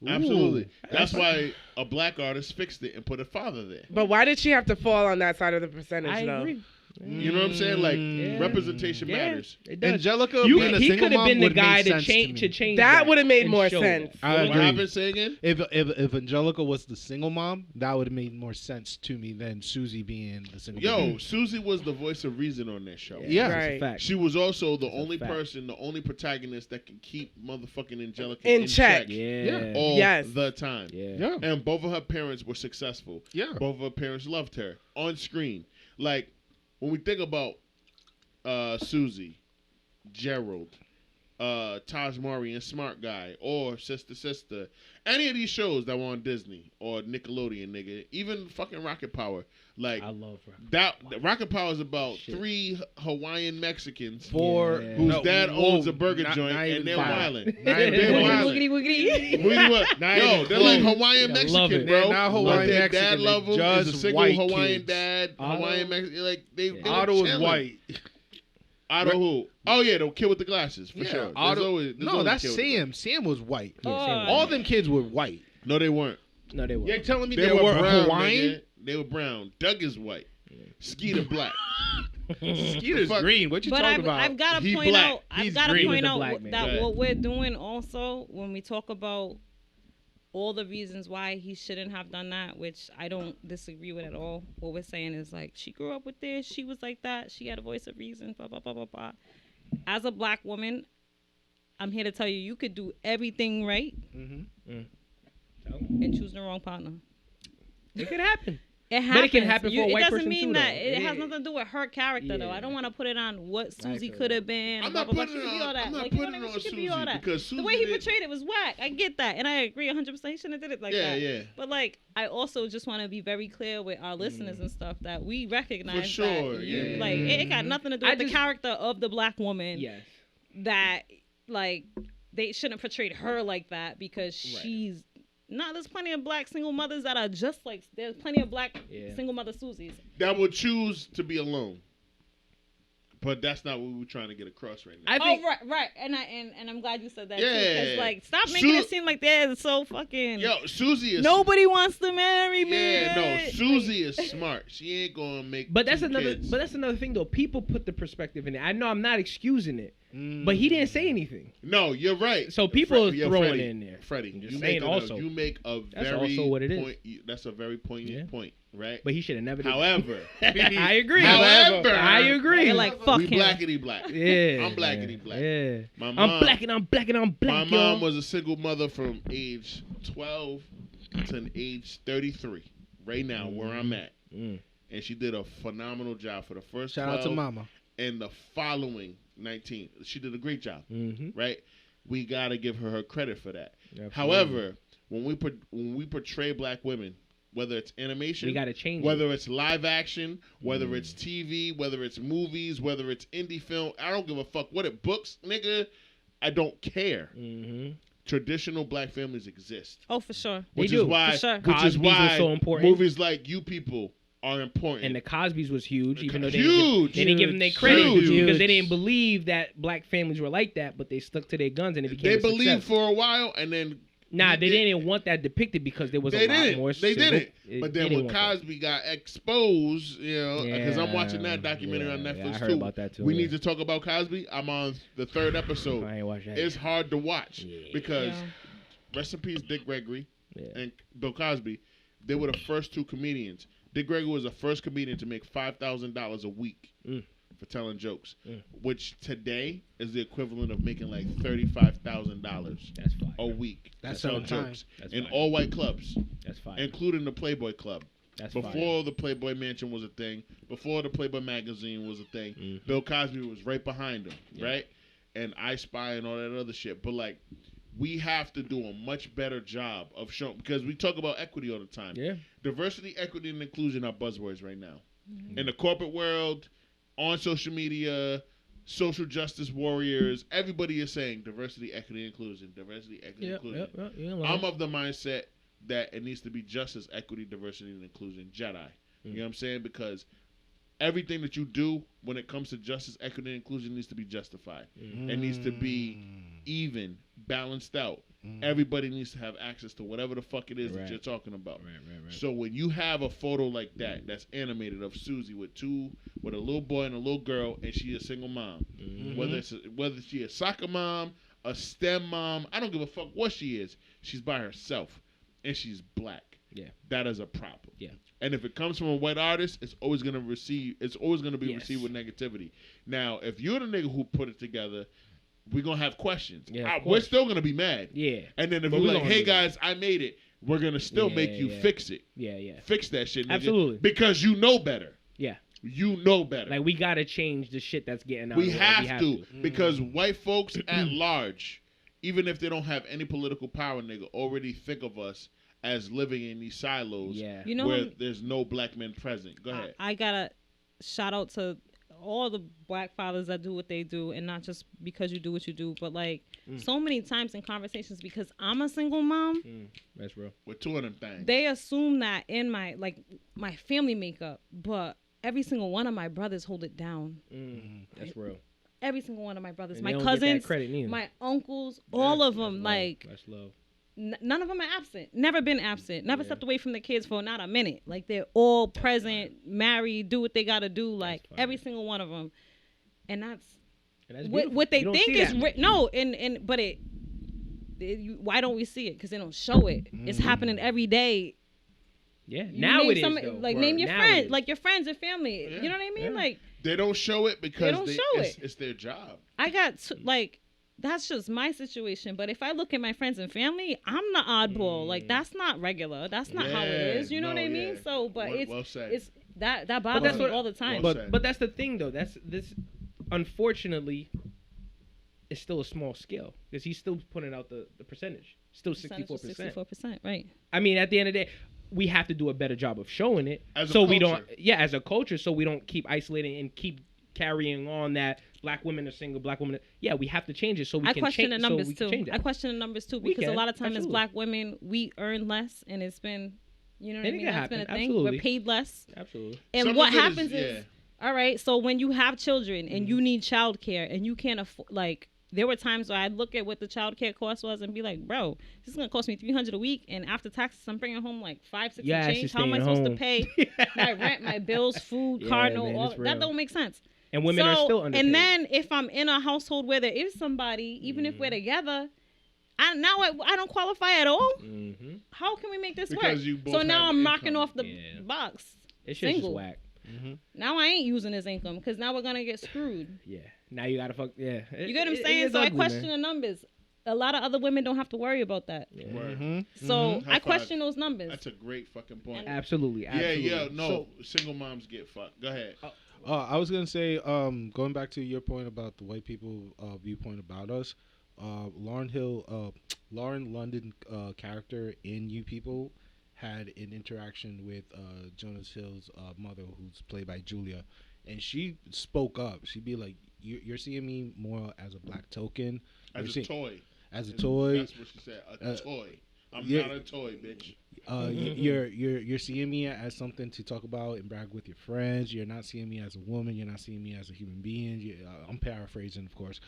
Okay. Absolutely. Ooh. That's why a black artist fixed it and put a father there. But why did she have to fall on that side of the percentage, I though? agree. You know what I'm saying? Like, Yeah. representation Yeah. matters. It does. Angelica You, being a he single could have mom been the would guy make to sense change me. to change That would have made and more show sense. that. I What agree. happened? Say again? If Angelica was the single mom, that would have made more sense to me than Susie being the single mom. Yo, Susie was the voice of reason on that show. Yeah. that's Right. a fact. She was also the That's a only fact. person, the only protagonist that can keep motherfucking Angelica In in check. Yeah. all Yes. the time. Yeah. Yeah. And both of her parents were successful. Yeah. Both of her parents loved her on screen. Like, when we think about Susie, Gerald, Taj Mowry and Smart Guy, or Sister, any of these shows that were on Disney or Nickelodeon, nigga, even fucking Rocket Power, like I love her. that. Rocket Power is about Shit. 3 Hawaiian Mexicans For Yeah. whose no, dad whoa, owns a burger not- joint not and even they're five. wildin'. Not even They're close. wildin'. Wiggity, wiggity. Yo, even they're like close. Hawaiian Yeah, Mexican, love it. bro. They're not Hawaiian But their Mexican, dad they're love them. Is a just single white Hawaiian kids. dad. Otto? Hawaiian Mexican. Like they were Otto is chilling. white. Otto who? Oh yeah, the kid with the glasses for sure. There's Otto, always no, a that's kid with the Sam. Sam was white. Oh, All them kids were white. glasses. No, they weren't. No, they were. You're telling me They they, were were brown. Hawaiian? Nigga. They were brown. Doug is white. Skeeter black. Skeeter's Fuck. green. What you But talking about? I've got to He point black. out. I've He's got to green. point He's a out black man. that Right. what we're doing also when we talk about all the reasons why he shouldn't have done that, which I don't disagree with at all. What we're saying is like she grew up with this, she was like that, she had a voice of reason, blah blah blah blah blah. As a black woman, I'm here to tell you, you could do everything right Mhm. and choose the wrong partner. It could happen. It happens. But it can happen for a white It doesn't person mean too, that though. it has Yeah. nothing to do with her character, though. Yeah. I don't want to put it on what Susie feel could that. have been. I'm blah, not blah, blah. putting She it could be all on. that. I'm not Like, you know putting what I it mean? on She could be Susie all that. because The way he Susie did- portrayed it was whack. I get that, and I agree 100%. He shouldn't have did it like Yeah, that. yeah. But like, I also just want to be very clear with our listeners and stuff that we recognize For sure, that you, yeah. like it got nothing to do I with the just- character of the black woman. Yes. That like they shouldn't portray her like that because she's there's plenty of black single mothers that are just like. There's plenty of black single mother Susies that would choose to be alone. But that's not what we're trying to get across right now. I think, right, and I'm glad you said that too. Because like, stop making it seem like they're so fucking. Yo, Susie is. Nobody wants to marry me. Yeah, no, Susie is smart. She ain't gonna make. But that's another. Kids. But that's another thing though. People put the perspective in it. I know I'm not excusing it, but he didn't say anything. No, you're right. So people are throwing it in there. Freddie, you make a that's very also what it is. That's a very poignant point. Right, but he should have never. However, I agree. However, I agree. You're like, fuck we him. blackity black. Yeah, I'm blackity black. Yeah, my mom, I'm black and I'm black and I'm black. My mom was a single mother from age 12 to age 33. Right now, where I'm at, and she did a phenomenal job for the first. Shout out to Mama. And the following 19, she did a great job. Right, we gotta give her credit for that. Absolutely. However, when we portray black women, whether it's animation, we gotta change. Whether it's live action, whether it's TV, whether it's movies, whether it's indie film, I don't give a fuck what it books, nigga. I don't care. Traditional black families exist. Oh, for sure. Which they is do. why, for sure. which is why was so important. Movies like You People are important. And the Cosbys was huge, even though they didn't give them their credit because they didn't believe that black families were like that, but they stuck to their guns and it became. They a believed success. for a while, and then. Nah, they didn't want that depicted because there was a lot more. They didn't. But then when Cosby got exposed, because I'm watching that documentary on Netflix I heard about that too. We need to talk about Cosby. I'm on the 3rd episode. I ain't watched that. It's hard to watch because rest in peace, Dick Gregory and Bill Cosby. They were the first two comedians. Dick Gregory was the first comedian to make $5,000 a week for telling jokes, which today is the equivalent of making like $35,000 a week. That's telling jokes in all white clubs. That's fine, including the Playboy Club. That's before the Playboy Mansion was a thing. Before the Playboy Magazine was a thing. Bill Cosby was right behind him, right? And I Spy and all that other shit. But like, we have to do a much better job of showing, because we talk about equity all the time. Yeah. Diversity, equity, and inclusion are buzzwords right now. In the corporate world, on social media, social justice warriors, everybody is saying diversity, equity, inclusion. Diversity, equity, inclusion. I'm of the mindset that it needs to be justice, equity, diversity, and inclusion. JaTia. You know what I'm saying? Because everything that you do when it comes to justice, equity, and inclusion needs to be justified. It needs to be even, balanced out. Everybody needs to have access to whatever the fuck it is that you're talking about. Right. So when you have a photo like that, that's animated of Susie with a little boy and a little girl, and she a single mom, whether she a soccer mom, a STEM mom, I don't give a fuck what she is. She's by herself, and she's black. Yeah, that is a problem. Yeah. And if it comes from a white artist, it's always gonna be received with negativity. Now, if you're the nigga who put it together, we're gonna have questions. Yeah, we're still gonna be mad. Yeah. And then if we're like, hey guys, I made it, we're gonna still make you fix it. Yeah. Fix that shit, nigga. Absolutely. Because you know better. Yeah. You know better. Like, we gotta change the shit that's getting out. We have to. Because white folks at large, even if they don't have any political power, nigga, already think of us as living in these silos where there's no black men present. Go ahead. I gotta shout out to all the black fathers that do what they do, and not just because you do what you do, but like so many times in conversations, because I'm a single mom. That's real. With two of them things. They assume that in my family makeup, but every single one of my brothers hold it down. That's real. Every single one of my brothers, my cousins, my uncles, all of them, like that's love. None of them are absent. Never been absent. Never stepped away from the kids for not a minute. Like, they're all present, married, do what they gotta do. Like, every single one of them. And that's what they think is why don't we see it? Because they don't show it. It's happening every day. Yeah, now it is. Like, name your friends, like your friends and family. Yeah. You know what I mean? Yeah. Like, they don't show it because it's their job. I got that's just my situation. But if I look at my friends and family, I'm the oddball. Like, that's not regular. That's not how it is. You know what I mean? So, but it's that bothers me all the time. But that's the thing, though. This unfortunately is still a small scale, because he's still putting out the percentage. Still 64%. 64%, right? I mean, at the end of the day, we have to do a better job of showing it, as a culture. as a culture, so we don't keep isolating and keep carrying on that black women are single, black women. Yeah, we have to change it so we can change. question the numbers so too. I question the numbers too because a lot of times as black women we earn less, and it's been, you know what I mean? That's been a thing. Absolutely. We're paid less. Absolutely. And what happens is, all right. So when you have children and you need childcare and you can't afford, like, there were times where I'd look at what the childcare cost was and be like, bro, this is gonna cost me $300 a week, and after taxes, I'm bringing home like $5, $6 and change. How am I supposed to pay my rent, my bills, food, car note? All that don't make sense. And women are still underpaid. And then if I'm in a household where there is somebody, even if we're together, I don't qualify at all. Mm-hmm. How can we make this work? So now I'm knocking off the box. It's just whack. Mm-hmm. Now I ain't using his income because now we're gonna get screwed. Yeah. Now you gotta fuck. Yeah. You get what I'm saying? So ugly, I question the numbers. A lot of other women don't have to worry about that. Yeah. Mm-hmm. So I question those numbers. That's a great fucking point. Absolutely. Yeah. No, single moms get fucked. Go ahead. I was gonna say, going back to your point about the white people viewpoint about us, Lauren London character in You People had an interaction with Jonas Hill's mother, who's played by Julia, and she spoke up. She'd be like, "You're seeing me more as a black token, as a toy." As a toy. That's what she said. A toy. I'm not a toy, bitch. You're seeing me as something to talk about and brag with your friends. You're not seeing me as a woman. You're not seeing me as a human being. I'm paraphrasing, of course.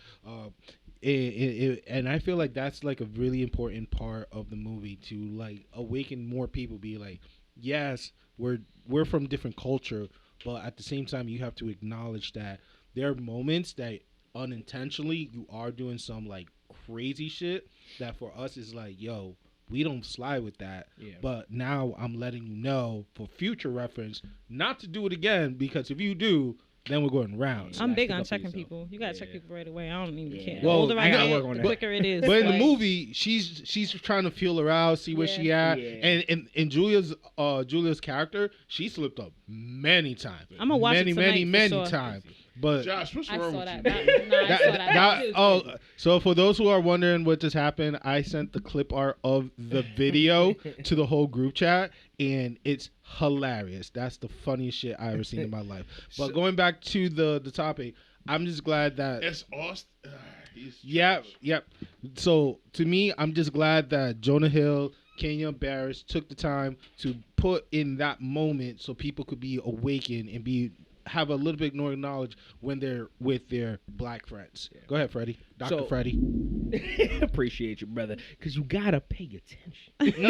And I feel like that's like a really important part of the movie to like awaken more people. Be like, yes, we're from different culture, but at the same time, you have to acknowledge that there are moments that unintentionally you are doing some like crazy shit that for us is like, yo, we don't slide with that. Yeah. But now I'm letting you know for future reference not to do it again, because if you do, then we're going rounds. I'm big on checking people. You gotta check people right away. I don't even care. Well, the older I get, the quicker it is. But in the movie, she's trying to feel her out, see where she at, and Julia's character, she slipped up many times. I'm gonna watch it tonight many times. But Josh, what's wrong with you? I saw that. So for those who are wondering what just happened, I sent the clip art of the video to the whole group chat, and it's hilarious. That's the funniest shit I ever seen in my life. But going back to the topic, I'm just glad that it's Austin. Yep. So to me, I'm just glad that Jonah Hill, Kenya Barris took the time to put in that moment so people could be awakened and have a little bit more knowledge when they're with their black friends. Yeah. Go ahead, Phreddy. Dr. Phreddy. Appreciate you, brother, because you gotta pay attention.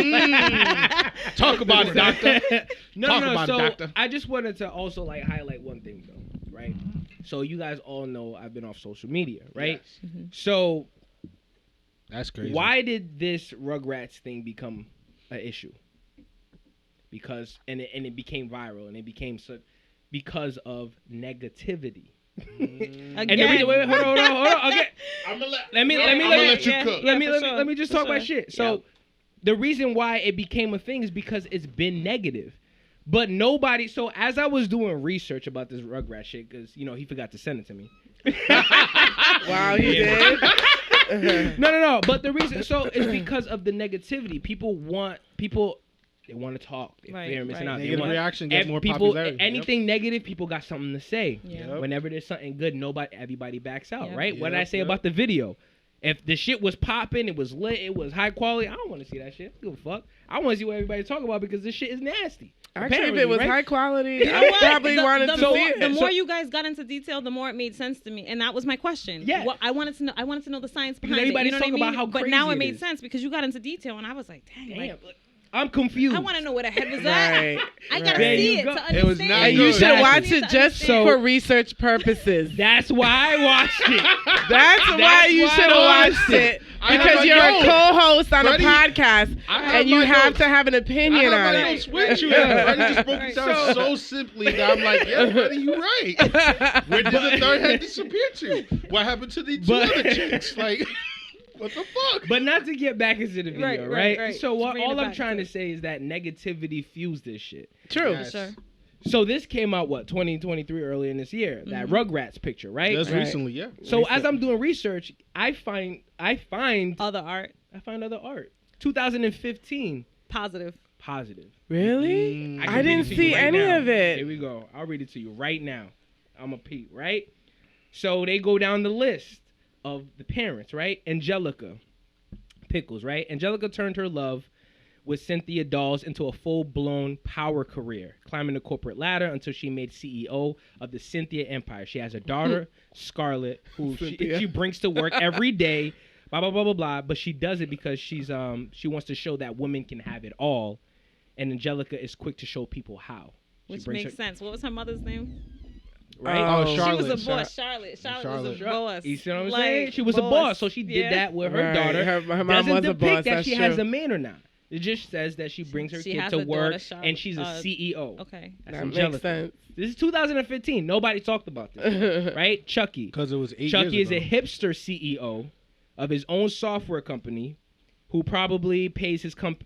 Talk about it, doctor. No. So I just wanted to also like highlight one thing though, right? So you guys all know I've been off social media, right? Yes. Mm-hmm. So that's crazy. Why did this Rugrats thing become an issue? Because it became viral, and it became such. Because of negativity. Again. And the reason, wait, hold on. Okay. Let me let you cook. Let me just talk my shit. So the reason why it became a thing is because it's been negative. But nobody, so as I was doing research about this Rugrat shit, because, he forgot to send it to me. Wow, he did? No. But the reason, so it's because of the negativity. They want to talk. They're missing out. Negative reaction gets more popularity. Anything negative, people got something to say. Yeah. Whenever there's something good, everybody backs out, right? What did I say about the video? If the shit was popping, it was lit, it was high quality, I don't want to see that shit. I don't give a fuck. I want to see what everybody's talking about because this shit is nasty. Actually, if it was high quality, I probably wanted to see it. The more you guys got into detail, the more it made sense to me, and that was my question. Yeah, I wanted to know the science behind everybody's it. Talking about how crazy but now it made made sense because you got into detail, and I was like, damn. I'm confused. I want to know where the head was at. Right. I gotta see it to understand. It was not and you should watch it just for research purposes. That's why I watched it. That's why you should have watched it. Because you're a co-host on a podcast, and you have to have an opinion on it. Switch you. Freddie just broke it down so simply that I'm like, yeah, Freddie, you're right. Where did the third head disappear to? What happened to the two other chicks? Like, what the fuck? But not to get back into the video, right? So all I'm trying to it. say is that negativity fuels this shit. True. Yes. Sure. So this came out, 2023, early in this year, that Rugrats picture, right? Just recently, yeah. So as I'm doing research, I find other art. 2015. Positive. Positive. Really? I didn't see any of it. Here we go. I'll read it to you right now. I'm a peep, right? So they go down the list of the parents, right? Angelica Pickles, right? Angelica turned her love with Cynthia Dawes into a full-blown power career, climbing the corporate ladder until she made CEO of the Cynthia Empire. She has a daughter, Scarlett, who she brings to work every day, blah, blah, blah, blah, blah. But she does it because she wants to show that women can have it all. And Angelica is quick to show people how. Which makes sense. What was her mother's name? Right? Charlotte. She was a boss. Charlotte was a boss. You see what I'm saying? She was a boss, so she did that with her daughter. Her mom was a boss. Doesn't depict that she has true. a man or not. It just says that she brings her kid to work and she's a CEO. Okay. That makes sense. This is 2015. Nobody talked about this, right? Chucky. Because it was 8 Chucky years is ago. a hipster CEO of his own software company who probably pays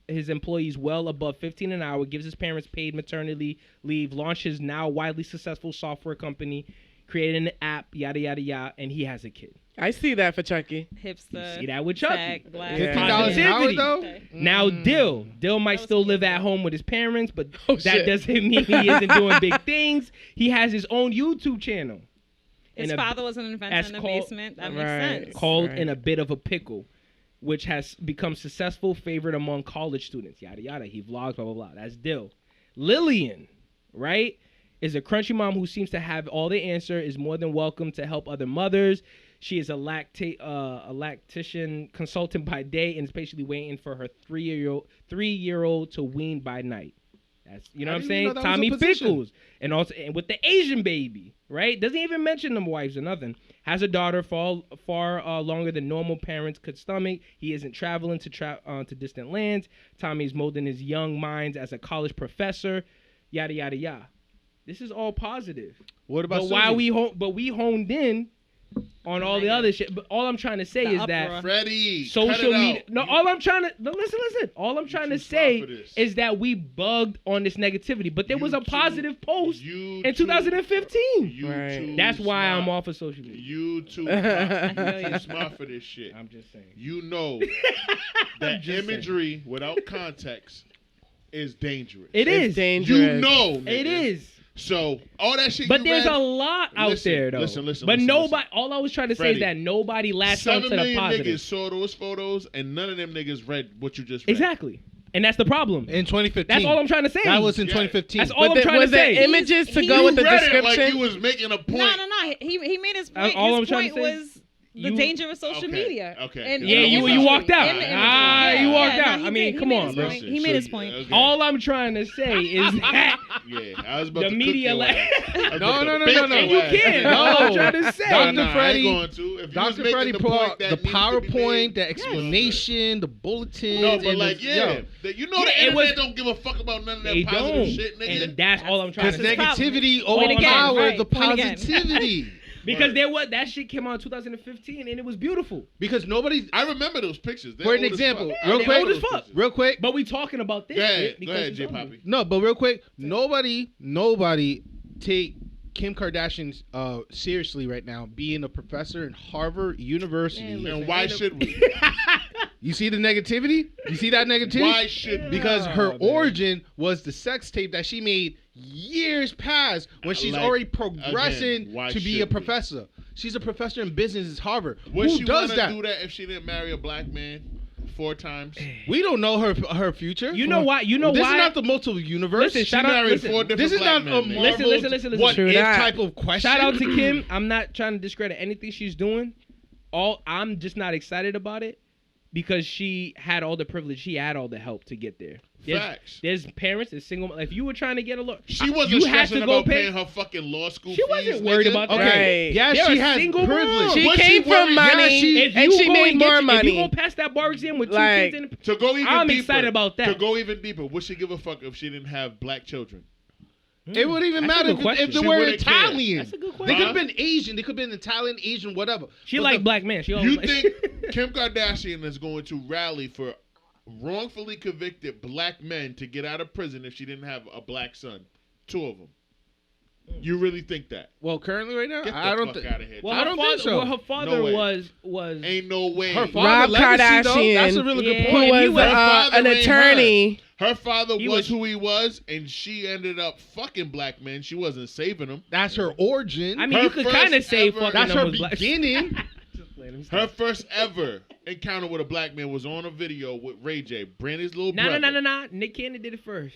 his employees well above $15 an hour, gives his parents paid maternity leave, launched his now widely successful software company, created an app, yada, yada, yada, and he has a kid. I see that for Chucky. Hipster. You see that with Chucky. Tag, black. $15 an hour, though? Okay. Now, Dill might still live at home with his parents, but that shit. doesn't mean he isn't doing big things. He has his own YouTube channel. His father was an inventor in the basement. That makes sense. Called In a Bit of a Pickle, which has become successful, favorite among college students. Yada, yada. He vlogs, blah, blah, blah. That's Dill. Lillian, right, is a crunchy mom who seems to have all the answer, is more than welcome to help other mothers. She is a lactation consultant by day and is patiently waiting for her 3-year-old to wean by night. That's, you know what I'm saying? Tommy Pickles. And also and with the Asian baby, right? Doesn't even mention them wives or nothing. Has a daughter far longer than normal parents could stomach. He isn't traveling to distant lands. Tommy's molding his young minds as a college professor. Yada, yada, yada. This is all positive. What about we honed in on all the other shit. But all I'm trying to say is that Phreddy, social media. No, all I'm trying to listen. All I'm trying to say is that we bugged on this negativity, but there was a positive post in 2015. Right. That's why I'm off of social media. You too smart for this shit. I'm just saying. You know that imagery without context is dangerous. It is dangerous. You know, nigga. It is. So all that shit. But you there's read, a lot out there, though. But nobody. All I was trying to say is that nobody latched onto the 7 million positive. niggas saw those photos, and none of them niggas read what you just read. Exactly, and that's the problem. In 2015. That's all I'm trying to say. That was in 2015. That's all I'm trying to say. Was there images to go with the read description? It like he was making a point. No. He made his point. all I'm His trying point to say. was the danger of social media. Okay. And Yeah, you walked out. You walked out. I mean, come on, bro. He made his point. Okay. All I'm trying to say is that Yeah, I was about the to media. cook your ass. No. And you can. All I'm trying to say. Dr. Nah, I Phreddy- ain't going to. If you was Dr. making Phreddy the put point out that the needed to be PowerPoint, made, the explanation, the bulletins. No, but and like, the, yeah, you know the it was- internet don't give a fuck about none of that They positive don't. shit, nigga. And that's all I'm trying because to say. negativity Point again, overpowered right, the point again. positivity. Because there was that shit came out in 2015 and it was beautiful. Because nobody. I remember those pictures. They're For an old as example, fuck. real they're quick, old as fuck. real quick. But we talking about this Go ahead, shit go ahead, it's J. ugly. Poppy. No, but real quick, nobody take Kim Kardashian seriously right now, being a professor in Harvard University. Man, And why should we? You see the negativity? You see that negativity? Why should we? Because her man. origin was the sex tape that she made years past when she's Like, already progressing again, why to be should a we? professor. She's a professor in business at Harvard. Would Who she does wanna that? do that if she didn't marry a black man 4 times? We don't know her future. You know why? You know this why? is not the multiple universe. Listen, She shout out- married listen. 4 different This is black not a men, nigga. Listen, Marvel listen. what True if that. type of question. Shout out to Kim. I'm not trying to discredit anything she's doing. I'm just not excited about it because she had all the privilege. She had all the help to get there. Facts. There's parents, there's single. If you were trying to get a look, She wasn't you had stressing to go about pay. paying her fucking law school She fees. wasn't worried nigga. about that. Okay, Right. yeah, They're she a has single privilege. mom. She Was came she from worried? money, If and you she go made and get more If you money. go past that bar exam with 2 Like- kids in the To go even I'm deeper, excited about that. To go even deeper, would she give a fuck if she didn't have black children? It wouldn't even That's a matter good question. if they She were wouldn't care. Italian. That's a good They question. could have been Asian. They could have been Italian, Asian, whatever. She But like the- black men. She You always think Kim Kardashian is going to rally for wrongfully convicted black men to get out of prison if she didn't have a black son? 2 of them. You really think that? Well, currently right now, Get the I don't fuck think. out of here. Well, I don't think so. Well, her father way. was Ain't no way. Her father, Rob legacy, though, Kardashian, that's a really good yeah, point. who he was was- Her father an ain't attorney. Her father He was was- who he was, and she ended up fucking black men. She wasn't saving them. That's her origin. I mean, Her you could first kind of say ever- fucking That's them her was black. beginning. Just playing, let me Her stop. first ever encounter with a black man was on a video with Ray J, Brandy's little brother. No. Nick Cannon did it first.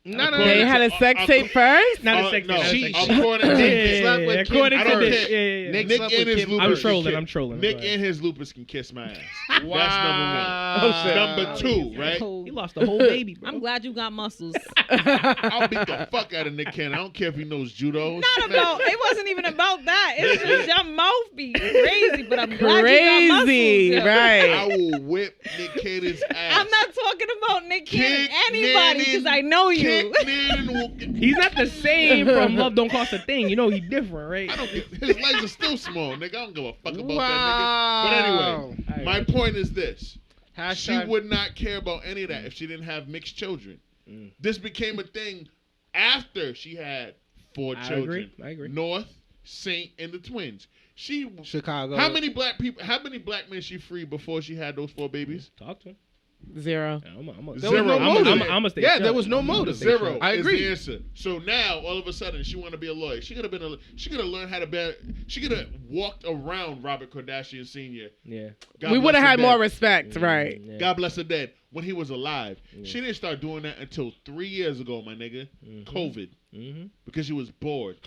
No. They had a sex tape first? Not a sex No, tape, not a she, sex tape. according to Nick, slept with Kim according to I don't this. care. Yeah. Nick slept with and his Kim lupus. I'm can trolling. kiss- I'm trolling. Nick Go ahead. and his lupus can kiss my ass. Wow. That's number one. Number two, right? He lost a whole baby, bro. I'm glad you got muscles. I'll beat the fuck out of Nick Cannon. I don't care if he knows judo. Not about. It wasn't even about that. It's just your mouth be crazy, but I'm glad you got muscles. Crazy, yo. right? I will whip Nick Cannon's ass. I'm not talking about Nick Cannon, Kick anybody, because I know you. Kick Cannon will get- He's not the same from Love Don't Cost a Thing. You know he's different, right? I don't give, his legs are still small, nigga. I don't give a fuck about Wow. that nigga. But anyway, my point is this. She Hashtag- would not care about any of that if she didn't have mixed children. This became a thing after she had 4 children. I agree. North, Saint, and the twins. She Chicago. How many black men she freed before she had those 4 babies? Talk to him. 0. There was no motive. Yeah, there was no motive. 0 I is agree. the answer. So now, all of a sudden, she want to be a lawyer. She could have learned how to be. She could have walked around Robert Kardashian Sr. Yeah. God We bless would have her had dead. more respect, right? Yeah. God bless her dead. When he was alive, she didn't start doing that until 3 years ago, my nigga. COVID, because she was bored.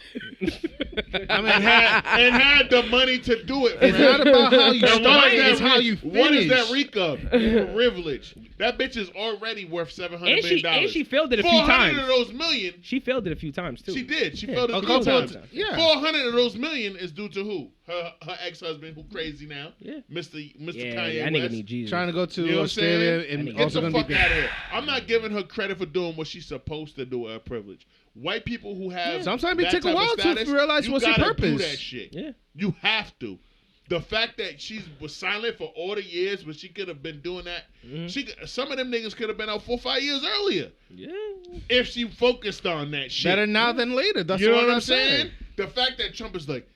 I mean, had the money to do it. It's not about how you And start, it's how you What is that finish. reek of? Privilege. That bitch is already worth $700 million. And she failed it a few 400 times. of those million. She failed it a few times too. She did. She Yeah. failed it A a few couple times. of yeah. 400 of those million is due to who? Her ex-husband, who crazy now. Yeah. Mr. Yeah, Kanye that West. nigga need Jesus. Trying to go to You know what I'm Australia saying? and Get also the going to fuck be out of here. I'm not giving her credit for doing what she's supposed to do with her privilege. White people who have Sometimes it that take a type of while to status, realize you what's your gotta do purpose. that shit. Yeah. You have to. The fact that she was silent for all the years, but she could have been doing that. Some of them niggas could have been out 4 or 5 years earlier Yeah. if she focused on that shit. better now than later. That's You know what what I'm I'm saying. saying? The fact that Trump is like,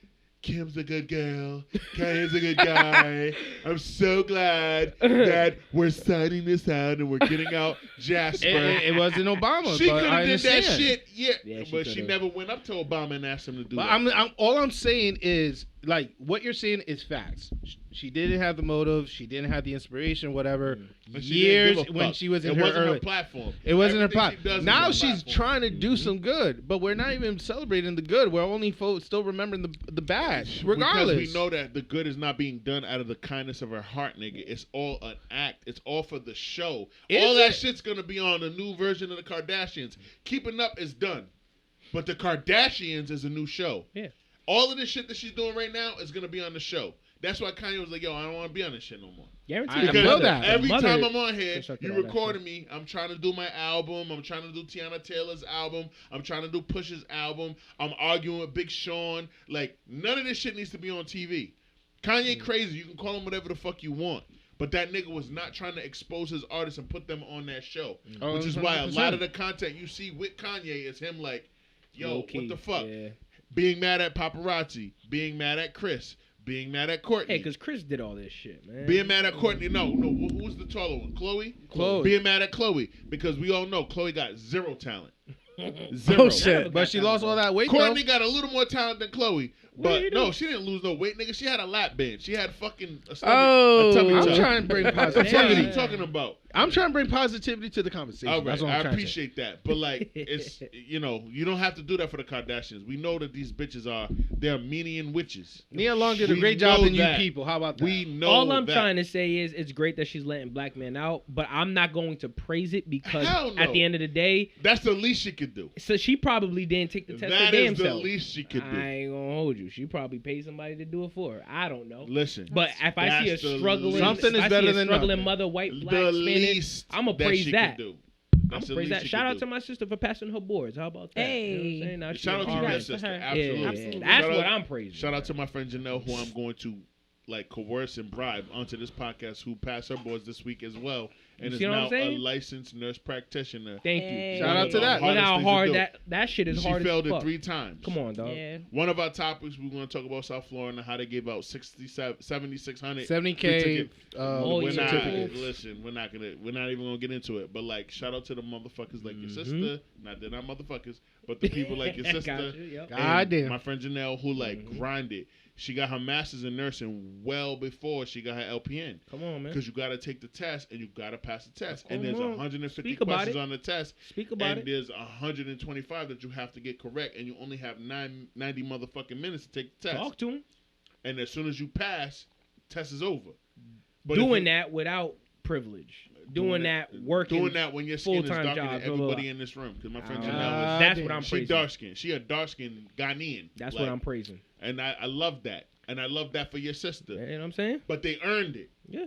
Kim's a good girl, Kanye's a good guy. I'm so glad that we're signing this out and we're getting out Jasper. It wasn't Obama, She but could I have did that understand. shit, Yeah, but she she coulda. never went up to Obama and asked him to do But that. all I'm saying is, like, what you're saying is facts. She didn't have the motive. She didn't have the inspiration, whatever. But she Years didn't give a when fuck. she was in it her wasn't early. her platform. It wasn't her Everything part. she does is Now her she's platform. trying to do some good, but we're not even celebrating the good. We're only still remembering the bad, regardless. Because we know that the good is not being done out of the kindness of her heart, nigga. It's all an act. It's all for the show. All that shit's gonna be on the new version of the Kardashians. Keeping Up is done, but the Kardashians is a new show. Yeah. All of this shit that she's doing right now is gonna be on the show. That's why Kanye was like, "Yo, I don't want to be on this shit no more." Guaranteed. I the know mother- that. the Every mother time I'm on here, constructed you all that recording shit. me. I'm trying to do my album. I'm trying to do Tiana Taylor's album. I'm trying to do Push's album. I'm arguing with Big Sean. Like, none of this shit needs to be on TV. Kanye crazy. You can call him whatever the fuck you want. But that nigga was not trying to expose his artists and put them on that show. Oh, Which is why a 100%. lot of the content you see with Kanye is him like, yo, Low-key, what the fuck? Yeah. Being mad at paparazzi. Being mad at Chris. Being mad at Courtney. Hey, because Chris did all this shit, man. Being mad at Courtney. No. Who's the taller one? Chloe? Chloe. Being mad at Chloe. Because we all know Chloe got zero talent. Zero. Oh, shit. But she lost all that weight, Courtney though. got a little more talent than Chloe. What But do you no, do? she didn't lose no weight, nigga. She had a lap band. She had fucking a Oh. tummy I'm tuck. trying to bring What the fuck are positivity. you talking about? I'm trying to bring positivity to the conversation. All right, That's what I'm I trying to say. appreciate that. But like, it's, you know, you don't have to do that for the Kardashians. We know that these bitches they're Menian witches. Nia Long did a We great job know than you that. people. How about that? We know All I'm that. trying to say is it's great that she's letting black men out, but I'm not going to praise it because Hell no. at the end of the day, That's the least she could do. so she probably didn't take the test her That damn is the self. least she could do. I ain't gonna hold you. She probably paid somebody to do it for her. I don't know. Listen. But if I see a That's the struggling, least. Something if is I better see a than struggling nothing. mother, white, black, the Spanish, least I'ma praise she that. could do. I'm That's the praise least that. she Shout could out do. to my sister for passing her boards. How about that? Hey. You know what I'm saying? Now she Shout out to all your right. sister. her. Absolutely. Yeah, Absolutely. that's Shout what out- I'm praising. Shout out to my friend Janelle, who I'm going to like coerce and bribe onto this podcast, who passed her boards this week as well, and is see what I'm now a saying? licensed nurse practitioner. Thank Hey. you. Shout out to that. Look how hard that. that shit is She hard failed as it fuck. 3 times. Come on, dog. Yeah. One of our topics, we're going to talk about South Florida and how they gave out 7,600 70K. we're not certificates. listen. We're not even gonna get into it. But like, shout out to the motherfuckers like your sister. Not they're not motherfuckers, but the people like your sister. Got you, yep. and Goddamn. my friend Janelle, who like grinded. She got her master's in nursing well before she got her LPN. Come on, man. Because you got to take the test and you got to pass the test. Come And there's on. 150 Speak about questions it. on the test. Speak about and it. there's 125 that you have to get correct. And you only have 90 motherfucking minutes to take the test. Talk to him. And as soon as you pass, test is over. But Doing that without privilege. Doing that working. Doing that when your skin is full-time darker job, than blah, blah, everybody blah. in this room. Because my friend Ah, Janelle that's what I'm she praising. dark skinned. She a dark skinned Ghanaian. That's like, what I'm praising. And I love that. And I love that for your sister. You know what I'm saying? But they earned it. Yeah.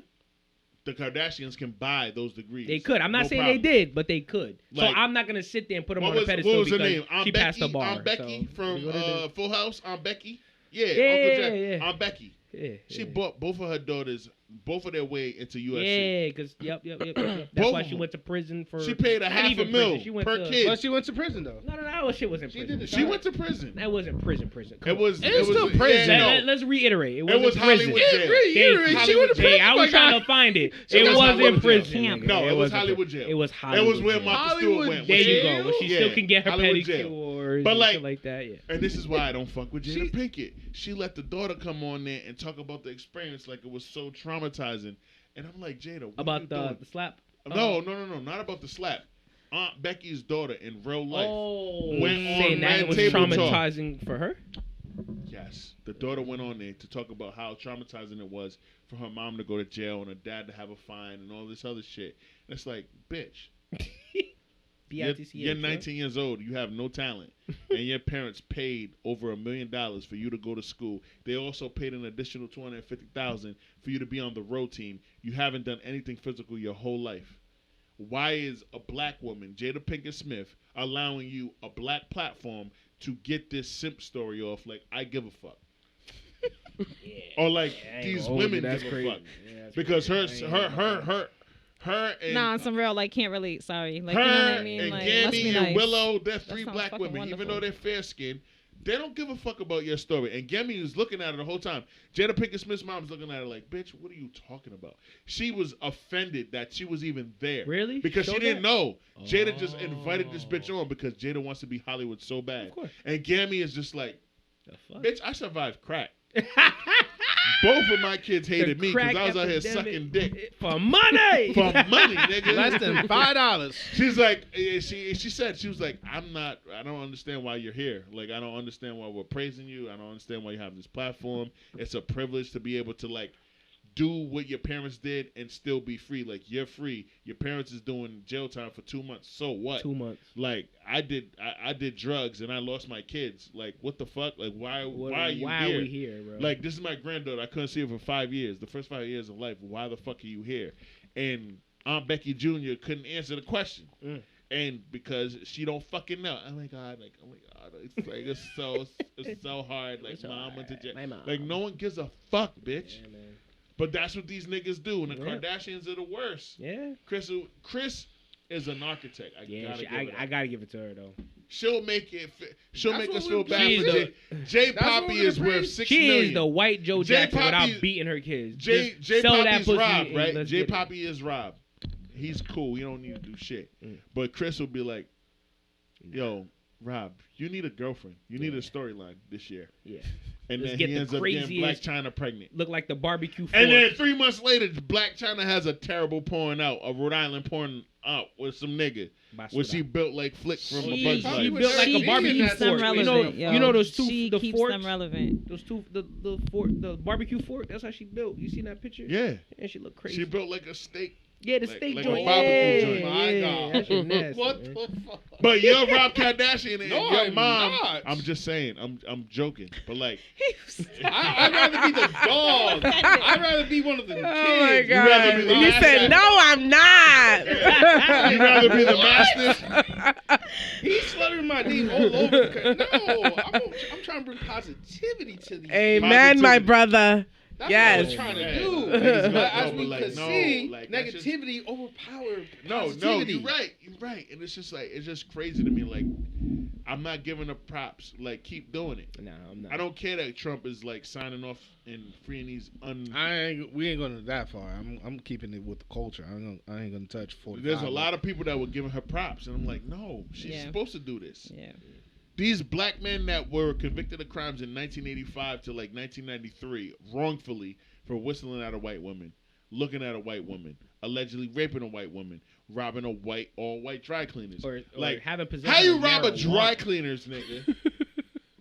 The Kardashians can buy those degrees. They could. I'm not No saying problem. they did, but they could. Like- so I'm not gonna sit there and put them What on a was pedestal her because name? Aunt she Becky. passed the bar. Aunt Becky so, from it is what it is. Full House. Aunt Becky. Yeah. Yeah, Uncle Jack. yeah. Aunt Becky. Yeah, She yeah. bought both of her daughters, both of their way into USC. Yeah, because yep. That's Both why of she them. went to prison for. She paid not $500,000 even prison. She went per to, kid. But she went to prison though. No, that shit wasn't She prison. did She went to prison. That wasn't prison. Come It on. was. It's still prison. Yeah, no. Let's reiterate. It It was wasn't prison. Hollywood jail. She went to prison. Hey, I was my trying God. to find it. She It was wasn't Hollywood prison. jail. nigga. No, it was wasn't Hollywood prison. jail. It was It Hollywood. was where jail. Martha Stewart Hollywood went. There you jail? go. Where she Yeah, still can get her Hollywood jail. pedicures But and like- shit like that. Yeah. And this is why I don't fuck with Jada Pinkett. She let the daughter come on there and talk about the experience like it was so traumatizing. And I'm like, Jada, what are About you the doing? slap. No, not about the slap. Aunt Becky's daughter in real life. Oh, Went saying on that Red it was Table Talk. traumatizing for her. Yes. The daughter went on there to talk about how traumatizing it was for her mom to go to jail and her dad to have a fine and all this other shit. And it's like, bitch, you're 19 years old. You have no talent. And your parents paid over $1 million for you to go to school. They also paid an additional $250,000 for you to be on the road team. You haven't done anything physical your whole life. Why is a black woman, Jada Pinkett Smith, allowing you a black platform to get this simp story off? Like, I give a fuck. Or like these women give a fuck. Because her and Nah, on some real like can't relate. Sorry, like her you know what I mean. and Like, Gammy must be and nice. Willow, they're 3 sounds black fucking women. Even wonderful. though they're fair skinned, they don't give a fuck about your story. And Gammy was looking at her the whole time. Jada Pinkett Smith's mom's looking at her like, bitch, what are you talking about? She was offended that she was even there. Really? Because she Showed didn't that? know. Jada just invited this bitch on because Jada wants to be Hollywood so bad. Of course. And Gammy is just like, The fuck? bitch, I survived crack. Both of my kids hated me because I was out here sucking dick. For money! For money, nigga. Less than $5. She's like, she said, she was like, I don't understand why you're here. Like, I don't understand why we're praising you. I don't understand why you have this platform. It's a privilege to be able to, like, do what your parents did and still be free. Like, you're free. Your parents is doing jail time for 2 months. So what? 2 months. Like, I did drugs and I lost my kids. Like, what the fuck? Like, why are you Why here? are we here, bro? Like, this is my granddaughter. I couldn't see her for 5 years. The first 5 years of life. Why the fuck are you here? And Aunt Becky Jr. couldn't answer the question. And because she don't fucking know. Oh my God. Like, oh my God. It's like, it's so hard. Like, mom went to jail. My mom. Like, no one gives a fuck, bitch. Yeah, man. But that's what these niggas do. And the Yeah. Kardashians are the worst. Yeah. Chris is an architect. I gotta give it to her though. She'll make it. She'll That's make what us we feel bad She's for the- Jay That's what Poppy we're is gonna worth praise. $6 She million. is the white Joe Jay Jackson without Poppy- beating her kids. Jay Just sell that Poppy's pussy Rob, and right? let's Jay get it. Poppy is Rob. He's cool. He don't need to do shit. But Chris will be like, yo, Rob, you need a girlfriend. You need a storyline this year. Yeah. And Let's then get he the ends up getting Black craziest- China pregnant. Look like the barbecue. And then fork. 3 months later, Black China has a terrible porn out, a Rhode Island porn out with some nigga. Where she built like Flick from a Bug's She Life. built like a She barbecue keeps them fork. relevant, yo. You know those two She the keeps forks. them relevant. Those two the barbecue fork. That's how she built. You seen that picture? Yeah. And she looked crazy. She built like a steak. Yeah, the Like- steak like joint. a barbecue joint. Yeah, My yeah, God. that shit nasty, What man. the fuck? But you're Rob Kardashian and No, your I'm mom. not. I'm just saying. I'm joking. But like, I'd rather be the dog. I'd rather be one of the kids. Oh my You rather God. be the You master. said, no, I'm not. you'd rather be the master. He's slurring my name all over the country. No, I'm trying to bring positivity to these. Amen, my Positivity. brother. That's Yes. what I was trying to do. Niggas But as go, we like, could no, see, like, that's just- negativity overpowered No, positivity. you're right. And it's just crazy to me. Like, I'm not giving up props. Like, keep doing it. Nah, I'm not. I don't care that Trump is like signing off and freeing these We ain't going that far. I'm keeping it with the culture. I ain't gonna touch 45. There's a lot of people that were giving her props, and I'm like, no, she's Yeah. supposed to do this. Yeah. These black men that were convicted of crimes in 1985 to like 1993 wrongfully for whistling at a white woman, looking at a white woman, allegedly raping a white woman, robbing all white dry cleaners. Or like, having possession. how you of rob a marijuana. dry cleaners, nigga,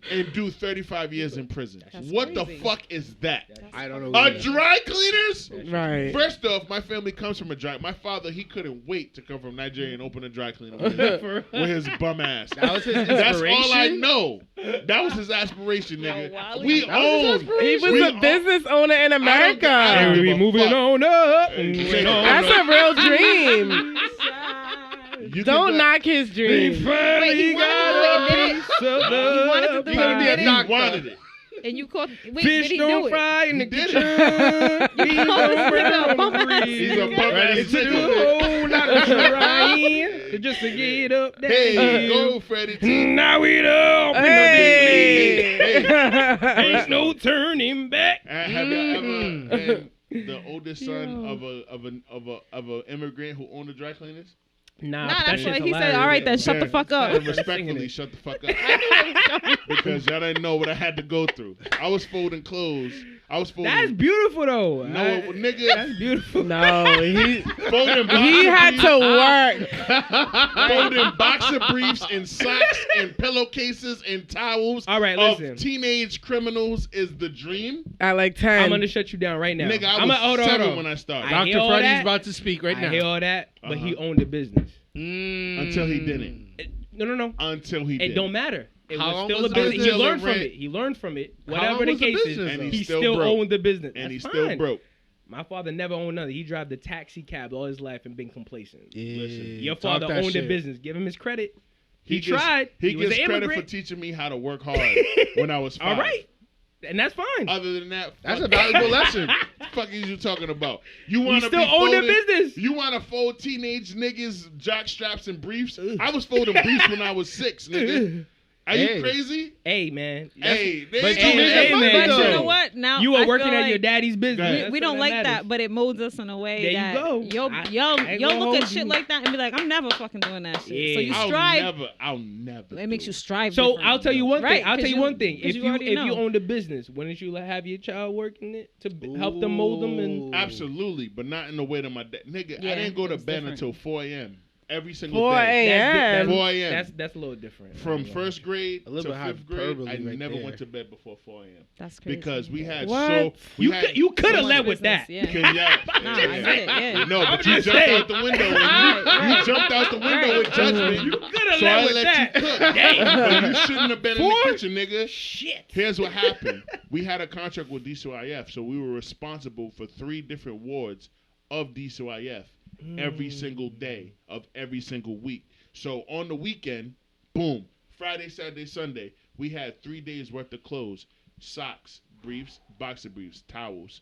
and do 35 years in prison? That's What the crazy. fuck is that? I don't know. A either. dry cleaners? Right. First off, my family comes from a dry. My father, he couldn't wait to come from Nigeria and open a dry cleaner with his bum ass. That was his That's all I inspiration? know. That was his aspiration, nigga. Wally. We That was his own. aspiration? He was a business owner in America. I don't And we give a moving fuck. on up. Hey, That's a real dream. You Don't can knock his dream. Wait, he wanted to do it. He wanted to do He it. wanted it. And you caught. Wait, Fish did he don't do it? fry in the He did kitchen. He's a bum ass He's a bum ass It's a nigga. whole lot of trying just to get up there. Hey, go, Freddie. Now we up in the Hey. big league. Hey. Ain't no turning back. Have you ever been the oldest son of a immigrant who owned the dry cleaners? Nah, Nah, that that's shit's what he said. hilarious. All right, then shut the fuck up. And respectfully, shut the fuck up. Because y'all didn't know what I had to go through. I was folding clothes. I was folding. That's beautiful though. No, nigga. That's beautiful. No, he Folding he had to work. folding boxer briefs and socks and pillowcases and towels. All right, of listen. teenage criminals is the dream. At like 10. I'm gonna shut you down right now. Nigga, I I'm was hold on, 7 when I started. I hear Dr. all Freddy's that. about to speak right now. I hear all that, but he Uh-huh. owned the business. Until he didn't. No. Until he It did. don't matter. It How was long still was a the business. He business? learned from Rent. it. He learned from it. How Whatever long the was the case is, business, And though? he still still broke. owned the business. And That's he's fine. still broke. My father never owned nothing. He drive the taxi cab all his life and been complacent. Listen, Your talk father that owned shit. the business. Give him his credit. He gets- tried. He was gets an credit for immigrant. teaching me how to work hard when I was 5. All right, and that's fine. Other than that, That's fuck a valuable lesson. What the fuck is you talking about? You He want to still owned the business. You want to fold teenage niggas jock straps and briefs? I was folding briefs when I was 6, nigga. Are Hey. you crazy? Hey man, Hey, they But ain't you doing made that. it money, But though. you know what? Now you I were feel working at like your daddy's business. Go ahead. That's we don't what like matters. that, but it molds us in a way There you that go. you'll I ain't you'll gonna look at hold shit you. like that and be like, I'm never fucking doing that shit. So you Yeah. strive. I'll never. It makes do you strive. So different. I'll tell you one Right, thing. I'll 'cause tell you you- one thing. 'cause If you you already if know. you owned a business, wouldn't you have your child working it to help them mold them and Absolutely, but not in the way that my dad. Nigga, Yeah, I didn't go to it's bed different. until 4 a.m. every single 4 day. a.m. 4 a.m. That's a little different. From first grade A little to bit 5th grade, hyperbole I right never there. went to bed before 4 a.m. That's crazy. Because we had What? You could have led with that. Yeah. Because, yeah, Nah, I get it. Yeah. No, I'm but you just jumped saying. out the window. And Right. you jumped out the window with judgment. You could have So I led with let that. you cook. But you shouldn't have been in the 4? kitchen, nigga. Shit. Here's what happened. We had a contract with DCIF, so we were responsible for 3 different wards of DCIF every single day of every single week. So on the weekend, boom, Friday, Saturday, Sunday, we had 3 days worth of clothes, socks, briefs, boxer briefs, towels,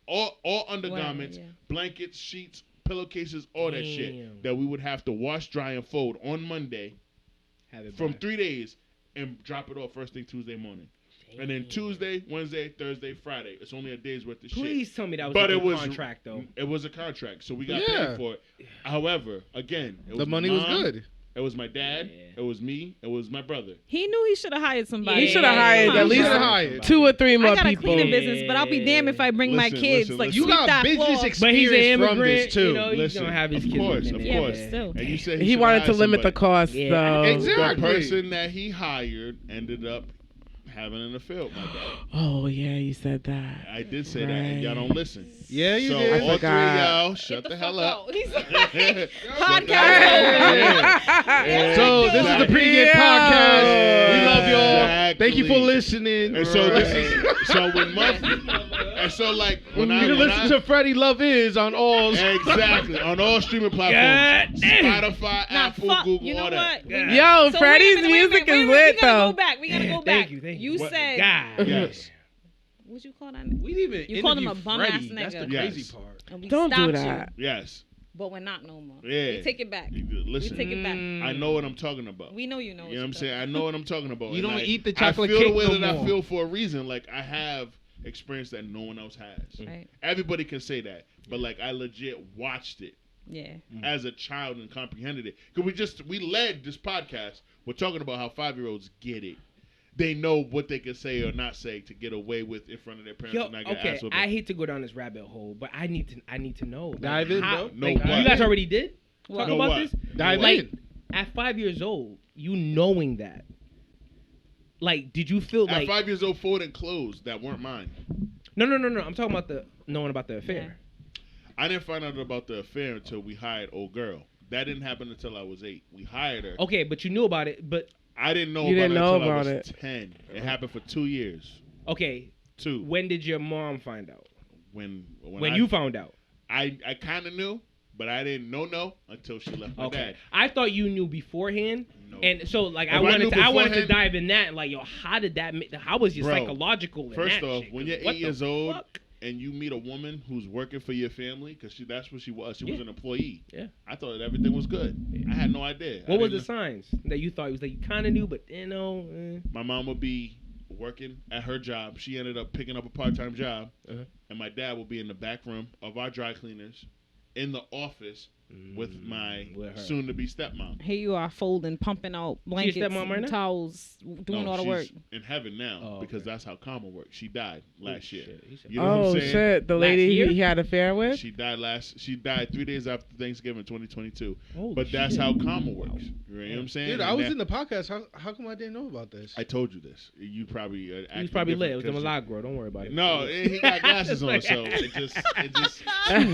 all undergarments, yeah. blankets, sheets, pillowcases, all that shit Damn. that we would have to wash, dry, and fold on Monday Have it from back. 3 days and drop it off first thing Tuesday morning. And then Tuesday, Wednesday, Thursday, Friday. It's only a day's worth of shit. Please tell me that was But a it good was contract though. It was a contract, so we got Yeah. paid for it. However, again, it was The money my was mom, good. It was my dad. Yeah. It was me. It was my brother. He knew he should have hired somebody. He should have hired Come at on, least bro. hired 2 or 3 more I got a people. cleaning business, but I'll be damned if I bring my Listen, kids listen, like listen. You sweep got that business floor. But he's experience an from immigrant, this too. you know, he's Listen, gonna have his of kids course, working of in Yeah, course. but still. And you said He should wanted hire to limit the somebody. cost, Yeah. though. Exactly. The person that he hired ended up having an affair, my bad. Oh, yeah, you said that. I did say that, and y'all don't listen. Yeah, you so did. I all 3 of forgot. y'all, shut the hell up. He's Shut like, the podcast hell over. up. So this is the pregame Yeah. podcast. We love y'all. Exactly. Thank you for listening. And so this is so when and so like when you I can when listen I, to Freddie Love Is on all. exactly on all streaming God platforms, damn. Spotify, Nah, Apple, fuck. Google, You know all that. what? Yeah. Yo, So Freddie's wait a minute, music wait a is minute. lit, We gotta though. go back. We gotta go Yeah, back. thank you. You What- said God. Yes. what you call that? We even You called him a interviewed bum ass Phreddy. That's the nigga. crazy Yes. part. And we Don't do stopped that. Yes. But we're not no more. Yeah. We take it back. Listen, We take it back. I know what I'm talking about. We know you know. You know what I'm saying? I know what I'm talking about. You And don't I- eat the chocolate I feel cake the way no that more. I feel for a reason. Like, I have experience that no one else has. Right. Everybody can say that. But, like, I legit watched it Yeah. as a child and comprehended it. Because we led this podcast. We're talking about how 5-year-olds get it. They know what they can say or not say to get away with in front of their parents Yo, and not get okay, ass whooped. I hate to go down this rabbit hole, but I need to know. Like, Dive in, how, bro. No, like, what? you guys already did talk No, about what? this. Dive Like, in. at 5 years old, you knowing that, like, did you feel At like 5 years old, folding clothes that weren't mine. no? I'm talking about the knowing about the affair. I didn't find out about the affair until we hired old girl. That didn't happen until I was 8. We hired her. Okay, but you knew about it. But I didn't know You about didn't it know until I about was it. 10. It happened for 2 years. okay, 2. when did your mom find out? When You found out. I kind of knew, but I didn't know until she left my Okay, dad. I thought you knew beforehand. No. And so, like, If I I wanted knew to beforehand- dive in that. Like, yo, how did that? How was your Bro, psychological? In First that off, shit? when you're 8 What the years old fuck? and you meet a woman who's working for your family, because that's what she was. She was Yeah. an employee. Yeah. I thought everything was good. I had no idea. What I was the didn't- signs that you thought it was like you kind of knew, but you know? My mom would be working at her job. She ended up picking up a part-time job, and my dad would be in the back room of our dry cleaners in the office with my with her. soon-to-be stepmom. Here you are folding, pumping out blankets, stepmom right now? towels, doing No, all the work. she's in heaven now Oh, because okay. that's how karma works. She died last year. Shit, he said- You know what Oh I'm saying? shit! The Last lady year? he had an affair with. She died 3 days after Thanksgiving 2022. Holy But that's shit. how karma works. You know what I'm saying? Dude, And I was that- in the podcast. How come I didn't know about this? I told you this. You probably He was acted probably lit. different It was the 'cause you- Milagro. Don't worry about it. No, he got glasses on, so it just. He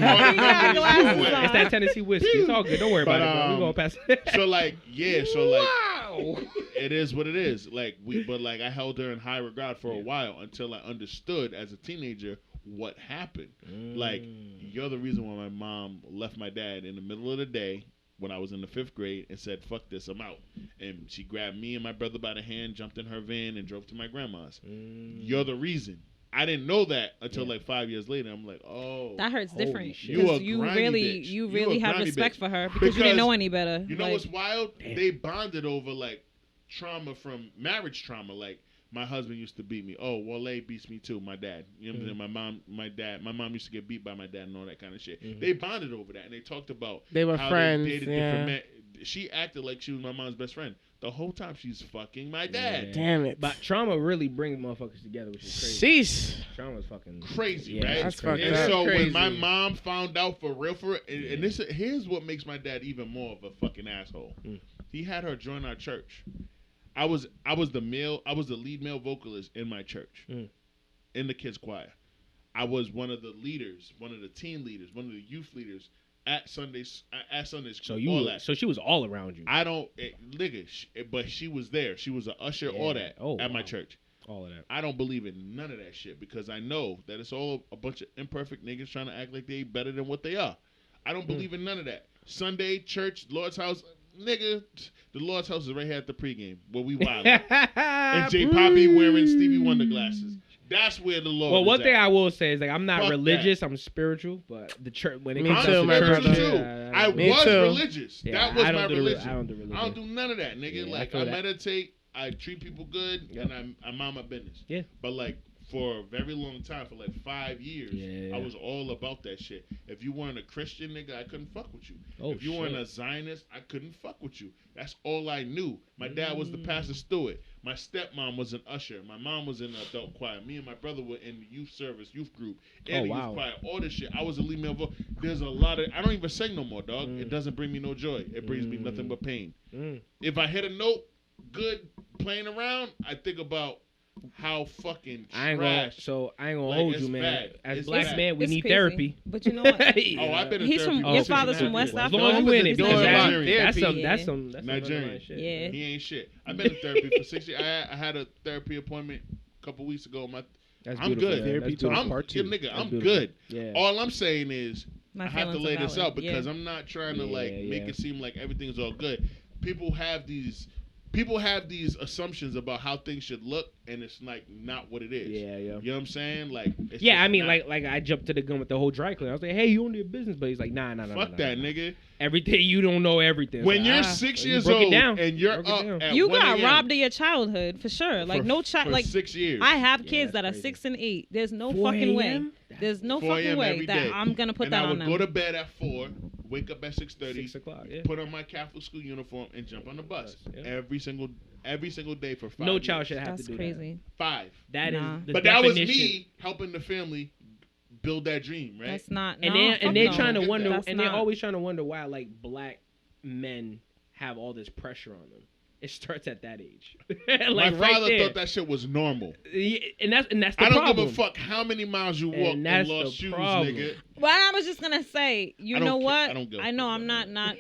got glasses on. It's that Tennessee whiskey. It's all good. Don't worry about it, bro. We gonna pass. So like, yeah, so like, Wow. it is what it is. Like but I held her in high regard for a while until I understood as a teenager what happened. Like, you're the reason why my mom left my dad in the middle of the day when I was in the 5th grade and said, "Fuck this, I'm out." And she grabbed me and my brother by the hand, jumped in her van, and drove to my grandma's. You're the reason. I didn't know that until like 5 years later. I'm like, oh, That hurts Holy different. shit. Because You a grimy bitch. you You really a have grimy respect bitch. for her because you didn't know any better. You know Like, what's wild? They bonded over like trauma from marriage trauma. Like, my husband used to beat me. Oh, Wole beats me too. My dad. You know what I'm saying? My mom used to get beat by my dad and all that kind of shit. They bonded over that and they talked about They were how friends, They dated yeah. different men. She acted like she was my mom's best friend the whole time she's fucking my dad. Yeah. Damn it! But trauma really brings motherfuckers together, which is crazy. Sheesh. Trauma's fucking Crazy, Yeah, right? That's crazy. fucked And up. so Crazy. when my mom found out for real, and this here's what makes my dad even more of a fucking asshole. He had her join our church. I was the lead male vocalist in my church, in the kids choir. I was one of the leaders, one of the teen leaders, one of the youth leaders at Sunday school. So she was all around you. But she was there. She was an usher, Yeah. all that Oh, at my wow. church. all of that. I don't believe in none of that shit because I know that it's all a bunch of imperfect niggas trying to act like they better than what they are. I don't believe in none of that. Sunday, church, Lord's house, nigga, the Lord's house is right here at the pregame where we wild. And J Poppy wearing Stevie Wonder glasses. That's where the Lord Well, is one thing at. I will say is like I'm not Fuck religious. I'm spiritual, but the church when it Me comes too, to my church, brother. too. I Me was too. religious. Yeah, that was I don't my do the- religion. I don't do religion. I don't do none of that, nigga. Yeah, I like feel I that. meditate, I treat people good, and I mind my business. Yeah. But like for a very long time, for like 5 years, Yeah. I was all about that shit. If you weren't a Christian nigga, I couldn't fuck with you. Oh, if you weren't shit. a Zionist, I couldn't fuck with you. That's all I knew. My dad was the pastor steward. My stepmom was an usher. My mom was in the adult choir. Me and my brother were in the youth service, youth group, and Oh, the wow. youth choir. All this shit. I was a lead male vocal. There's a lot of. I don't even sing no more, dog. It doesn't bring me no joy. It brings me nothing but pain. If I hit a note good playing around, I think about how fucking I ain't gonna trash. hold you, it's man. bad. As It's black bad. men, we It's need crazy. therapy. But you know what? Oh, I've been in He's therapy. from for your 6 father's from years. West As Africa. long as you in it, He's doing that's Nigerian. some Yeah. that's some Nigerian. underlying shit. Yeah. He ain't shit. I've been in therapy for 6 years. I had a therapy appointment a couple weeks ago. That's I'm beautiful, good. man. Therapy That's talk beautiful. part Yeah, 2. nigga, That's I'm beautiful. good. Yeah. All I'm saying is My I have to feelings lay are this valid. out because Yeah. I'm not trying to Yeah, make yeah. it seem like everything's all good. People have these people have these assumptions about how things should look, and it's like not what it is. Yeah. You know what I'm saying? Like, it's Yeah, I mean, not, like I jumped to the gun with the whole dry cleaner. I was like, hey, you own your business, but he's like, nah. fuck that, nigga. Everything you don't know everything. When Like, you're 6 years broke it old down. and you're Broke it up down. at You 1 got a.m. robbed of your childhood for sure. Like for- no child. for Like 6 years. I have Yeah, kids that are that's crazy. 6 and 8. There's no 4 fucking way. a.m.? There's no 4 fucking a.m. way every that day. I'm gonna put and that I on would them. go to bed at 4, wake up at 6:30, 6 o'clock. Yeah. put on my Catholic school uniform, and jump on the bus Yeah. every single day for 5 No years. child should have That's to do crazy. 5. that. That is Nah. the But that was definition. me helping the family build that dream, right? That's not. And no, they're fuck and they're no. trying to Get wonder, That's and they're not. always trying to wonder why like black men have all this pressure on them. It starts at that age. Like my right father there. thought that shit was normal. Yeah, and that's the I don't problem. give a fuck how many miles you walk And and that's lost the shoes, problem. nigga. Well, I was just gonna say, you I don't know care. what? I don't give a I know fuck I'm about not,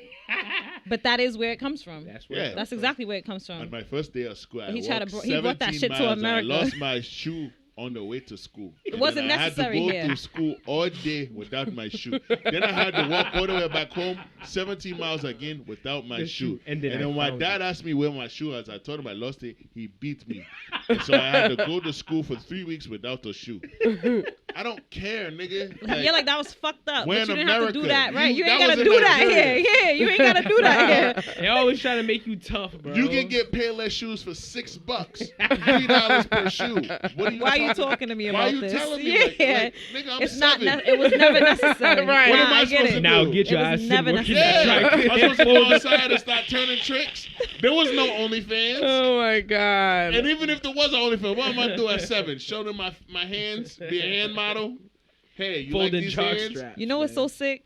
but that is where it comes from. That's where Yeah. it comes That's from. exactly where it comes On from. my first day of school, I He tried walked to he brought that 17 shit to miles and America. I lost my shoe on the way to school. It And wasn't then necessary I had to go here. to school all day without my shoe. Then I had to walk all the way back home 17 miles again without my The shoe. shoe. And then I when my found dad asked me where my shoe was, I told him I lost it. He beat me. And so I had to go to school for 3 weeks without a shoe. I don't care, nigga. Yeah, like that was fucked up. we're But you in didn't have to do America. that, right? You That ain't was gotta in do that Nigeria. here. Yeah, you ain't gotta do that here. They always trying to make you tough, bro. You can get Payless shoes for $6, $3 per shoe. What are you Why are you talking talking to me Why about you this? telling me? Yeah, Like, nigga, I'm it's 7. not. It was never necessary. Right. What Nah, am I I get supposed it. to now do? get your It was ass never to work in Yeah, that dry I'm cleaner. supposed to go outside and start turning tricks. There was no OnlyFans. Oh my god. And even if there was an OnlyFans, what am I gonna do at 7? Show them my hands, be a hand model. Hey, you like Folding these jock hands? straps. You know what's so sick?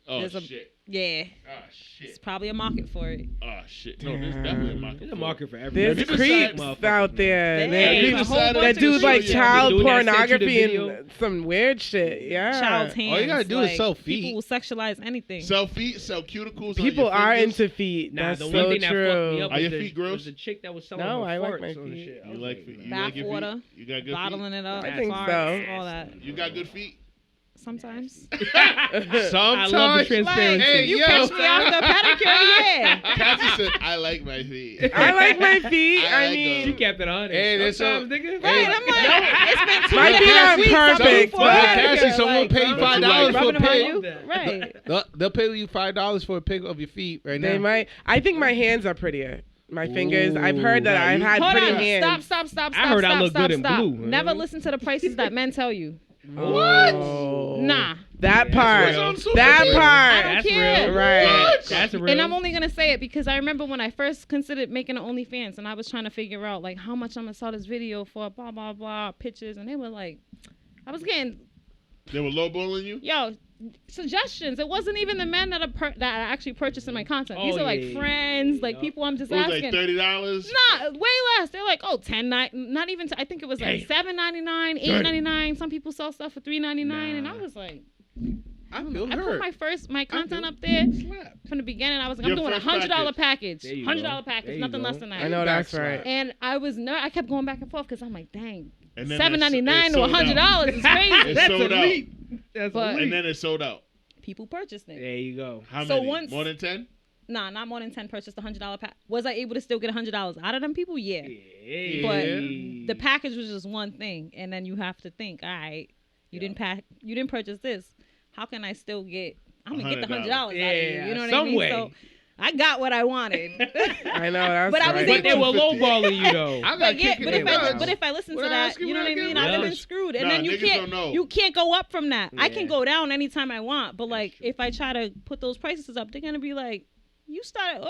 Oh There's a- shit! Yeah, Oh it's shit! probably a market for it. Oh shit! No, there's definitely a market. There's a for it. market for everything. There's Have you creeps decided- out there. Hey, There's a people whole bunch that of do shit. like Yeah. child The dude that sent you the pornography video. and some weird shit. Yeah. Child's hands. All you gotta do is like, sell feet. People will sexualize anything. Sell feet, sell cuticles. People on your are fingers. into feet. Nah, That's the so one thing that fucked me true. up Are was your the, feet gross? was the chick that was selling No, her I like farts my on the feet. shit. I You was like like, feet? You Bath like your water, feet? You got good bottling it up, I think farts, so. all that. feet? You got good feet? Sometimes. I love the Sometimes, transparency. Hey, You yo. catch me after a pedicure, yeah. Cassie said, "I like my feet." I like my feet. I I like mean, She kept it on. Hey, there's Sometimes, nigga. Right, I'm like, it's been 2 My and a feet half aren't weeks. I'm perfect, looking for but- a Cassie, pedicure, someone like, pay you but you $5 like for a rubbing them on pic. you. Right. They'll pay you $5 for a pic of your feet right now. they might. I think my hands are prettier. My fingers. I've heard that Now I've you- had Hold pretty on. hands. Stop. I heard I stop, look stop, good in stop. blue. Never listen to the prices that men tell you. What? Nah. That Yeah, part. that's real. That I don't part. That's care. real. Right. That's real. And I'm only gonna say it because I remember when I first considered making an OnlyFans, and I was trying to figure out like how much I'm gonna sell this video for, blah blah blah, pictures, and they were like, I was getting They were lowballing you. suggestions. It wasn't even the men that are actually purchasing my content. These Oh, are like yeah, friends, like yeah. people I'm just It was asking. like $30. Nah, way less. They're like, oh, $10.99. Not even. I think it was like $7.99, $8.99. Some people sell stuff for $3.99, and I was like, I feel I put hurt. my content up there from the beginning. I was like, I'm Your doing first $100 package, There you $100 go. There package, you nothing go. less than that. I know that's right. And I kept going back and forth because I'm like, dang, And then $7.99 it to sold out. $100 is crazy. It That's sold out. elite. That's But- elite. And then it sold out. People purchased it. There you go. How So many? once- More than 10? Nah, not more than 10 purchased a $100 pack. Was I able to still get $100 out of them people? Yeah. Yeah. But the package was just one thing, and then you have to think, all right, you didn't purchase this. How can I still get? I'm gonna get the $100 out of you. You know what I some mean? way. So I got what I wanted. I know that's But I was right. But they were lowballing you though. I got But yeah, kicked but in if the I mouth. but if I listen to What I that, ask you you know when what I I mean? get I've rich? been screwed, and Nah, then you niggas don't know. can't go up from that. I can Yeah. go down anytime I want, but like if I try to put those prices up, they're gonna be like, you started.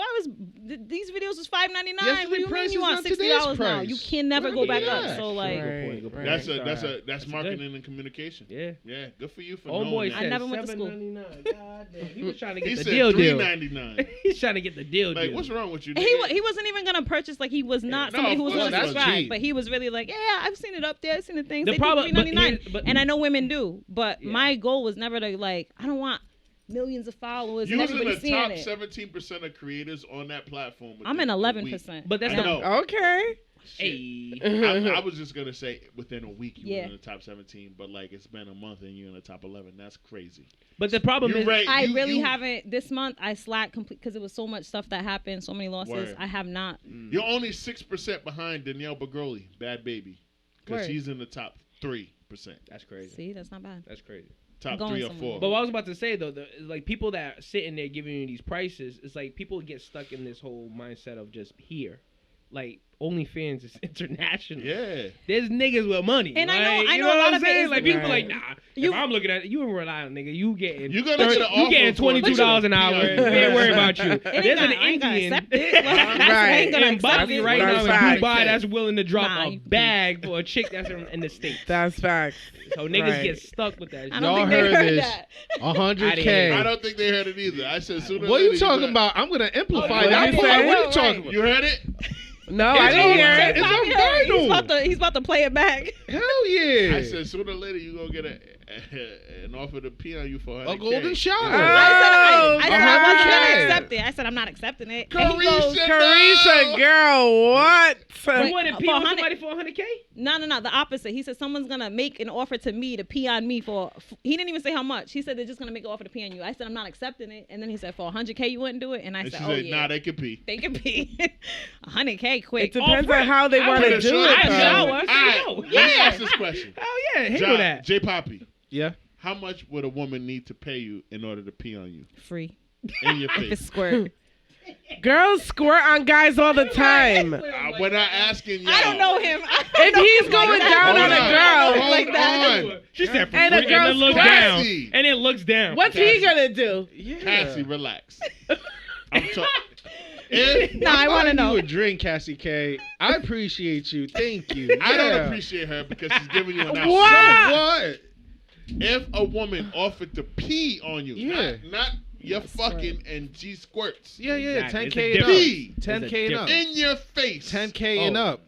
These videos was $5.99. Yesterday What do you mean price you is want not $60 today's now? price. You can never go back up. Yeah. So like, Right, Good point. right. That's marketing and communication. Yeah. Yeah, good for you for Old knowing boy that. I said never went to school. $7.99. God damn. He was trying to He get the said deal. $3.99. He's trying to get the deal. Like, what's wrong with you? he nigga? wasn't even gonna purchase. Like he was not No, somebody of who was course gonna not. That's subscribe. cheap. But he was really like, yeah, I've seen it up there. I've seen the things. The They problem- do but $3.99, here's- but- and I know women do. But Yeah. my goal was never to like. I don't want millions of followers You and was in everybody the seeing top it. 17% of creators on that platform. I'm in within a 11%. But that's I not. know. Okay. Hey. I was just gonna say within a week you were in the top 17, but like it's been a month and you're in the top 11. That's crazy. But the problem is, I really haven't. This month I slacked complete because it was so much stuff that happened, so many losses. Word. I have not. You're only 6% behind Danielle Bagroli, Bad Baby, because she's in the top 3%. That's crazy. See, that's not bad. That's crazy. Top 3 or 4. But what I was about to say though, like people that sit in there giving you these prices, it's like people get stuck in this whole mindset of just here. Like OnlyFans is international. Yeah, there's niggas with money. And like, I know you know a lot what I'm of it saying? is Like people like, nah. If I'm looking at it, you in Rhode Island, nigga, you getting $22 an hour. They ain't worried about you. There's an Indian in Bobby right now in Dubai that's willing to drop a bag for a chick that's in the States. That's facts. So niggas get stuck with that. Y'all heard this. 100K. I don't think they heard it either. I said sooner. What are you talking about? I'm gonna amplify that part. What are you talking about? You heard it? No, I didn't hear it. It's on vinyl. He's about to play it back. Hell yeah. I said sooner or later you gonna get an offer to pee on you for $100K. A golden shower. I said I wasn't gonna accept it. I said I'm not accepting it. Carisha, girl, what? You want to pee on somebody for $100K? No. The opposite. He said someone's gonna make an offer to me to pee on me for. He didn't even say how much. He said they're just gonna make an offer to pee on you. I said I'm not accepting it. And then he said for $100K you wouldn't do it. And I said, oh yeah. Nah, they can pee. They can pee. $100K quick. It depends on how they want to do it. Let me ask this question. Hell yeah, handle that. J Poppy. Yeah. How much would a woman need to pay you in order to pee on you? Free. In your face. If it's squirt. Girls squirt on guys all the time. We're not asking you. I don't know him. If he's going down on a girl like that. She said for and free, a girl and it looks down. And it looks down. What's he gonna do? Cassie, relax. I'm talking. I want to know. You a drink, Cassie K. I appreciate you. Thank you. I don't appreciate her because she's giving you an option. What? If a woman offered to pee on you, not you're fucking and she squirts. Yeah, Exactly. 10K and up. Pee 10K and up. in your face. 10K and up.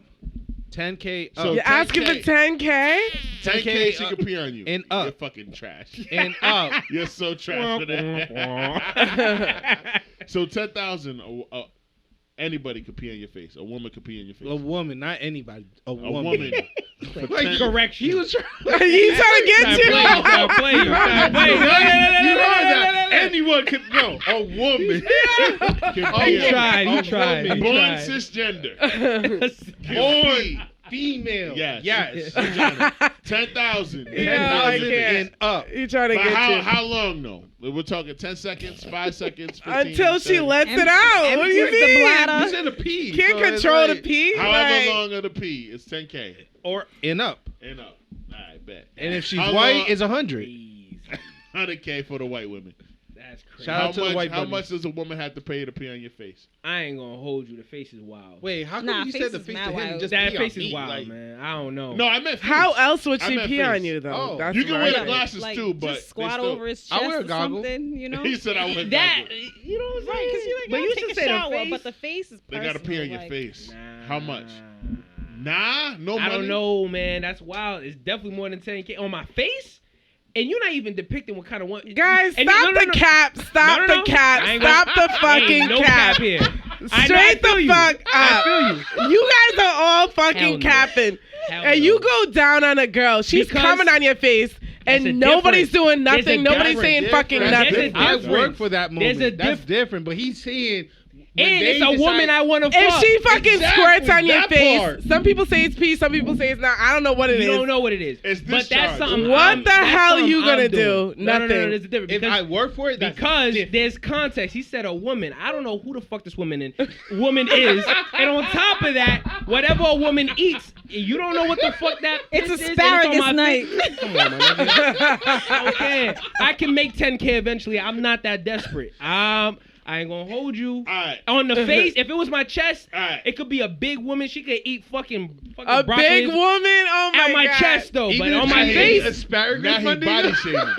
10K up. So You're asking for 10K? 10K she can pee on you. And up. You're fucking trash. And up. You're so trash for that. So 10,000. Anybody could pee on your face. A woman could pee on your face. A woman, not anybody. A A woman. woman. Like correction. He was trying. He's trying to get you. You heard that. Anyone could know. A woman. He tried. Born cisgender. Born female. Yes. 10,000. 10,000 and up. He's trying to But get you. how long though? We're talking 10 seconds, 5 seconds, 15, Until she 30. lets it out. What do you Empties the mean? bladder. You said a pee. Can't so it's control like, the pee. However like, long of the pee, it's 10K. Or and up. And up. I bet. And if she's How white, long- it's 100. 100K for the white women. That's crazy. Shout out to the white How buddies. much does a woman have to pay to pee on your face? I ain't gonna hold you. The face is wild. Wait, how come Nah, you face said the is face mad to him wild. just That pee face on is me? wild, Like, man. I don't know. No, I meant face. How else would I she meant pee face. on you, though? Oh. That's You can my wear the thing. glasses like, too, but just squat they still- over his I chest wear a or goggle. something, you know? He said I wear That goggles. you know what I'm saying? Right, because you But you take should a say the shower, face. but the face is They personal. gotta pee on your like, face. Nah. How much? Nah, no money. I don't know, man. That's wild. It's definitely more than 10K on my face. And you're not even depicting what kind of one. Guys, and stop the cap. Stop the cap. I ain't Stop gonna- the fucking ain't no cap. here. Straight the fuck up. I feel you. You guys are all Hell fucking no. capping. Hell And no. you go down on a girl. She's Because coming on your face. there's a And nobody's difference. doing There's a nothing. Nobody's difference. saying fucking There's a nothing. difference. I've worked for that There's moment. a That's different. But he's saying. when And they it's a woman decide- I want to If fuck. she fucking Exactly, squirts on your that face, part. some people say it's pee, some people say it's not. I don't know what it is. You don't know what it is. It's but that's discharge. something. What the hell that's you something gonna I'm doing. do? No, Nothing. there's a difference. If Because I work for it, that's because different. there's context. He said a woman. I don't know who the fuck this woman is. And on top of that, whatever a woman eats, you don't know what the fuck that It's is, and asparagus on my night. face. Come on, my nigga. Okay, I can make 10K eventually. I'm not that desperate. I ain't gonna hold you. Alright. On the face, if it was my chest, Alright. it could be a big woman. She could eat fucking A broccoli big woman? Oh my at my God. chest though, Even but if on she my ate face, asparagus, Now he my nigga. body shaming.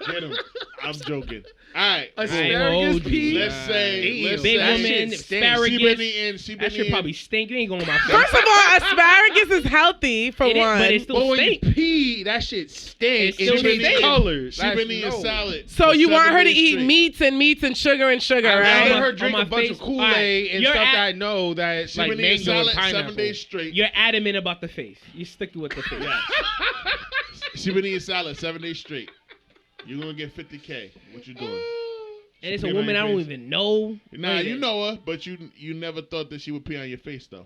Get him. I'm joking. right. Asparagus pea. Let's say big that woman, shit stinks. asparagus. She been That shit eating. probably stink. You ain't going on my face. First of all, asparagus is healthy for It is, one. but it still But when stink. you pee, that shit stinks. It still It changes stink. colors. She been eating salad. So for you want 7 her to days eat straight. meats and sugar, I've right? seen her On drink my a bunch face. of Kool-Aid Alright, and you're stuff at- that I know that's She like been eating mango and salad pineapple. 7 days straight. You're adamant about the face. You stick with the face. She been eating salad 7 days straight. You're gonna get $50K. What you doing? And it's a Pee on woman your I don't face. even know. Nah, you know her, but you never thought that she would pee on your face though.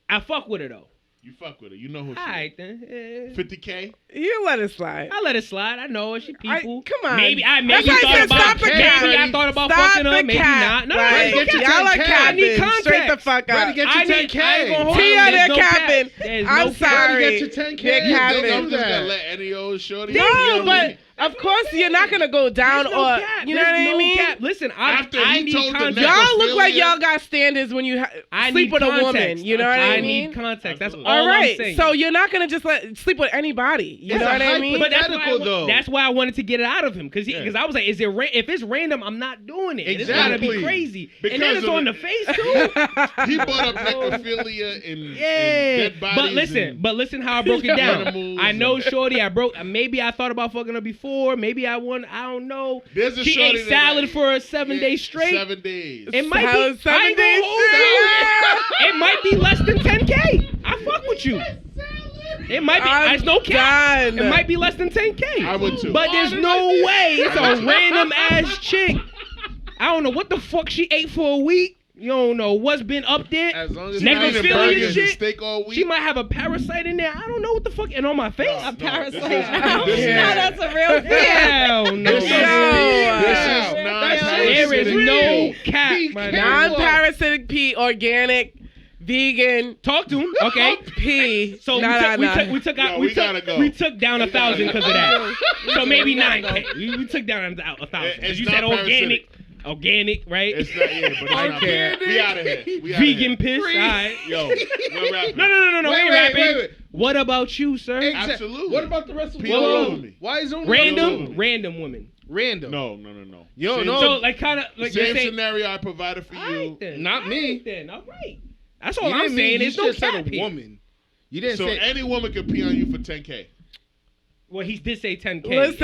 I fuck with her though. You fuck with her. You know who she Alright is. then. 50K? You let it slide. I let it slide. I know her. She people. Come on. Maybe I That's why I thought said about stop the cap. maybe I thought about Stop fucking her. the Maybe cap. not. No, Like, no, no, y'all are I capping. need context. Straight the fuck up. Ready, get your I 10K. ain't gonna hold Tia, you. they're There's no cap. capping. There's I'm no cap. sorry. Get your 10K. They're I'm capping. just gonna let any old shorty. No, but of course you're not gonna go down There's no or cap. you know what There's I no mean. cap. Listen, After I he need told the context. Y'all look like Necrophilia. y'all got standards when you I sleep need with a woman. context. You know what I I mean? need context. That's all Absolutely. All I'm right, saying. so you're not gonna just sleep with anybody. You It's know a what I mean? But that's why, hypothetical, though. that's why I wanted to get it out of him because Yeah. I was like, if it's random, I'm not doing it. It's gotta be Exactly. crazy. Because And then it's of on the- the face too. He brought up necrophilia and Yeah, dead bodies. but listen how I broke it down. Animals I know, and- shorty. Maybe I thought about fucking her before. Maybe I don't know. There's a She shorty ate that salad like- for 7 days straight. 7 days. It might Salad be 7 I ain't gonna days hold you. It might be less than 10K. I fuck with you. It might be. I'm There's no cap. done. It might be less than 10K. I would too. But there's no way it's a random ass chick. I don't know what the fuck she ate for a week. You don't know what's been up there. As long as She been eating Necrophilia burgers and shit. steak all week. She might have a parasite in there. I don't know what the fuck. And on my face. A parasite. this is- Now this is- that's a real thing. Hell no. This is No. There is no cap. my nigga. Non-parasitic pee, organic, vegan Talk to him. Okay. pee. So Nah. we took out. Yo, we we gotta go. took down 1,000 because of that. So maybe 9K. We took down 1,000. It's You not said parasitic. organic, right? It's not, yeah, but it's not. Okay. We out of here. We outta Vegan here. piss. All right. Yo, we're rapping. No. Wait, we wait, rapping. wait. What about you, sir? Absolutely. What about the rest of the Peel world? over me. Why is only Random women. Random? No. Yo, Same- no. So like kind of like Same you're saying. scenario I provided for you. Alright then. Not me. Alright then. All right. That's all You I'm didn't saying. mean, There's you no just said cap a here. woman. You didn't So say. any woman could pee on you for 10K. Well, he did say 10K in the face.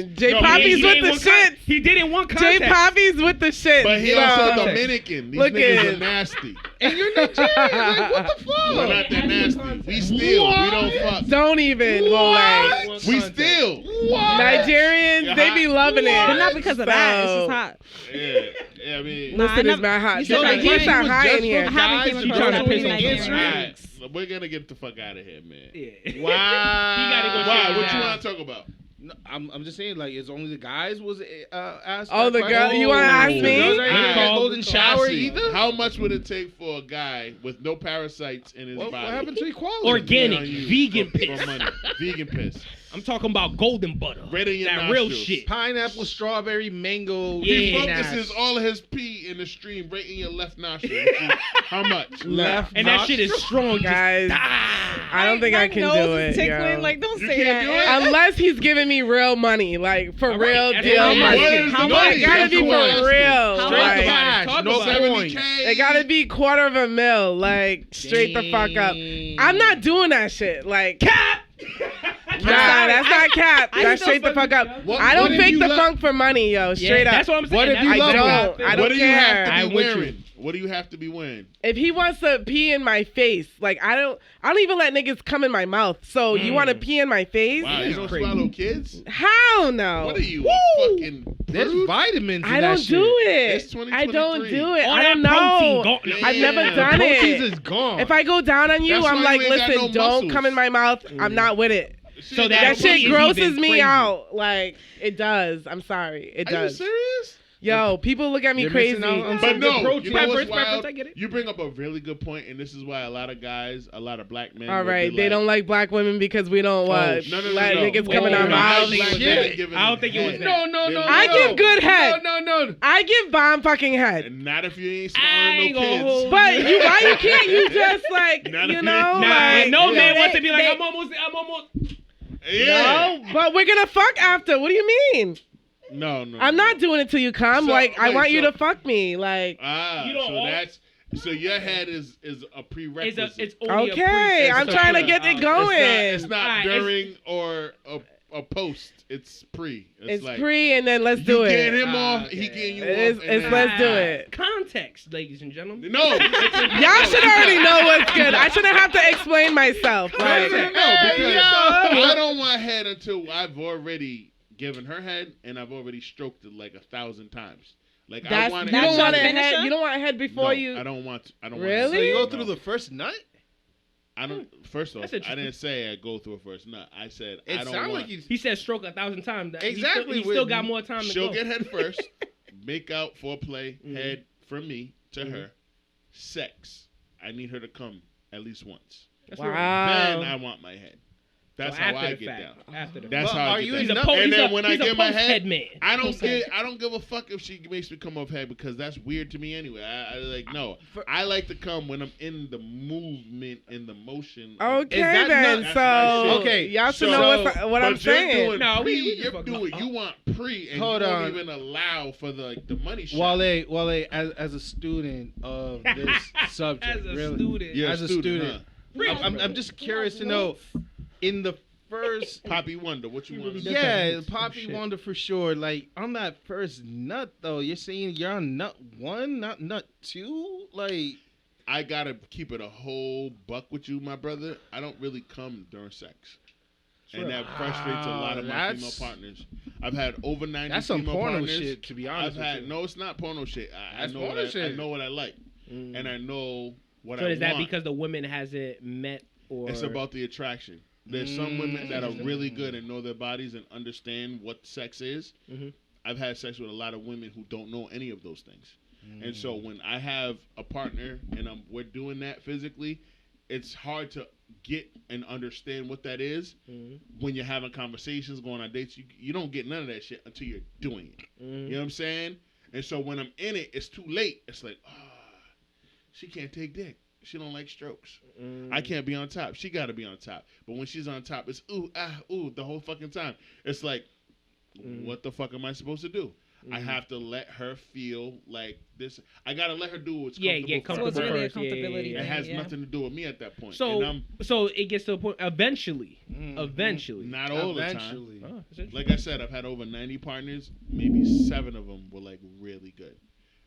Listen, J No, Poppy's he with didn't the want shit. He didn't want J context. Poppy's with the shit. But he So- also Dominican. These Look niggas at- are nasty. And you're Nigerian. Like, what the We're fuck? not that nasty. We steal. We don't fuck. Don't even. Well, like, We steal. Nigerians, they be loving it. But not because of that. It's just hot. Yeah, I mean. Nah, I Listen, it's never- not hot. you said Like, Nigerian he's not was high just in here. I haven't came She across trying to that piss many on Nigerians. Alright, we're gonna get the fuck out of here, man. Yeah. Wow. He gotta go Why? shave What you now. want to talk about? No, I'm just saying, like, it's only the guys was asked. Oh, that the question? girl. You want to ask The me? girls ain't Alright. get a golden shower Cassie, either. How much would it take for a guy with no parasites in his What body? happened to equality? Organic, on you vegan for piss. money? Vegan piss. I'm talking about golden butter. Right in your that real nostrils. shit. Pineapple, strawberry, mango. He Yeah. focuses all of his pee in the stream right in your left nostril. How much? Left. And that shit is strong. just- Guys, I don't think I can nose do is it. tickling. Yo. Like, don't You say can't do that. it? Unless he's giving me real money, like for All right, real that's deal what I'm money. asking. How It much? gotta be for Straight real. How Like, much? cash, Talk no about it. coins. it gotta be $250,000, like straight the fuck up. I'm not doing that shit. Like Cap. nah, that's not cap. I That's still straight the fuck up. What- I what don't if fake you the let- funk for money, yo. Straight up. That's what I'm saying. What if That's you what love I'm don't? saying. I don't What do you have care. to I'm be with you. wearing? What do you have to be wearing? If he wants to pee in my face, like I don't even let niggas come in my mouth. So you want to pee in my face? Wow, you don't crazy. swallow kids? Hell no. What are you, a fucking There's prude? vitamins in I that don't shit. do It's it. I don't 2023. do it. All I that don't protein know. gone. I've never Yeah. done Proteins it. is gone. If I go down on you, That's I'm why like, you ain't got listen, no don't muscles. come in my mouth. I'm not with it. So That That shit is grosses even me crazy. out. Like it does. I'm sorry. It Are you does. serious? Yo, people look at me You're crazy. missing out on But some no, good protein. you know what's Preference, wild? I get it. You bring up a really good point, and this is why a lot of guys, a lot of black men. All will be right, they like, don't like black women because we don't No, let niggas come in Whoa, our no, I don't mouths. think it was Shit. that. I don't think it was that. No. I give good head. No. I give bomb fucking head. And not if you ain't I swallowing ain't no gonna kids. hold But why you can't you just like Not you if- know Nah, like no man they- wants to be like, they- I'm almost. Yeah. no, but we're gonna fuck after. What do you mean? No. I'm not doing it till you come. So, I want you so- to fuck me. Like, You don't So your head is a prerequisite. It's only okay, a I'm trying to get it going. It's not Alright, during or a post. It's pre. It's like, pre, and then let's you do get it. him off. okay. He getting you It's- off. it's let's do it. Context, ladies and gentlemen. No. Y'all should already know what's good. I shouldn't have to explain myself. No, Like, because I don't want head until I've already given her head and I've already stroked it like 1,000 times. Like I that's, want you don't want a finisher? head. You don't want a head before no, you. I don't want. Really? So you go No. through the first nut? I don't. First off, That's I interesting. didn't say I go through a first nut. I said I It don't sounds want. like you. He said stroke 1,000 times. Exactly, He still with- got more time to She'll go. get head first. Make out, foreplay, head from me to Mhm. her. Sex. I need her to come at least once. That's Wow. Then I want my head. That's So how after I the get fact. down. After the That's Well, how I are get you down. in He's a nut- po- And he's then a- when I he's a get my head, post-head man. I don't give a fuck if she makes me come off head because that's weird to me anyway. I like no. I like to come when I'm in the movement, in the motion. Okay, Is that then. not- So, that's my shit. okay, y'all should So- know what But I'm you're saying. Doing No, pre, we you're can fuck doing. up. You want pre, and Hold you on. don't even allow for the money shot. Wale, as a student of this subject, As a really, student. You're as a student, huh? I'm just curious to know, in the first, Poppy Wonder, what you want to do? yeah, Some Poppy shit. Wonder for sure. Like on that first nut though, you're saying you're on nut 1, not nut 2, like. I gotta keep it a whole buck with you, my brother. I don't really come during sex. And that frustrates a lot of my female That's- partners. I've had over 90 That's some female porno partners. shit, to be honest. I've had with you. no, it's not porno shit. I That's know porno what I shit. know what I like, Mm. and I know what So I is that want. because the woman hasn't met or? It's about the attraction. There's some women that are really good and know their bodies and understand what sex is. Mhm. I've had sex with a lot of women who don't know any of those things. And so when I have a partner and we're doing that physically, it's hard to get and understand what that is. Mhm. When you're having conversations, going on dates. You don't get none of that shit until you're doing it. Mhm. You know what I'm saying? And so when I'm in it, it's too late. It's like, she can't take dick. She don't like strokes. Mm. I can't be on top. She got to be on top. But when she's on top, it's ooh, the whole fucking time. It's like, what the fuck am I supposed to do? I have to let her feel like this. I got to let her do what's Yeah, comfortable get for So her. it's comfortable really a first. Yeah, comfortability yeah, It yeah. has yeah. nothing to do with me at that point. So, and so it gets to a point. Eventually, eventually. not all the time. Eventually. Oh, that's interesting. Like I said, I've had over 90 partners. Maybe 7 of them were like really good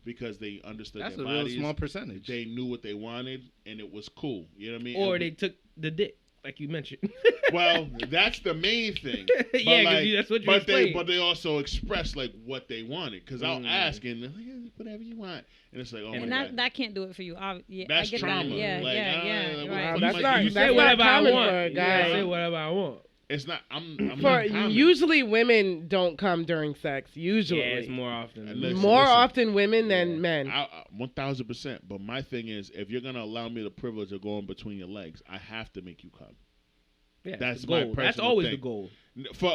because they understood That's their a real bodies. small percentage. They knew what they wanted, and it was cool. You know what I mean? Or It they was- took the dick, like you mentioned. well, that's the main thing. Yeah, 'cause like, that's what you but they explained. but they also express like what they wanted because I'll ask and they're like, "Yeah, whatever you want, and it's like, oh And my And god, that can't do it for you. Yeah, That's I get trauma. that. Yeah, Like, yeah, yeah. like, what Right. the That's fuck not- you You that's say not whatever I common want. for a You guy. say whatever I want. it's not. I'm For not common. usually women don't come during sex. Usually, Yeah, it's more often. And listen, more listen. often women than men. 1000%. But my thing is, if you're gonna allow me the privilege of going between your legs, I have to make you come. Yeah, That's the my goal. That's personal always thing. the goal.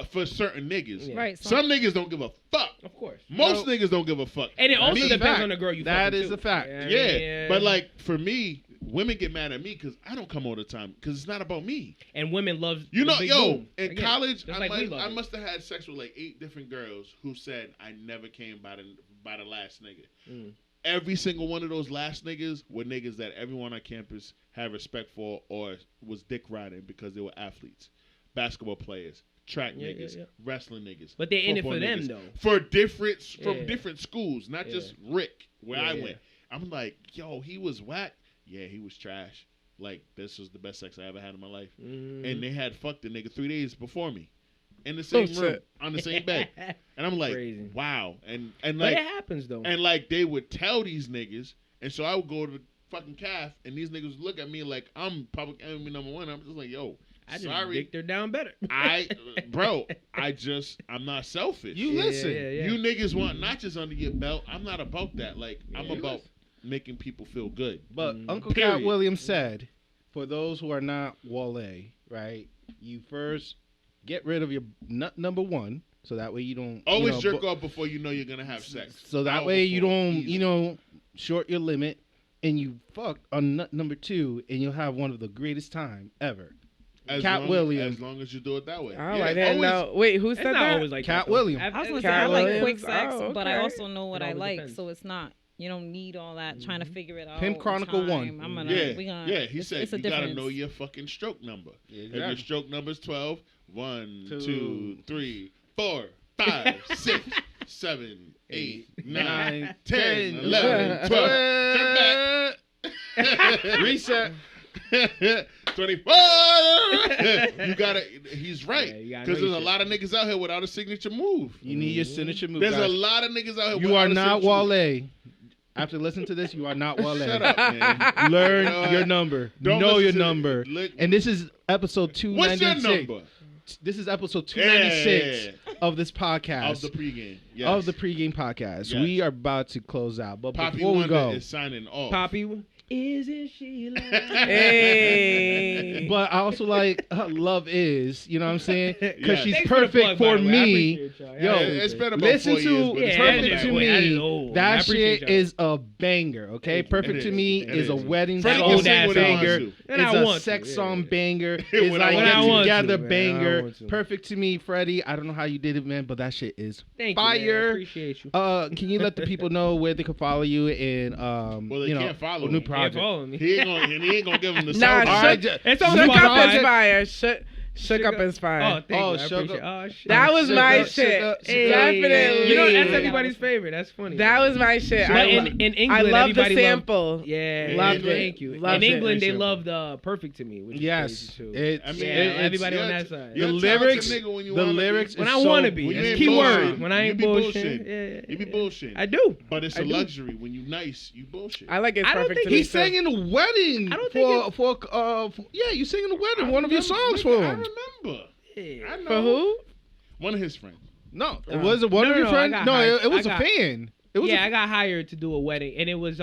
For certain niggas, Yeah. Right. some niggas don't give a fuck. Of course. Most niggas don't give a fuck. And it also Me, depends fact. on the girl you That fucking is too. a fact. Yeah, but like for me, women get mad at me because I don't come all the time because it's not about me. And women love You the know, big yo, boom. I in get it. college, Just like we love I it. must have had sex with like 8 different girls who said I never came by the last nigga. Mm. Every single one of those last niggas were niggas that everyone on campus had respect for or was dick riding because they were athletes, basketball players, track Yeah, niggas, yeah. wrestling niggas. But they're in it football for them, niggas. though. For different Yeah. different schools, not Yeah. just Rick where Yeah, I yeah. went. I'm like, yo, he was whack. Yeah, he was trash. Like this was the best sex I ever had in my life. Mm. And they had fucked the nigga 3 days before me in the same room shit. on the same bed. And I'm like, Crazy. wow. And But like it happens though. and like they would tell these niggas, and so I would go to the fucking calf, and these niggas would look at me like I'm public enemy number 1. I'm just like, yo, I just sorry, dicked her down better. I'm not selfish. You listen. You niggas want notches under your belt. I'm not about that. Like I'm Yeah. about making people feel good. But Uncle Period. Cat Williams said, for those who are not Wale, right, you first get rid of your nut number 1, so that way you don't Always jerk off before you know you're gonna have sex. So that Hour way you before, don't, easy. short your limit, and you fuck on nut number 2, and you'll have one of the greatest time ever. Cat Williams. As long as you do it that way. Oh, I didn't know. Wait, who It's said not that? always like Cat that, though. Williams. I was gonna say Cat I like Williams. quick sex, Oh, but I okay. also know what It I always like, depends. so it's not. You don't need all that trying to figure it out. Pimp Chronicle time. 1. I'm gonna. Yeah, We gonna, yeah. He it's said a you gotta difference. know your fucking stroke number. Yeah, If your exactly. stroke number's 12, 1, 2, Two. 3, 4, 5, 6, 7, 8, 9, 10, 11, 12. Turn back. Reset. 24. You gotta. He's right. Yeah, you gotta Because know there's your a lot of niggas out here without a signature move. You need your signature move. There's a guys. lot of niggas out here. You without are a not signature move. Wale. After listening to this, you are not Wale. Shut up, man. Learn You know your what? number. Don't know listen your to number. Look, And this is episode what's 296. your number This is episode 296 Yeah. of this podcast. of the pregame? Yes. Of the pregame podcast. Yes. We are about to close out. But Poppy before we Wonder go, is signing off. Poppy, isn't she like? Hey. but I also like Love Is, you know what I'm saying? Because Yes. she's Thanks for the perfect plug, by for the way. I me. appreciate y'all. Yo, Yeah, it's been about Listen 4 years, to but it's Yeah, Perfect that to is- wait, that is Me. old. I That appreciate shit y'all. is a banger, okay? Thank you. Perfect It to is. Me It is a is. wedding Freddie can song sing what he wants banger. to. And It's I a want sex to, song yeah. banger. When It's I like want get to. together Man, I banger. want to. Perfect to Me, Freddie. I don't know how you did it, man, but that shit is Thank you, man. I fire. appreciate you. Can you let the people know where they can follow you and Well, they you know, can't follow a new him. Can't project? follow me. He ain't gonna give him the Nah, sound. All shook, right, ju- It's on shook up Spotify. Inspire. Shook up Inspire. Oh, thank Oh, you. I Sugar- appreciate it. Oh, shit. That was my Sugar- shit. Sugar- Hey. Definitely. You know, that's Yeah. everybody's favorite. That's funny. That was my shit. But I, in England, I love the everybody sample. Yeah, Loved it. Thank you. Loved in it. England, they Very loved "Perfect to Me," which is Yes, crazy too. it's I mean, Yeah, it's- everybody on you're- that side. you're the a talented lyrics. nigga when you The wanna be. lyrics. When is I so- want to be, when you that's ain't key word. bullshit. When I You ain't be bullshit, bullshitting. You be bullshitting. I do. But it's I a do. luxury when you nice. You bullshit. I like it's I don't perfect think to me. He sang in the wedding. I don't think yeah, you sang in the wedding. I One of your remember- songs for I him. remember. Yeah. I know. For who? One of his friends. No, was it one of your I friends? got No, hired. it was I a got- fan. It was Yeah, I got hired to do a wedding, and it was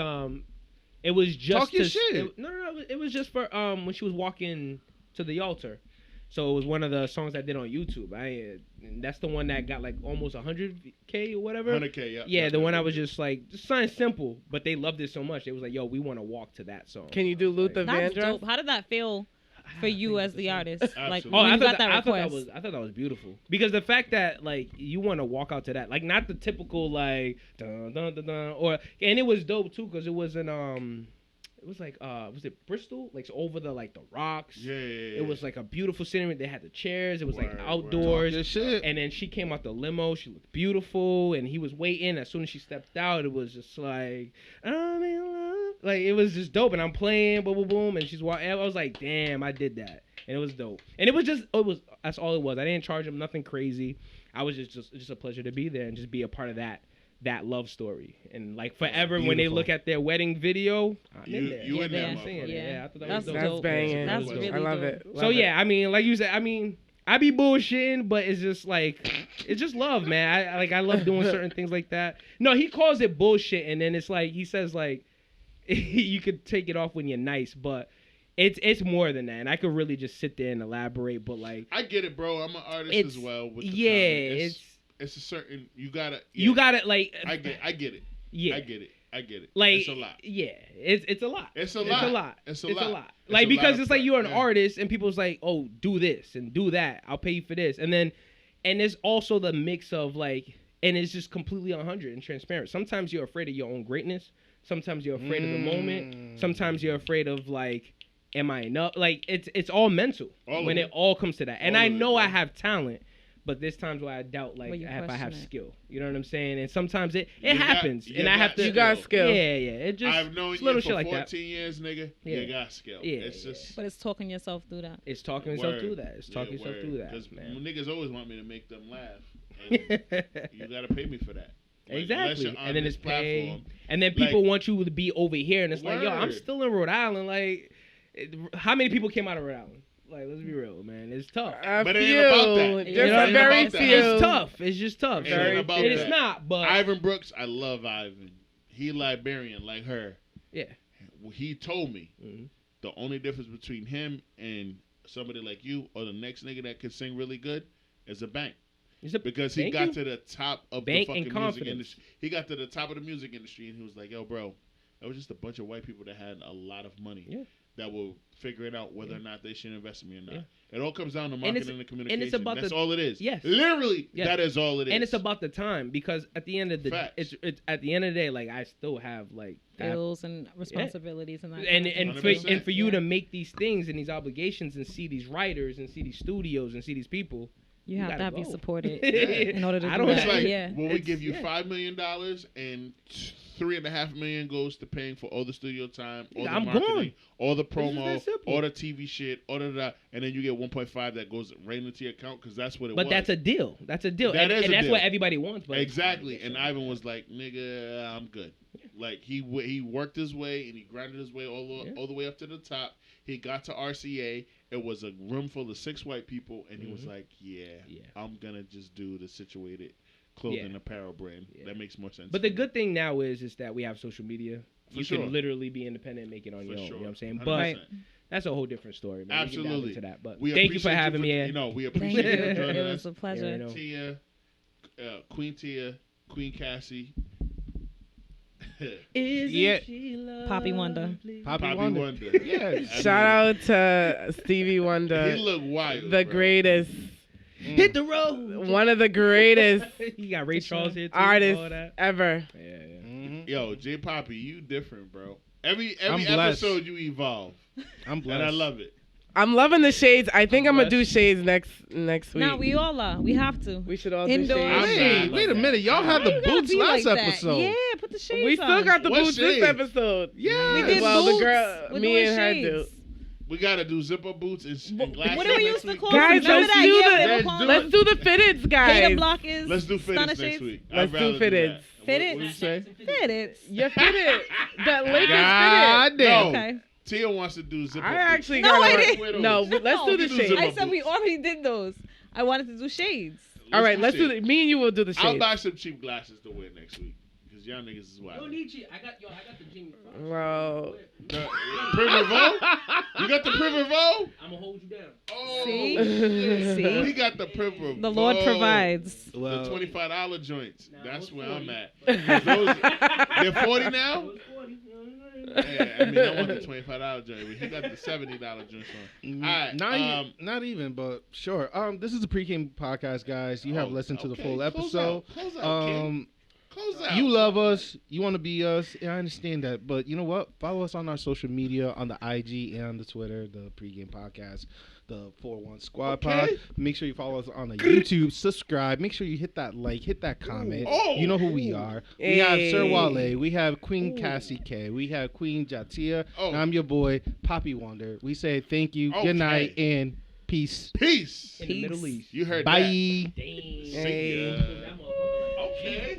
just Talk your to- shit. No, it was just for when she was walking to the altar. So it was one of the songs I did on YouTube. That's the one that got like almost 100K or whatever. 100K, yeah. Yeah, the one I was just like, just something simple, but they loved it so much. They was like, yo, we want to walk to that song. Can you do Luther That's Vandross? dope. How did that feel for you as the artist? Like Absolutely. when I you thought got that I thought request. I thought that was beautiful because the fact that like you want to walk out to that, like not the typical like dun dun dun dun, or and it was dope too because it was in it was like was it Bristol, like over the like the rocks. Yeah. It was like a beautiful scenery. They had the chairs. It was like Word, outdoors. Talk your shit. And then she came out the limo. She looked beautiful, and he was waiting. As soon as she stepped out, it was just like I'm in love. Like it was just dope. And I'm playing, boom, boom, boom, and she's walking. I was like, damn, I did that, and it was dope. And it was that's all it was. I didn't charge him nothing crazy. I was just a pleasure to be there and just be a part of that love story. And like forever, when they beautiful. look at their wedding video, I'm in there. You in there, I'm singing it. motherfucker. Yeah, I thought that That's was dope. That's dope. banging. That's dope. really I love dope. it. So Love it. yeah, I mean, like you said, I mean, I be bullshitting, but it's just like it's just love, man. I love doing certain things like that. No, he calls it bullshit, and then it's like he says like you could take it off when you're nice, but it's more than that. And I could really just sit there and elaborate, but like I get it, bro. I'm an artist it's as well. With the yeah, comment. It's a certain you gotta like I get it. yeah. I get it. Like it's a lot. yeah, it's a lot. It's a It's lot. a lot. It's a It's lot. a lot. It's Like a because lot it's of like you're an yeah. artist and people's like, oh, do this and do that. I'll pay you for this, and it's also the mix of like, and it's just completely 100 and transparent. Sometimes you're afraid of your own greatness. Sometimes you're afraid of the moment. Sometimes you're afraid of like, am I enough? Like it's all mental All when of it it. all comes to that. And All I of it, know I bro. have talent. But there's times where I doubt, like, But you if I have question it. skill. You know what I'm saying? And sometimes it You got- happens. you And I got have to. You got skill. Yeah. It just. I've known it's you little for shit 14 like that. years, nigga. Yeah. You got skill. Yeah, It's yeah. just But it's talking yourself through that. It's talking yourself word. through that. It's talking Yeah, yourself through that, Because man. niggas always want me to make them laugh. And you gotta pay me for that. Like, unless Exactly. you're on And then this it's pay. platform. And then people want you to be over here, and it's like, yo, I'm Word. still in Rhode Island. Like, how many people came out of Rhode Island? Like, let's be real, man. It's tough. A But it few. ain't about that. Just It a ain't very about that. few. It's tough. It's just tough. It ain't about And it's that. not, but Ivan Brooks, I love Ivan. He Liberian like her. yeah. He told me Mhm. the only difference between him and somebody like you or the next nigga that could sing really good is a bank. It's a, Because he Thank got you. to the top of Bank the and fucking music confidence. industry. He got to the top of the music industry and he was like, yo, bro, that was just a bunch of white people that had a lot of money. Yeah. that will figure it out whether or not they should invest in me or not. Yeah. It all comes down to marketing and communication. And it's about That's all it is. Yes. Literally, that is all it is. And it's about the time, because at the end of the it's at the end of the day, like, I still have like bills and responsibilities and that. And for you to make these things and these obligations and see these writers and see these studios and see these people, you have to have you supported in order to I do don't that. like when we give you $5 million and $3.5 million goes to paying for all the studio time, all the marketing, all the promo, all the TV shit, all of that, and then you get 1.5 that goes right into your account because that's what it was. But that's a deal. That's a deal. That is and a that's deal. what everybody wants. But exactly. And Ivan was like, "Nigga, I'm good." Like he worked his way and he grinded his way all the way up to the top. He got to RCA. It was a room full of 6 white people, and he was like, "Yeah, I'm gonna just do the situated clothing apparel brand. That makes more sense." But the good thing now is that we have social media. For you sure. can literally be independent and make it on your own. You know what I'm saying? 100%. But that's a whole different story, man. Absolutely. We can dive into that. But we thank you for having me. We appreciate you Thank you. joining It us. was a pleasure. Tia, Queen Tia, Queen Cassie. Poppy Wonder. Poppy Wonder. Yeah. Shout out to Stevie Wonder. He look wild. The greatest. Hit the road. One of the greatest You got Ray Charles here too. artists All that. ever. Yo, J Poppy, you different, bro. Every I'm blessed. episode you evolve. I'm blessed. And I love it. I'm loving the shades. I think I'm gonna do shades next week. No, we all are. We have to. We should all Indoors. do shades. Wait a minute. Y'all had the boots last episode. Yeah, put the shades We on. still got the What boots shades? this episode. Yeah. We did Well, boots. the girl, We're me doing and her shades. do. We gotta do zipper boots and glasses. What do we next used to week. call Guys, them? Remember let's that? do Yeah, the- they were called Let's do the fitteds, guys. Hater blockers. Let's do stunner fitteds next shades. week. Let's I'd rather do fitteds. that. Fitteds? What do you say? Fitteds. You're fitted. That Lakers God fitted. damn. Okay. Tia wants to do zipper I boots. actually No, got I one. didn't. No, let's do the do shades. zipper I said we boots. already did those. I wanted to do shades. All right, let's do shades. the. Me and you will do the I'll shades. buy some cheap glasses to wear next week. Because y'all niggas is wild. Don't need you. I got the Jimmy Fox. Bro. The Privervo? You got the Privervo? I'm gonna hold you down. Oh, See? shit. See? We got the Privervo. The Lord provides. The Well, $25 joints. That's where I'm 40. at. They're 40 now? It was 40. Yeah, I mean, I want the $25 joint, but he got the $70 joints on. All right, not even, but sure. This is a pregame podcast, guys. You have listened to the full episode. Close out, King. Close out. You love us. You want to be us. Yeah, I understand that. But you know what? Follow us on our social media, on the IG and the Twitter, the Pregame Podcast, the 4-1 Squad Pod. Make sure you follow us on the YouTube. Subscribe. Make sure you hit that like, hit that comment. You know who we are. We have Sir Wole. We have Queen Cassie K. We have Queen JaTia. And I'm your boy, Poppy Wonder. We say thank you, good night, and peace. Peace. In the Middle East. You heard Bye. that. See ya. Okay.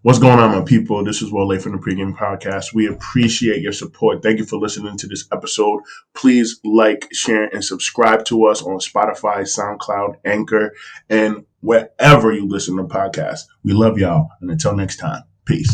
What's going on, my people? This is Wole from the Pregame Podcast. We appreciate your support. Thank you for listening to this episode. Please like, share, and subscribe to us on Spotify, SoundCloud, Anchor, and wherever you listen to podcasts. We love y'all. And until next time, peace.